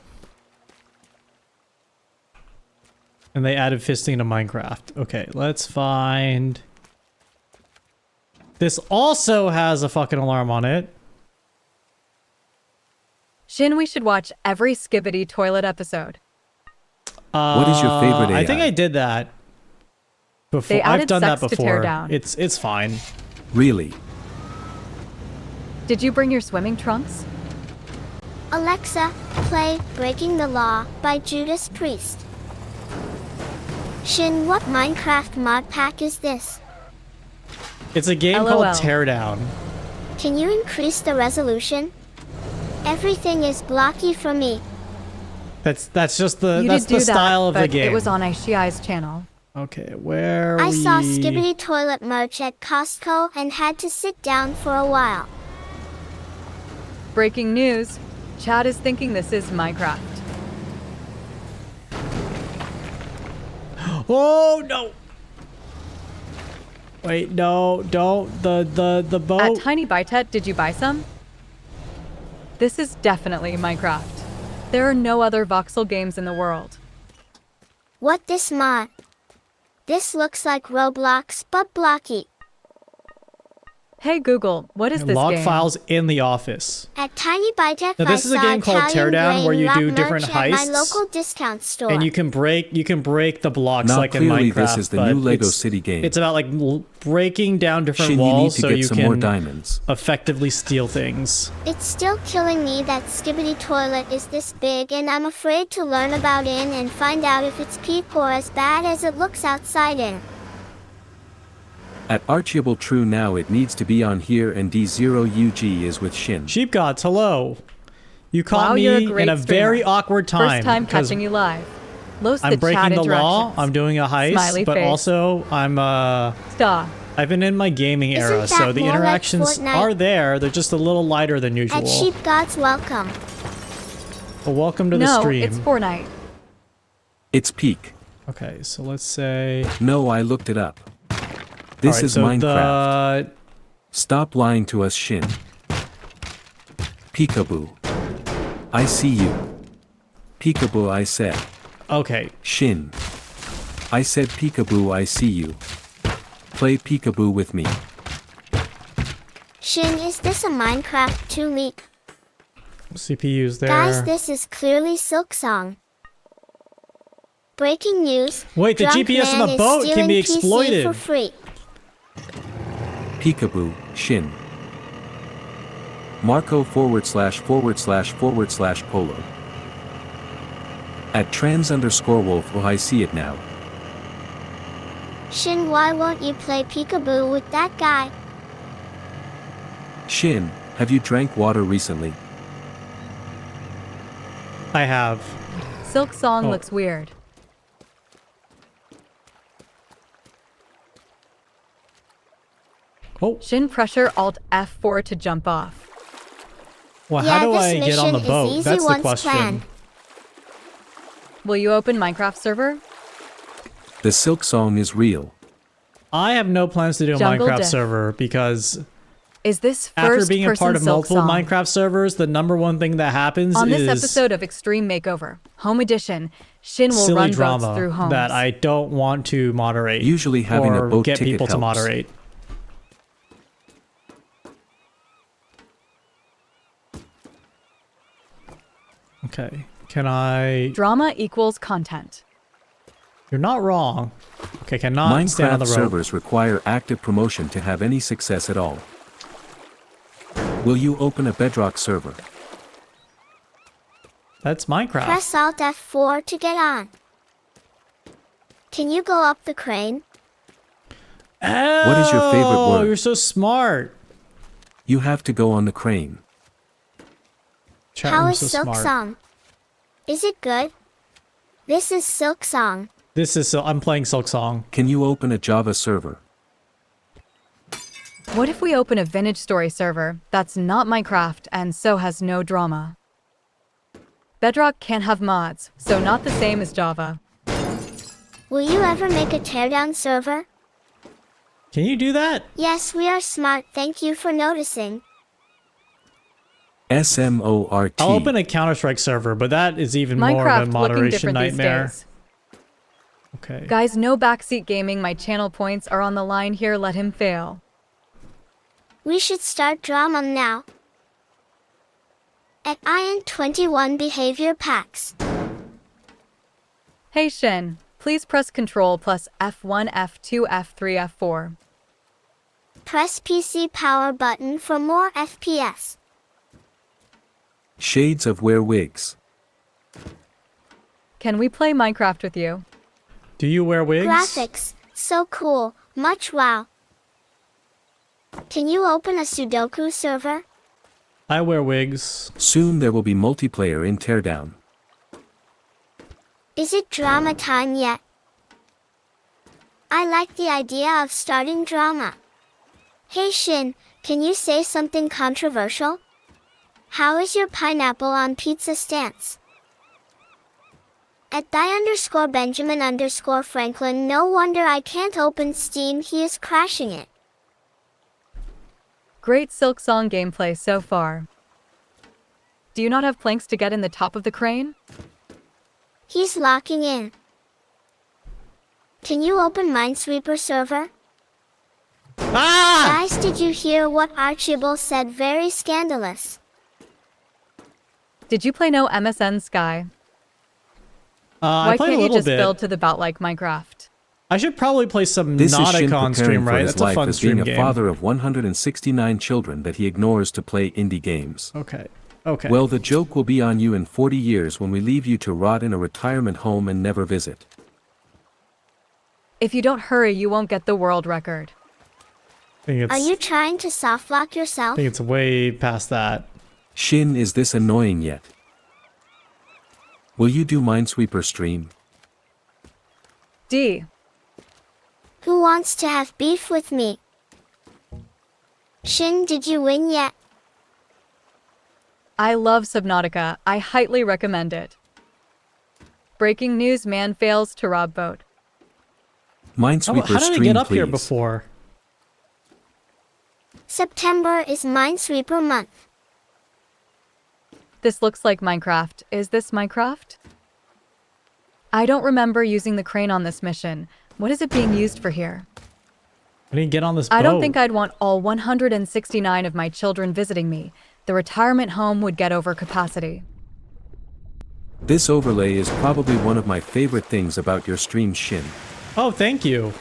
Speaker 1: And they added fisting to Minecraft. Okay, let's find... This also has a fucking alarm on it.
Speaker 3: Shin, we should watch every Skibbity Toilet episode.
Speaker 2: What is your favorite AI?
Speaker 1: I think I did that before.
Speaker 3: They
Speaker 1: I've
Speaker 3: added
Speaker 1: done that
Speaker 3: sex to
Speaker 1: before.
Speaker 3: tear down.
Speaker 1: It's fine.
Speaker 2: Really?
Speaker 3: Did you bring your swimming trunks?
Speaker 4: Alexa, play Breaking the Law by Judas Priest. Shin, what Minecraft mod pack is this?
Speaker 1: It's a game
Speaker 3: LOL.
Speaker 1: called Teardown.
Speaker 4: Can you increase the resolution? Everything is blocky for me.
Speaker 1: That's just the
Speaker 3: You
Speaker 1: that's
Speaker 3: did do
Speaker 1: the style
Speaker 3: that,
Speaker 1: of the
Speaker 3: but
Speaker 1: game.
Speaker 3: it was on Aishiai's channel.
Speaker 1: Okay, where
Speaker 4: I
Speaker 1: we...
Speaker 4: saw Skibbity Toilet merch at Costco and had to sit down for a while.
Speaker 3: Breaking news, Chad is thinking this is Minecraft.
Speaker 1: Oh no! Wait, no, don't. The boat.
Speaker 3: At Tiny Bytet, did you buy some? This is definitely Minecraft. There are no other voxel games in the world.
Speaker 4: What this mod? This looks like Roblox but blocky.
Speaker 3: Hey Google, what is this
Speaker 1: Log
Speaker 3: game?
Speaker 1: files in the office.
Speaker 4: At Tiny Bytek,
Speaker 1: Now, this is a
Speaker 4: I saw
Speaker 1: game called
Speaker 4: Italian
Speaker 1: Teardown, where
Speaker 4: grain
Speaker 1: you
Speaker 4: wrap
Speaker 1: do different
Speaker 4: merch at my
Speaker 1: heists,
Speaker 4: local discount store.
Speaker 1: And you can break the blocks
Speaker 2: Now
Speaker 1: like in
Speaker 2: clearly
Speaker 1: Minecraft.
Speaker 2: this is the
Speaker 1: but
Speaker 2: new Lego
Speaker 1: it's-
Speaker 2: City game.
Speaker 1: It's about like breaking down different
Speaker 2: Shin, you need
Speaker 1: walls
Speaker 2: to
Speaker 1: so
Speaker 2: get
Speaker 1: you
Speaker 2: some more
Speaker 1: can
Speaker 2: diamonds.
Speaker 1: effectively steal things.
Speaker 4: It's still killing me that Skibbity Toilet is this big, and I'm afraid to learn about it and find out if it's peak or as bad as it looks outside in.
Speaker 2: At Archiable True now it needs to be on here and D0UG is with Shin.
Speaker 1: Sheep gods, hello. You caught
Speaker 3: Wow,
Speaker 1: me
Speaker 3: you're a great
Speaker 1: in a very
Speaker 3: streamer.
Speaker 1: awkward time.
Speaker 3: First time
Speaker 1: 'cause
Speaker 3: catching you live. Los
Speaker 1: I'm
Speaker 3: the
Speaker 1: breaking
Speaker 3: chat
Speaker 1: the law.
Speaker 3: interactions.
Speaker 1: I'm doing a heist,
Speaker 3: Smiley
Speaker 1: but
Speaker 3: face.
Speaker 1: also
Speaker 3: Stop.
Speaker 1: I've been in my gaming
Speaker 4: Isn't
Speaker 1: era,
Speaker 4: that
Speaker 1: so the
Speaker 4: more like
Speaker 1: interactions
Speaker 4: Fortnite?
Speaker 1: are there. They're just a little lighter than usual.
Speaker 4: At Sheep Gods, welcome.
Speaker 1: Well, welcome to the
Speaker 3: No,
Speaker 1: stream.
Speaker 3: it's Fortnite.
Speaker 2: It's peak.
Speaker 1: Okay, so let's say
Speaker 2: No, I looked it up. This
Speaker 1: Alright,
Speaker 2: is
Speaker 1: so
Speaker 2: Minecraft. Stop lying to us, Shin. Peekaboo. I see you. Peekaboo, I said.
Speaker 1: Okay,
Speaker 2: Shin. I said peekaboo, I see you. Play peekaboo with me.
Speaker 4: Shin, is this a Minecraft 2 leak?
Speaker 1: CPU's there.
Speaker 4: Guys, this is clearly Silksong. Breaking news.
Speaker 1: Wait, the
Speaker 4: Drunk
Speaker 1: GPS on
Speaker 4: man
Speaker 1: the
Speaker 4: is
Speaker 1: boat can be
Speaker 4: stealing PC
Speaker 1: exploited.
Speaker 4: for free.
Speaker 2: Peekaboo, Shin. Marco // Polo. At trans_wolf, oh I see it now.
Speaker 4: Shin, why won't you play peekaboo with that guy?
Speaker 2: Shin, have you drank water recently?
Speaker 1: I have.
Speaker 3: Silk Song
Speaker 1: Oh.
Speaker 3: looks weird.
Speaker 1: Oh,
Speaker 3: Shin pressure Alt F4 to jump off.
Speaker 1: well,
Speaker 4: Yeah,
Speaker 1: how do
Speaker 4: this
Speaker 1: I get on the
Speaker 4: mission is
Speaker 1: boat?
Speaker 4: easy
Speaker 1: That's the
Speaker 4: once
Speaker 1: question.
Speaker 4: planned.
Speaker 3: Will you open Minecraft server?
Speaker 2: The Silk Song is real.
Speaker 1: I have no plans to do a
Speaker 3: Jungle
Speaker 1: Minecraft
Speaker 3: Diff.
Speaker 1: server because
Speaker 3: Is this
Speaker 1: after
Speaker 3: first
Speaker 1: being a part of multiple
Speaker 3: song?
Speaker 1: Minecraft servers, the number one thing that happens
Speaker 3: On this
Speaker 1: is
Speaker 3: episode of Extreme Makeover, Home Edition, Shin will
Speaker 1: silly
Speaker 3: run boats
Speaker 1: drama
Speaker 3: through homes.
Speaker 1: that I don't want to moderate.
Speaker 2: Usually having
Speaker 1: or
Speaker 2: a boat
Speaker 1: get
Speaker 2: ticket
Speaker 1: people to
Speaker 2: helps.
Speaker 1: moderate. Okay, can I?
Speaker 3: Drama equals content.
Speaker 1: You're not wrong. Okay, cannot stand on
Speaker 2: Minecraft
Speaker 1: the rope.
Speaker 2: servers require active promotion to have any success at all. Will you open a Bedrock server?
Speaker 1: That's Minecraft.
Speaker 4: Press Alt F4 to get on. Can you go up the crane?
Speaker 2: What is your favorite
Speaker 1: Oh,
Speaker 2: word?
Speaker 1: you're so smart.
Speaker 2: You have to go on the crane.
Speaker 1: Chat
Speaker 4: How
Speaker 1: room's
Speaker 4: is
Speaker 1: so
Speaker 4: Silk
Speaker 1: smart.
Speaker 4: Song? Is it good? This is Silk Song.
Speaker 1: This is I'm playing Silk Song.
Speaker 2: Can you open a Java server?
Speaker 3: What if we open a vintage story server that's not Minecraft and so has no drama? Bedrock can't have mods, so not the same as Java.
Speaker 4: Will you ever make a teardown server?
Speaker 1: Can you do that?
Speaker 4: Yes, we are smart. Thank you for noticing.
Speaker 2: SMORT.
Speaker 1: I'll open a Counter-Strike server, but that is even more
Speaker 3: Minecraft
Speaker 1: of a
Speaker 3: looking
Speaker 1: moderation
Speaker 3: different
Speaker 1: nightmare.
Speaker 3: these days.
Speaker 1: Okay.
Speaker 3: Guys, no backseat gaming. My channel points are on the line here. Let him fail.
Speaker 4: We should start drama now. At Iron 21 behavior packs.
Speaker 3: Hey Shin, please press Ctrl plus F1, F2, F3, F4.
Speaker 4: Press PC power button for more FPS.
Speaker 2: Shades of Wear Wigs.
Speaker 3: Can we play Minecraft with you?
Speaker 1: Do you wear wigs?
Speaker 4: Graphics, so cool, much wow. Can you open a Sudoku server?
Speaker 1: I wear wigs.
Speaker 2: Soon there will be multiplayer in Teardown.
Speaker 4: Is it drama time yet? I like the idea of starting drama. Hey Shin, can you say something controversial? How is your pineapple on pizza stance? At die_Benjamin_Franklin, no wonder I can't open Steam, he is crashing it.
Speaker 3: Great Silk Song gameplay so far. Do you not have planks to get in the top of the crane?
Speaker 4: He's locking in. Can you open Minesweeper server?
Speaker 1: Ah!
Speaker 4: Guys, did you hear what Archibald said? Very scandalous.
Speaker 3: Did you play no MSN Sky?
Speaker 1: I
Speaker 3: Why
Speaker 1: played
Speaker 3: can't
Speaker 1: a
Speaker 3: you
Speaker 1: little
Speaker 3: just
Speaker 1: bit.
Speaker 3: build to the bout like Minecraft?
Speaker 1: I should probably play some
Speaker 2: This is Shin
Speaker 1: Nautica on
Speaker 2: preparing
Speaker 1: stream,
Speaker 2: for
Speaker 1: right?
Speaker 2: his
Speaker 1: That's a
Speaker 2: life
Speaker 1: fun
Speaker 2: as being
Speaker 1: stream
Speaker 2: a
Speaker 1: game.
Speaker 2: father of 169 children that he ignores to play indie games.
Speaker 1: Okay. Okay.
Speaker 2: Well, the joke will be on you in 40 years when we leave you to rot in a retirement home and never visit.
Speaker 3: If you don't hurry, you won't get the world record.
Speaker 1: I think it's,
Speaker 4: Are you trying to softlock yourself?
Speaker 1: I think it's way past that.
Speaker 2: Shin, is this annoying yet? Will you do Minesweeper stream?
Speaker 3: D.
Speaker 4: Who wants to have beef with me? Shin, did you win yet?
Speaker 3: I love Subnautica. I highly recommend it. Breaking news: man fails to rob boat.
Speaker 2: Minesweeper
Speaker 1: How did I
Speaker 2: stream,
Speaker 1: get up
Speaker 2: please.
Speaker 1: here before?
Speaker 4: September is Minesweeper month.
Speaker 3: This looks like Minecraft. Is this Minecraft? I don't remember using the crane on this mission. What is it being used for here?
Speaker 1: I didn't get on this boat.
Speaker 3: I don't think I'd want all 169 of my children visiting me. The retirement home would get over capacity.
Speaker 2: This overlay is probably one of my favorite things about your stream, Shin.
Speaker 1: Oh, thank you.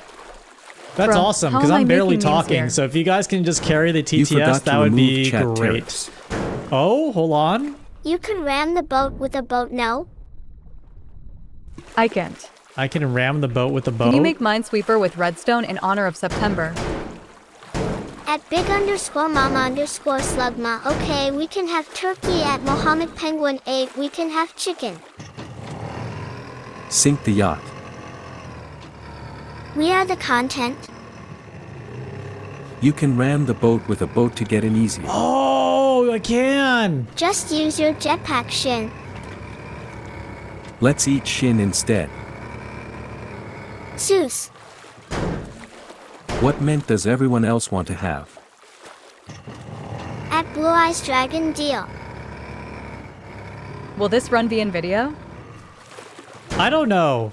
Speaker 1: That's
Speaker 3: Bro,
Speaker 1: awesome,
Speaker 3: how
Speaker 1: because
Speaker 3: am I
Speaker 1: I'm barely
Speaker 3: making memes
Speaker 1: talking,
Speaker 3: here?
Speaker 1: so if you guys can just carry the
Speaker 2: You
Speaker 1: TTS,
Speaker 2: forgot to
Speaker 1: that would
Speaker 2: remove
Speaker 1: be
Speaker 2: chat
Speaker 1: great.
Speaker 2: tariffs.
Speaker 1: Oh, hold on.
Speaker 4: You can ram the boat with a boat, no?
Speaker 3: I can't.
Speaker 1: I can ram the boat with the boat.
Speaker 3: Can you make Minesweeper with redstone in honor of September?
Speaker 4: At big_mama_slugma. Okay, we can have turkey. At Mohammed Penguin 8, we can have chicken.
Speaker 2: Sink the yacht.
Speaker 4: We are the content.
Speaker 2: You can ram the boat with a boat to get in easier.
Speaker 1: Oh, I can.
Speaker 4: Just use your jetpack, Shin.
Speaker 2: Let's eat Shin instead.
Speaker 4: Seuss.
Speaker 2: What mint does everyone else want to have?
Speaker 4: At Blue Eyes Dragon Deal.
Speaker 3: Will this run be in video?
Speaker 1: I don't know.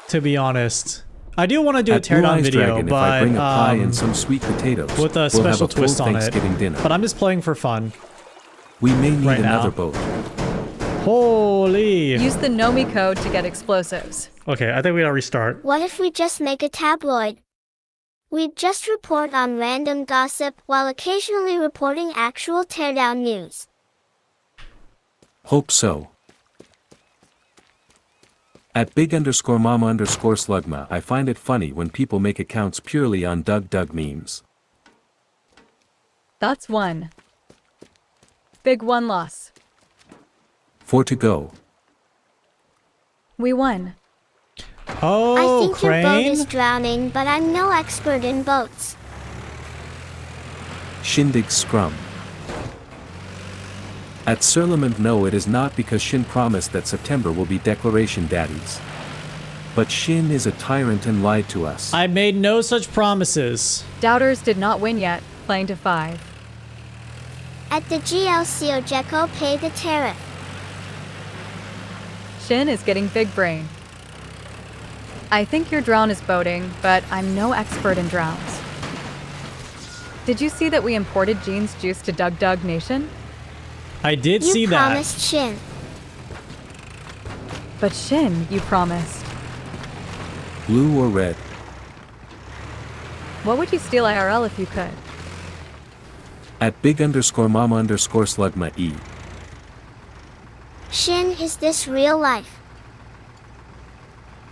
Speaker 1: To be honest. I do want to do a
Speaker 2: At Blue
Speaker 1: teardown
Speaker 2: Eyes
Speaker 1: video,
Speaker 2: Dragon, if I bring a pie
Speaker 1: but
Speaker 2: and some sweet potatoes,
Speaker 1: with a
Speaker 2: we'll
Speaker 1: special
Speaker 2: have a full
Speaker 1: twist on it.
Speaker 2: Thanksgiving dinner.
Speaker 1: But I'm just playing for fun.
Speaker 2: We may need
Speaker 1: right now.
Speaker 2: another boat.
Speaker 1: Holy.
Speaker 3: Use the Nomi code to get explosives.
Speaker 1: Okay, I think we gotta restart.
Speaker 4: What if we just make a tabloid? We'd just report on random gossip while occasionally reporting actual teardown news.
Speaker 2: Hope so. At big_mama_slugma, I find it funny when people make accounts purely on Doug memes.
Speaker 3: That's one. Big one loss.
Speaker 2: 4 to go.
Speaker 3: We won.
Speaker 1: Oh,
Speaker 4: I think your boat
Speaker 1: Crane?
Speaker 4: is drowning, but I'm no expert in boats.
Speaker 2: Shindig Scrum. At Surlement, no, it is not, because Shin promised that September will be Declaration Daddies. But Shin is a tyrant and lied to us.
Speaker 1: I made no such promises.
Speaker 3: Doubters did not win yet, playing to 5.
Speaker 4: At the GLC Ojeko, pay the tariff.
Speaker 3: Shin is getting big brain. I think your drown is boating, but I'm no expert in drowns. Did you see that we imported Jean's juice to Doug Nation?
Speaker 1: I did
Speaker 4: You
Speaker 1: see that.
Speaker 4: promised Shin.
Speaker 3: But Shin, you promised.
Speaker 2: Blue or red?
Speaker 3: What would you steal IRL if you could?
Speaker 2: At big_mama_slugma E.
Speaker 4: Shin, is this real life?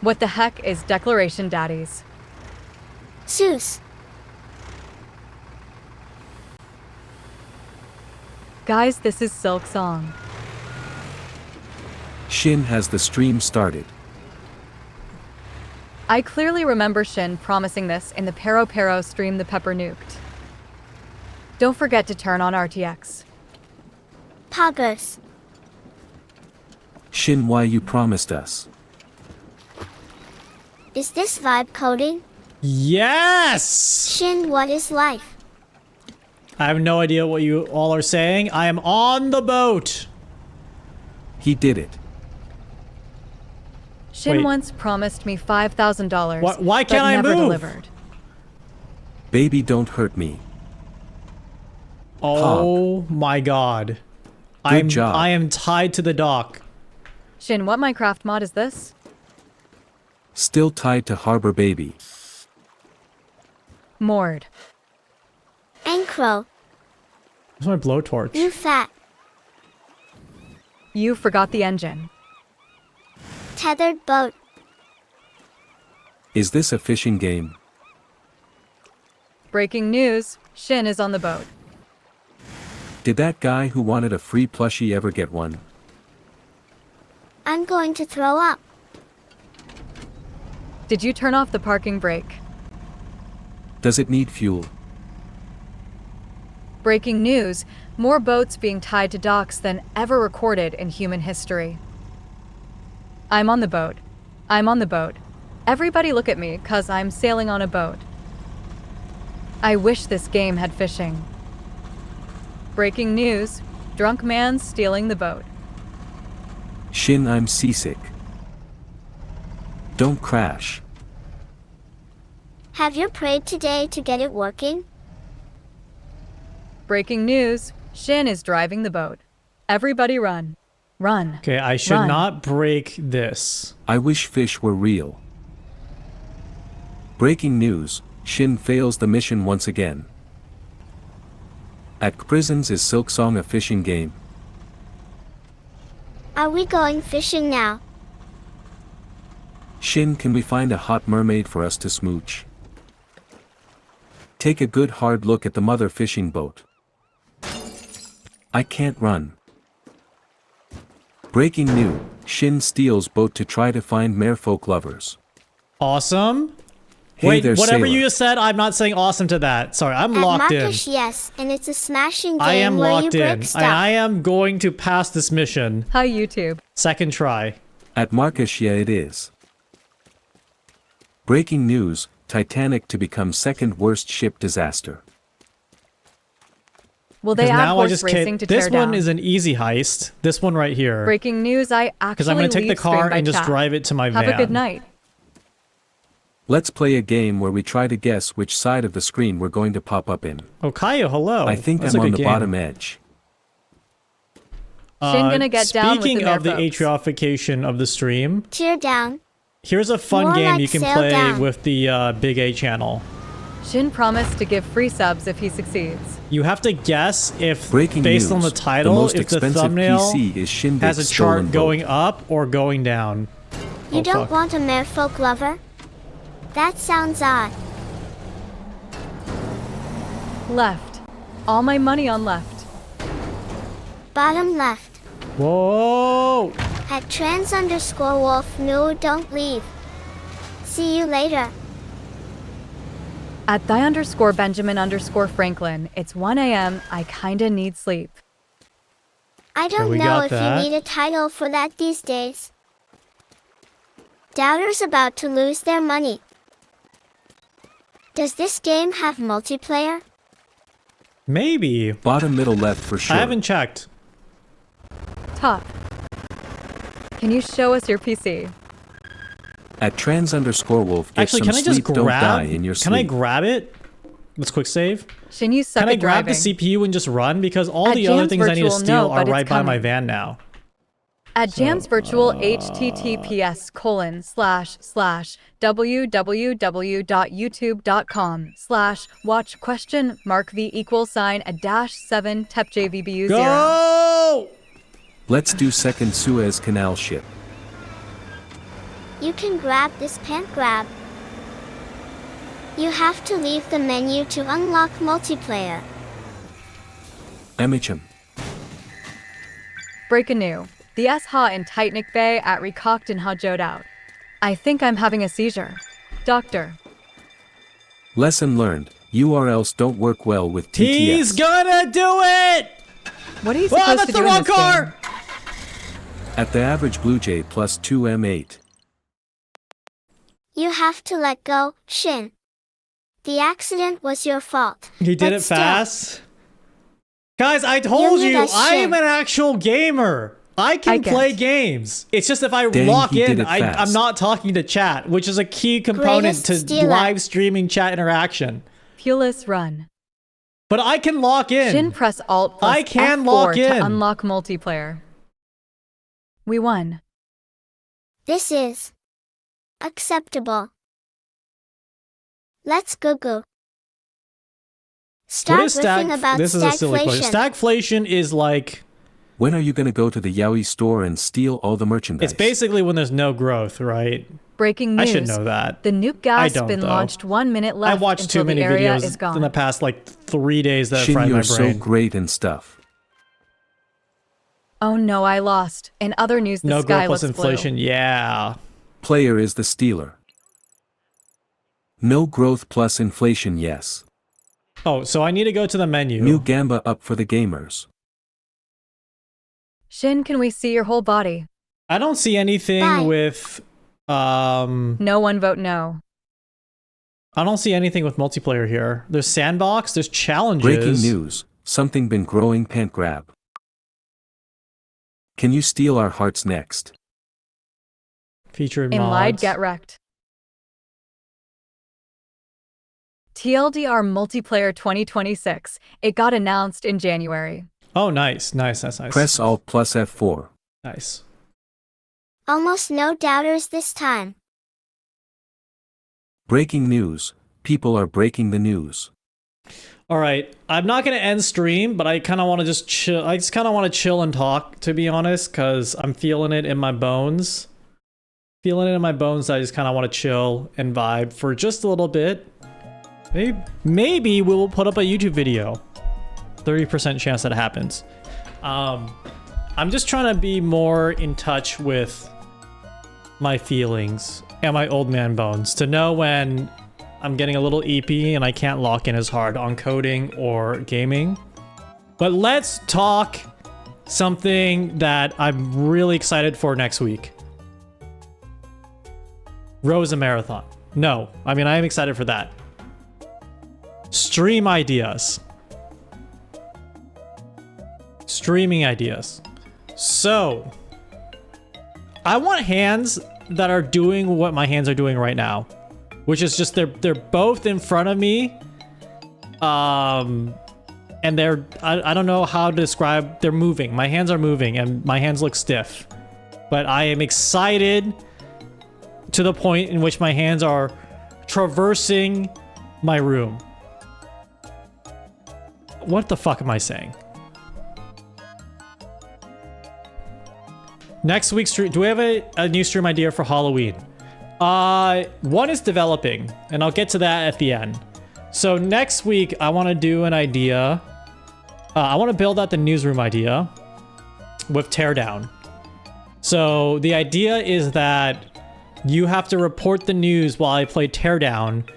Speaker 3: What the heck is Declaration Daddies?
Speaker 4: Seuss.
Speaker 3: Guys, this is Silk Song.
Speaker 2: Shin has the stream started.
Speaker 3: I clearly remember Shin promising this in the Pero stream the Pepper Nuked. Don't forget to turn on RTX.
Speaker 4: Poggers.
Speaker 2: Shin, why you promised us?
Speaker 4: Is this vibe coding?
Speaker 1: Yes!
Speaker 4: Shin, what is life?
Speaker 1: I have no idea what you all are saying. I am on the boat.
Speaker 2: He did it.
Speaker 3: Shin
Speaker 1: Wait.
Speaker 3: once promised me $5,000.
Speaker 1: Why can't
Speaker 3: but
Speaker 1: I
Speaker 3: never
Speaker 1: move?
Speaker 3: delivered.
Speaker 2: Baby, don't hurt me.
Speaker 1: Oh my god.
Speaker 2: Good job.
Speaker 1: I am tied to the dock.
Speaker 3: Shin, what Minecraft mod is this?
Speaker 2: Still tied to Harbor Baby.
Speaker 3: Moored.
Speaker 4: Ankro.
Speaker 1: Where's my blowtorch?
Speaker 4: You fat.
Speaker 3: You forgot the engine.
Speaker 4: Tethered boat.
Speaker 2: Is this a fishing game?
Speaker 3: Breaking news, Shin is on the boat.
Speaker 2: Did that guy who wanted a free plushie ever get one?
Speaker 4: I'm going to throw up.
Speaker 3: Did you turn off the parking brake?
Speaker 2: Does it need fuel?
Speaker 3: Breaking news, more boats being tied to docks than ever recorded in human history. I'm on the boat. I'm on the boat. Everybody look at me, 'cause I'm sailing on a boat. I wish this game had fishing. Breaking news, drunk man stealing the boat.
Speaker 2: Shin, I'm seasick. Don't crash.
Speaker 4: Have you prayed today to get it working?
Speaker 3: Breaking news, Shin is driving the boat. Everybody run. Run.
Speaker 1: Okay, I should
Speaker 3: Run.
Speaker 1: not break this.
Speaker 2: I wish fish were real. Breaking news, Shin fails the mission once again. At prisons, is Silk Song a fishing game?
Speaker 4: Are we going fishing now?
Speaker 2: Shin, can we find a hot mermaid for us to smooch? Take a good hard look at the mother fishing boat. I can't run. Breaking news, Shin steals boat to try to find merfolk lovers.
Speaker 1: Awesome.
Speaker 2: Hey
Speaker 1: Wait,
Speaker 2: there,
Speaker 1: whatever
Speaker 2: sailor.
Speaker 1: you just said, I'm not saying awesome to that. Sorry, I'm
Speaker 4: At
Speaker 1: locked in.
Speaker 4: Marcus, yes, and it's a smashing game
Speaker 1: I am
Speaker 4: where you
Speaker 1: locked
Speaker 4: break
Speaker 1: in.
Speaker 4: stuff.
Speaker 1: I am going to pass this mission.
Speaker 3: Hi, YouTube.
Speaker 1: Second try.
Speaker 2: At Marcus, yeah, it is. Breaking news, Titanic to become second worst ship disaster.
Speaker 3: Will they
Speaker 1: Because
Speaker 3: add
Speaker 1: now I
Speaker 3: horse
Speaker 1: just
Speaker 3: racing
Speaker 1: can't.
Speaker 3: to tear
Speaker 1: This
Speaker 3: down?
Speaker 1: one is an easy heist. This one right here.
Speaker 3: Breaking news, I actually
Speaker 1: Because I'm going to take the
Speaker 3: leave stream
Speaker 1: car
Speaker 3: by
Speaker 1: and just
Speaker 3: chat.
Speaker 1: drive it to my van.
Speaker 3: Have a good night.
Speaker 2: Let's play a game where we try to guess which side of the screen we're going to pop up in.
Speaker 1: Oh, Kaio, hello.
Speaker 2: I think
Speaker 1: That's
Speaker 2: I'm
Speaker 1: a
Speaker 2: on
Speaker 1: good
Speaker 2: the
Speaker 1: game.
Speaker 2: bottom edge.
Speaker 3: Shin gonna get down with
Speaker 1: Speaking
Speaker 3: the
Speaker 1: of the
Speaker 3: folks.
Speaker 1: atriification of the stream,
Speaker 4: Tear down.
Speaker 1: here's a fun
Speaker 4: More
Speaker 1: game
Speaker 4: like
Speaker 1: you can
Speaker 4: sail
Speaker 1: play
Speaker 4: down.
Speaker 1: with the Big A channel.
Speaker 3: Shin promised to give free subs if he succeeds.
Speaker 1: You have to guess if,
Speaker 2: Breaking
Speaker 1: based
Speaker 2: news,
Speaker 1: on the title,
Speaker 2: most
Speaker 1: if the
Speaker 2: expensive
Speaker 1: thumbnail
Speaker 2: PC is Shindig's
Speaker 1: has a
Speaker 2: stolen
Speaker 1: chart going
Speaker 2: boat.
Speaker 1: up or going down.
Speaker 4: You
Speaker 1: Oh,
Speaker 4: don't
Speaker 1: fuck.
Speaker 4: want a merfolk lover? That sounds odd.
Speaker 3: Left. All my money on left.
Speaker 4: Bottom left.
Speaker 1: Whoa!
Speaker 4: At trans_wolf, no, don't leave. See you later.
Speaker 3: At thy_Benjamin_Franklin, it's 1 a.m. I kinda need sleep.
Speaker 4: I don't
Speaker 1: we
Speaker 4: know
Speaker 1: got
Speaker 4: if
Speaker 1: that.
Speaker 4: you need a title for that these days. Doubters about to lose their money. Does this game have multiplayer?
Speaker 1: Maybe.
Speaker 2: Bottom middle left for sure.
Speaker 1: I haven't checked.
Speaker 3: Top. Can you show us your PC?
Speaker 2: At trans_wolf, get
Speaker 1: Actually,
Speaker 2: some
Speaker 1: can I just
Speaker 2: sleep, don't die
Speaker 1: grab?
Speaker 2: in your
Speaker 1: Can I
Speaker 2: sleep.
Speaker 1: grab it? Let's quick save.
Speaker 3: Shin, you suck
Speaker 1: Can I
Speaker 3: at
Speaker 1: grab
Speaker 3: driving.
Speaker 1: the CPU and just run? Because all
Speaker 3: At
Speaker 1: the other
Speaker 3: Jam's
Speaker 1: things I need to
Speaker 3: Virtual,
Speaker 1: steal
Speaker 3: no,
Speaker 1: are
Speaker 3: but it's
Speaker 1: right by my
Speaker 3: coming.
Speaker 1: van now.
Speaker 3: At Jam's Virtual https://www.youtube.com/watch?v=a-7 tepjvbu0.
Speaker 1: Go!
Speaker 2: Let's do second Suez Canal ship.
Speaker 4: You can grab this pant grab. You have to leave the menu to unlock multiplayer.
Speaker 2: MHM.
Speaker 3: Break anew. The S-Ha in Titanic Bay at recocked and hajode out. I think I'm having a seizure. Doctor.
Speaker 2: Lesson learned. URLs don't work well with TTS.
Speaker 1: He's gonna do it!
Speaker 3: What are you
Speaker 1: Oh,
Speaker 3: supposed
Speaker 1: that's
Speaker 3: to
Speaker 1: the
Speaker 3: do in
Speaker 1: wrong
Speaker 3: this
Speaker 1: car!
Speaker 3: game?
Speaker 2: At the average Blue Jay plus 2 M8.
Speaker 4: You have to let go, Shin. The accident was your fault.
Speaker 1: He did
Speaker 4: but
Speaker 1: it
Speaker 4: still,
Speaker 1: fast. Guys, I told
Speaker 4: knew
Speaker 1: you,
Speaker 4: that
Speaker 1: I am
Speaker 4: shit.
Speaker 1: an actual gamer. I can
Speaker 3: get
Speaker 1: play
Speaker 3: it.
Speaker 1: games. It's just if I
Speaker 2: Dang,
Speaker 1: lock
Speaker 2: he did
Speaker 1: in,
Speaker 2: it
Speaker 1: I'm
Speaker 2: fast.
Speaker 1: not talking to chat, which is a key component
Speaker 4: Greatest
Speaker 1: to
Speaker 4: stealer.
Speaker 1: live streaming chat interaction.
Speaker 3: Pulis run.
Speaker 1: But I can lock in.
Speaker 3: Shin press Alt plus
Speaker 1: I can
Speaker 3: F4
Speaker 1: lock in.
Speaker 3: to unlock multiplayer. We won.
Speaker 4: This is acceptable. Let's go. Start
Speaker 1: What is
Speaker 4: riffing about
Speaker 1: This is a silly question.
Speaker 4: stagflation.
Speaker 1: Stagflation is like,
Speaker 2: When are you gonna go to the Yaoi store and steal all the merchandise?
Speaker 1: it's basically when there's no growth, right?
Speaker 3: Breaking
Speaker 1: I
Speaker 3: news.
Speaker 1: should know that.
Speaker 3: The nuke
Speaker 1: I
Speaker 3: gas
Speaker 1: don't,
Speaker 3: been
Speaker 1: though.
Speaker 3: launched 1 minute
Speaker 1: I
Speaker 3: left
Speaker 1: watched
Speaker 3: until
Speaker 1: too many
Speaker 3: the area
Speaker 1: videos
Speaker 3: is gone.
Speaker 1: in the past like 3 days that
Speaker 2: Shin,
Speaker 1: fried my
Speaker 2: you're so
Speaker 1: brain.
Speaker 2: great and stuff.
Speaker 3: Oh no, I lost. In other news, the
Speaker 1: No
Speaker 3: sky
Speaker 1: growth plus
Speaker 3: looks
Speaker 1: inflation,
Speaker 3: blue.
Speaker 1: yeah.
Speaker 2: Player is the stealer. No growth plus inflation, yes.
Speaker 1: Oh, so I need to go to the menu.
Speaker 2: New Gamba up for the gamers.
Speaker 3: Shin, can we see your whole body?
Speaker 1: I don't see anything
Speaker 4: Bye.
Speaker 1: with
Speaker 3: No one vote no.
Speaker 1: I don't see anything with multiplayer here. There's sandbox, there's challenges.
Speaker 2: Breaking news. Something been growing, pant grab. Can you steal our hearts next?
Speaker 1: Featured
Speaker 3: In lied,
Speaker 1: mods.
Speaker 3: get wrecked. TLDR Multiplayer 2026. It got announced in January.
Speaker 1: Oh, nice. That's nice.
Speaker 2: Press Alt plus F4.
Speaker 1: Nice.
Speaker 4: Almost no doubters this time.
Speaker 2: Breaking news. People are breaking the news.
Speaker 1: All right. I'm not going to end stream, but I kind of want to just chill. I just kind of want to chill and talk, to be honest, because I'm feeling it in my bones. Feeling it in my bones. I just kind of want to chill and vibe for just a little bit. Maybe we will put up a YouTube video. 30% chance that it happens. I'm just trying to be more in touch with my feelings and my old man bones to know when I'm getting a little EP and I can't lock in as hard on coding or gaming. But let's talk something that I'm really excited for next week. Rosa Marathon. No. I mean, I am excited for that. Stream ideas. Streaming ideas. So, I want hands that are doing what my hands are doing right now, which is just they're both in front of me. And they're I don't know how to describe, they're moving. My hands are moving and my hands look stiff. But I am excited to the point in which my hands are traversing my room. What the fuck am I saying? Next week's stream, do we have a new stream idea for Halloween? One is developing, and I'll get to that at the end. So next week, I want to do an idea. I want to build out the newsroom idea with Teardown. So the idea is that you have to report the news while I play Teardown,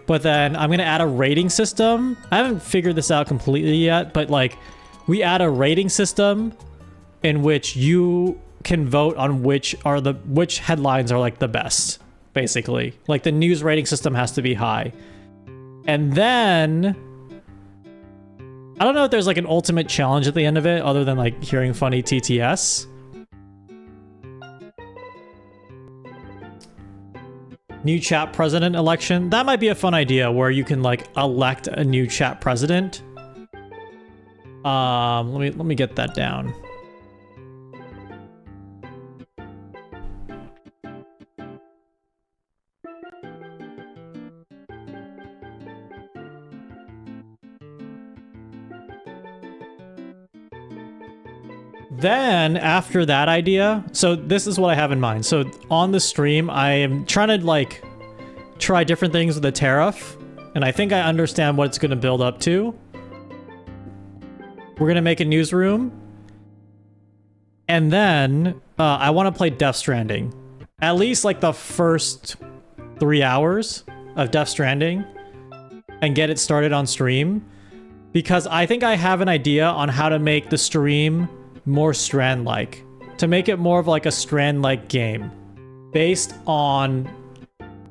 Speaker 1: but then I'm going to add a rating system. I haven't figured this out completely yet, but like we add a rating system in which you can vote on which headlines are like the best, basically. Like the news rating system has to be high. And then I don't know if there's like an ultimate challenge at the end of it other than like hearing funny TTS. New chat president election. That might be a fun idea where you can like elect a new chat president. Let me get that down. Then after that idea, so this is what I have in mind. So on the stream, I am trying to like try different things with the tariff, and I think I understand what it's going to build up to. We're going to make a newsroom, and then I want to play Death Stranding. At least like the first 3 hours of Death Stranding and get it started on stream, because I think I have an idea on how to make the stream more Strand-like, to make it more of like a Strand-like game based on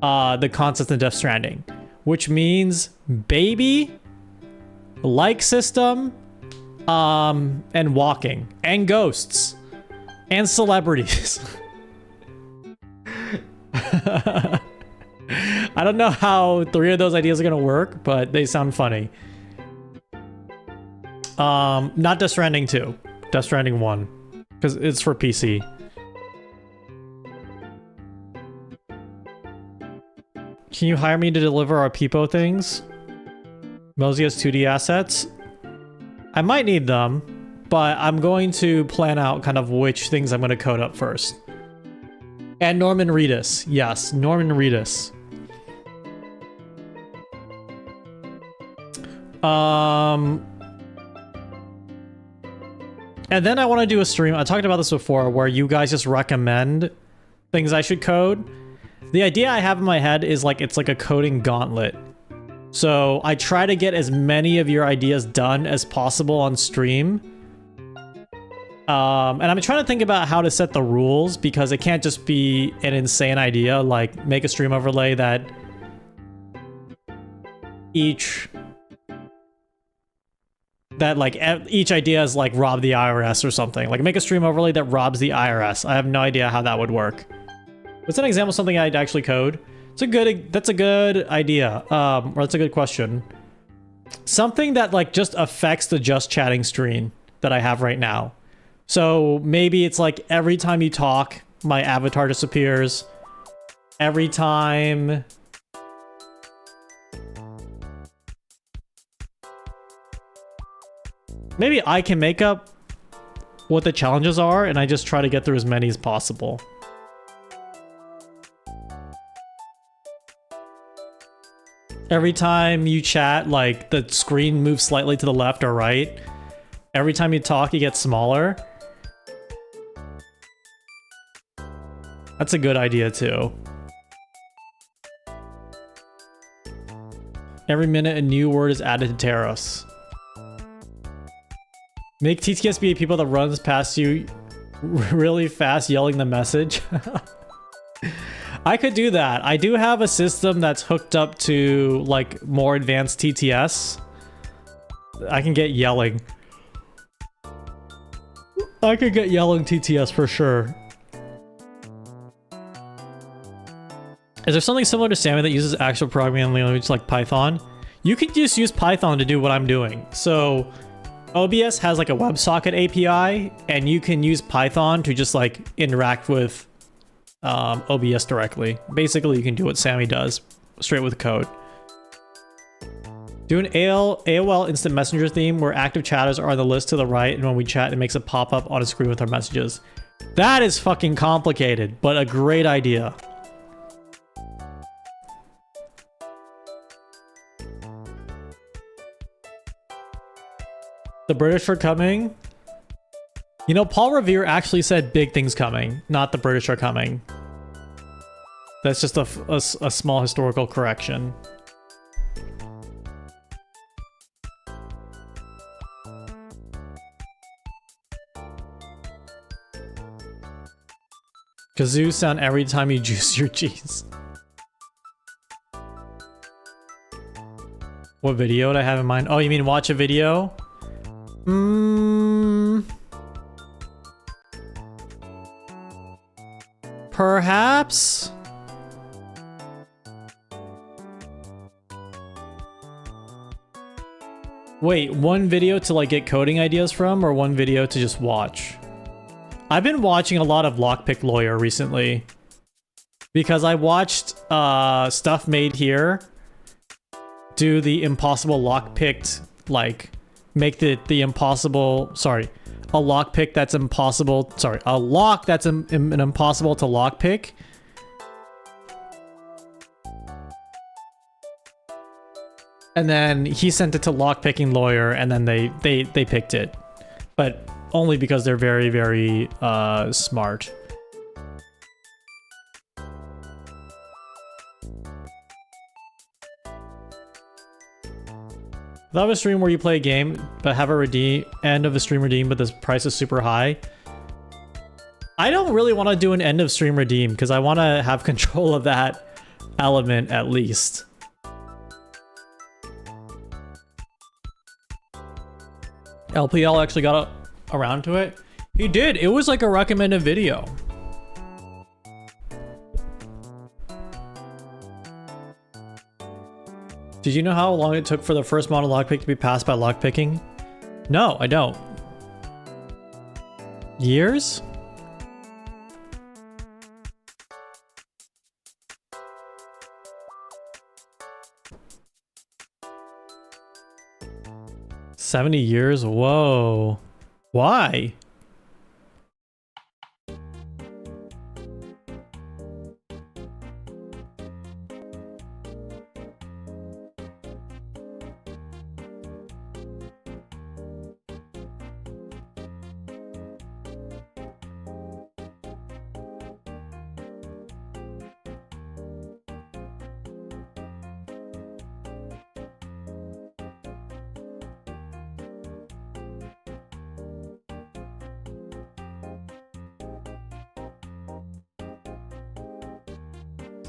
Speaker 1: the concept of Death Stranding, which means baby, like system, and walking, and ghosts, and celebrities. I don't know how 3 of those ideas are gonna work, but they sound funny. Not Death Stranding 2. Death Stranding 1, because it's for PC. Can you hire me to deliver our Peepo things? Mosey has 2D assets. I might need them, but I'm going to plan out kind of which things I'm going to code up first. And Norman Reedus. Yes, Norman Reedus. And then I want to do a stream. I talked about this before, where you guys just recommend things I should code. The idea I have in my head is like it's like a coding gauntlet. So I try to get as many of your ideas done as possible on stream. And I'm trying to think about how to set the rules, because it can't just be an insane idea like make a stream overlay that each idea is like rob the IRS or something. Like make a stream overlay that robs the IRS. I have no idea how that would work. What's an example of something I'd actually code? That's a good idea. Or that's a good question. Something that like just affects the just chatting screen that I have right now. So maybe it's like every time you talk, my avatar disappears. Every time... Maybe I can make up what the challenges are, and I just try to get through as many as possible. Every time you chat, like, the screen moves slightly to the left or right. Every time you talk, it gets smaller. That's a good idea, too. Every minute, a new word is added to tariffs. Make TTS be people that runs past you really fast yelling the message. I could do that. I do have a system that's hooked up to like more advanced TTS. I can get yelling. I could get yelling TTS for sure. Is there something similar to Sammy that uses actual programming language like Python? You could just use Python to do what I'm doing. So OBS has like a WebSocket API, and you can use Python to just like interact with OBS directly. Basically, you can do what Sammy does, straight with code. Do an AOL Instant Messenger theme where active chatters are on the list to the right, and when we chat, it makes a pop-up on a screen with our messages. That is fucking complicated, but a great idea. The British are coming. You know, Paul Revere actually said big things coming, not the British are coming. That's just a small historical correction. Kazoo sound every time you juice your cheese. What video would I have in mind? Oh, you mean watch a video? Perhaps? Wait, one video to like get coding ideas from, or one video to just watch? I've been watching a lot of Lockpick Lawyer recently because I watched Stuff Made Here do the impossible lockpicked, like make the impossible, sorry, a lockpick that's impossible, sorry, a lock that's an impossible to lockpick. And then he sent it to Lockpicking Lawyer, and then they picked it, but only because they're very, very smart. If I have a stream where you play a game but have a end of the stream redeem, but the price is super high, I don't really want to do an end of stream redeem because I want to have control of that element at least. LPL actually got around to it. He did. It was like a recommended video. Did you know how long it took for the first model lockpick to be passed by lockpicking? No, I don't. Years? $70 years? Whoa. Why?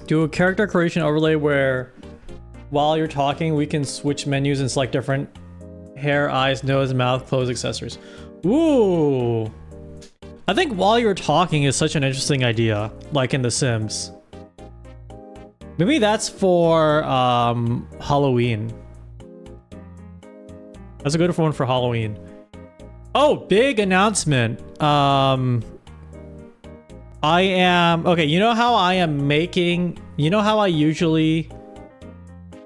Speaker 1: Do a character creation overlay where while you're talking, we can switch menus and select different hair, eyes, nose, mouth, clothes, accessories. Ooh. I think while you're talking is such an interesting idea, like in The Sims. Maybe that's for Halloween. That's a good one for Halloween. Oh, big announcement. Okay, you know how I am making, you know how I usually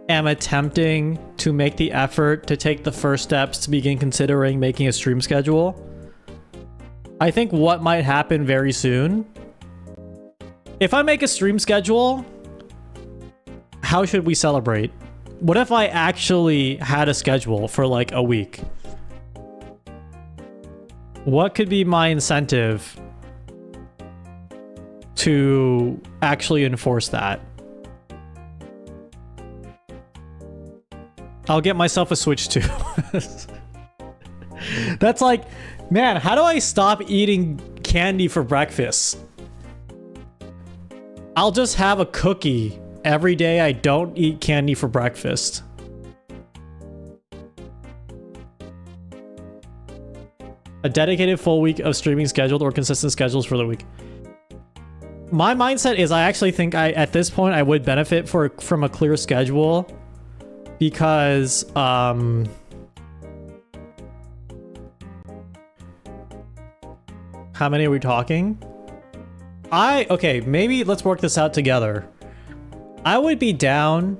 Speaker 1: am attempting to make the effort to take the first steps to begin considering making a stream schedule? I think what might happen very soon, if I make a stream schedule, how should we celebrate? What if I actually had a schedule for like a week? What could be my incentive to actually enforce that? I'll get myself a Switch too. That's like, man, how do I stop eating candy for breakfast? I'll just have a cookie every day. I don't eat candy for breakfast. A dedicated full week of streaming scheduled or consistent schedules for the week. My mindset is I actually think at this point I would benefit from a clear schedule because how many are we talking? Okay, maybe let's work this out together. I would be down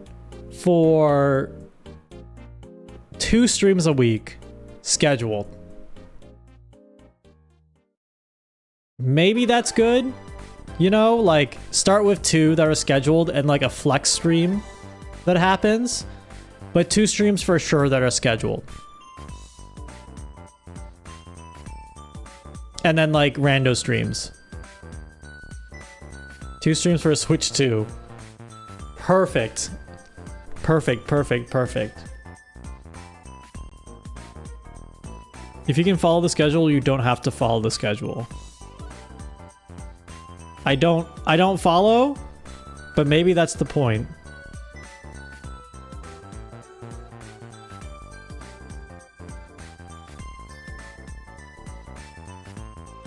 Speaker 1: for 2 streams a week scheduled. Maybe that's good. You know, like start with 2 that are scheduled and like a flex stream that happens, but 2 streams for sure that are scheduled. And then like rando streams. 2 streams for a Switch 2. Perfect. Perfect, perfect, perfect. If you can follow the schedule, you don't have to follow the schedule. I don't follow, but maybe that's the point.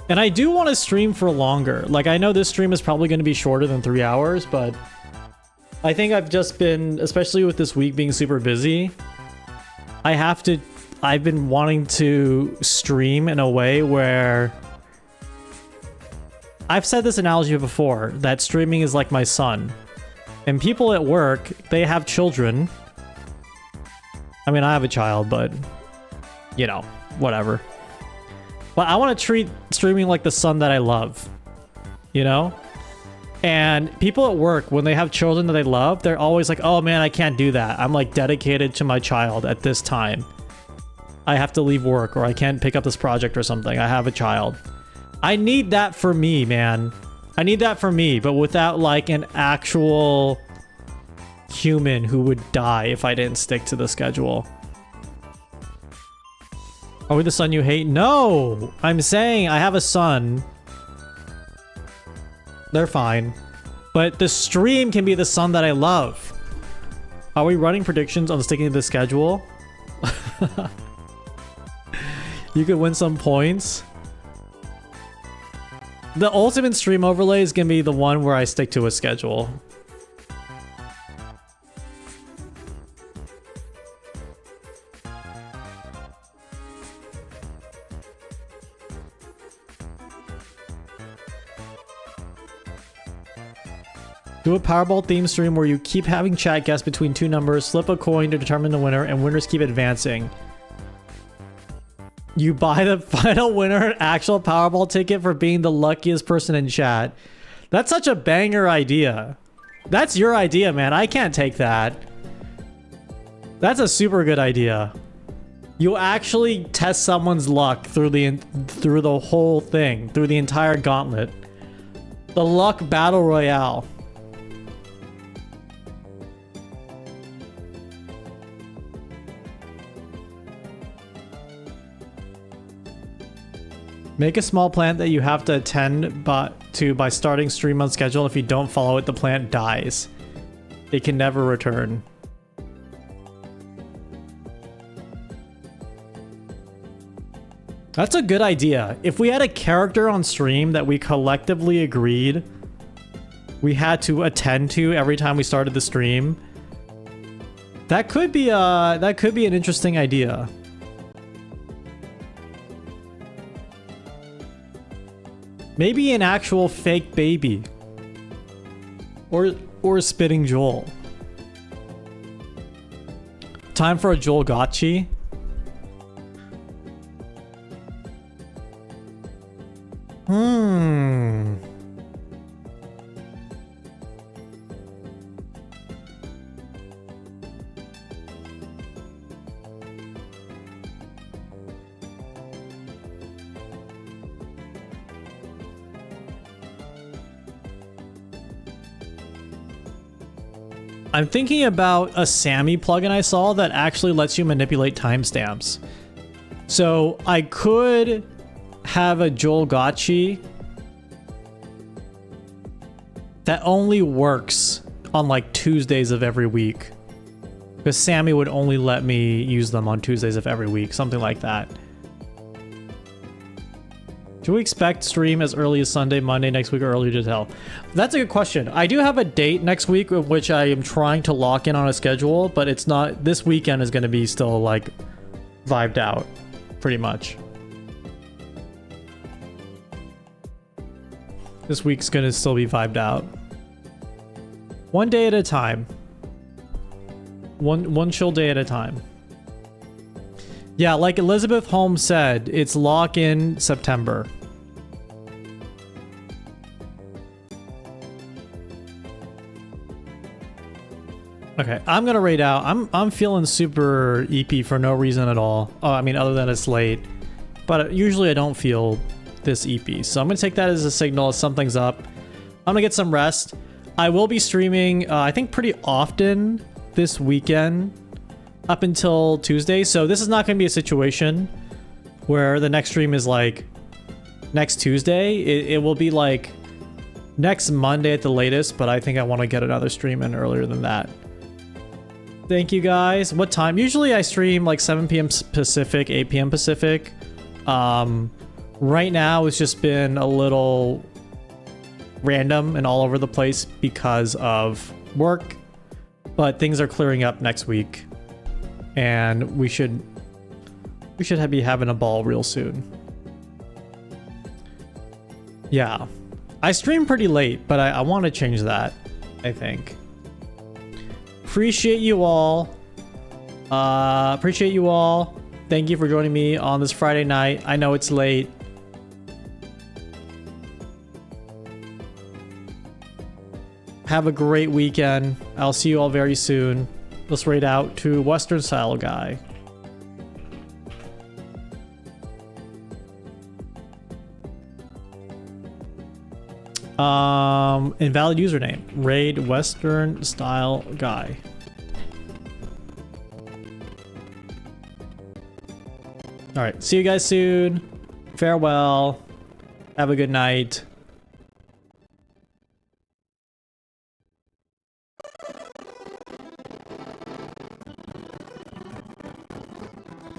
Speaker 1: And I do want to stream for longer. Like, I know this stream is probably going to be shorter than 3 hours, but I think I've just been, especially with this week being super busy, I've been wanting to stream in a way where I've said this analogy before, that streaming is like my son. And people at work, they have children. I mean, I have a child, but, you know, whatever. But I want to treat streaming like the son that I love, you know? And people at work, when they have children that they love, they're always like, oh man, I can't do that. I'm like dedicated to my child at this time. I have to leave work, or I can't pick up this project or something. I have a child. I need that for me, man. I need that for me, but without like an actual human who would die if I didn't stick to the schedule. Are we the son you hate? No! I'm saying I have a son. They're fine. But the stream can be the son that I love. Are we running predictions on sticking to the schedule? You could win some points. The ultimate stream overlay is gonna be the one where I stick to a schedule. Do a Powerball theme stream where you keep having chat guess between 2 numbers, flip a coin to determine the winner, and winners keep advancing. You buy the final winner an actual Powerball ticket for being the luckiest person in chat. That's such a banger idea. That's your idea, man. I can't take that. That's a super good idea. You actually test someone's luck through the whole thing, through the entire gauntlet. The luck battle royale. Make a small plant that you have to attend by starting stream on schedule. If you don't follow it, the plant dies. It can never return. That's a good idea. If we had a character on stream that we collectively agreed we had to attend to every time we started the stream, that could be an interesting idea. Maybe an actual fake baby. Or spitting Joel. Time for a Joel Gotchi. I'm thinking about a Sammy plugin I saw that actually lets you manipulate timestamps. So I could have a Joel Gotchi that only works on like Tuesdays of every week. Because Sammy would only let me use them on Tuesdays of every week, something like that. Do we expect stream as early as Sunday, Monday next week, or earlier to tell? That's a good question. I do have a date next week of which I am trying to lock in on a schedule, but it's not, this weekend is going to be still like vibed out, pretty much. This week's going to still be vibed out. One day at a time. One chill day at a time. Yeah, like Elizabeth Holmes said, it's lock in September. Okay, I'm gonna raid out. I'm feeling super EP for no reason at all. Oh, I mean, other than it's late. But usually I don't feel this EP, so I'm gonna take that as a signal as something's up. I'm gonna get some rest. I will be streaming, I think, pretty often this weekend up until Tuesday. So this is not gonna be a situation where the next stream is like next Tuesday. It will be like next Monday at the latest, but I think I want to get another stream in earlier than that. Thank you guys. What time? Usually I stream like 7 p.m. Pacific, 8 p.m. Pacific. Right now it's just been a little random and all over the place because of work, but things are clearing up next week and we should be having a ball real soon. Yeah, I stream pretty late, but I want to change that, I think. Appreciate you all. Thank you for joining me on this Friday night. I know it's late. Have a great weekend. I'll see you all very soon. Let's raid out to Western Style Guy. Invalid username. Raid Western Style Guy. Alright, see you guys soon. Farewell. Have a good night.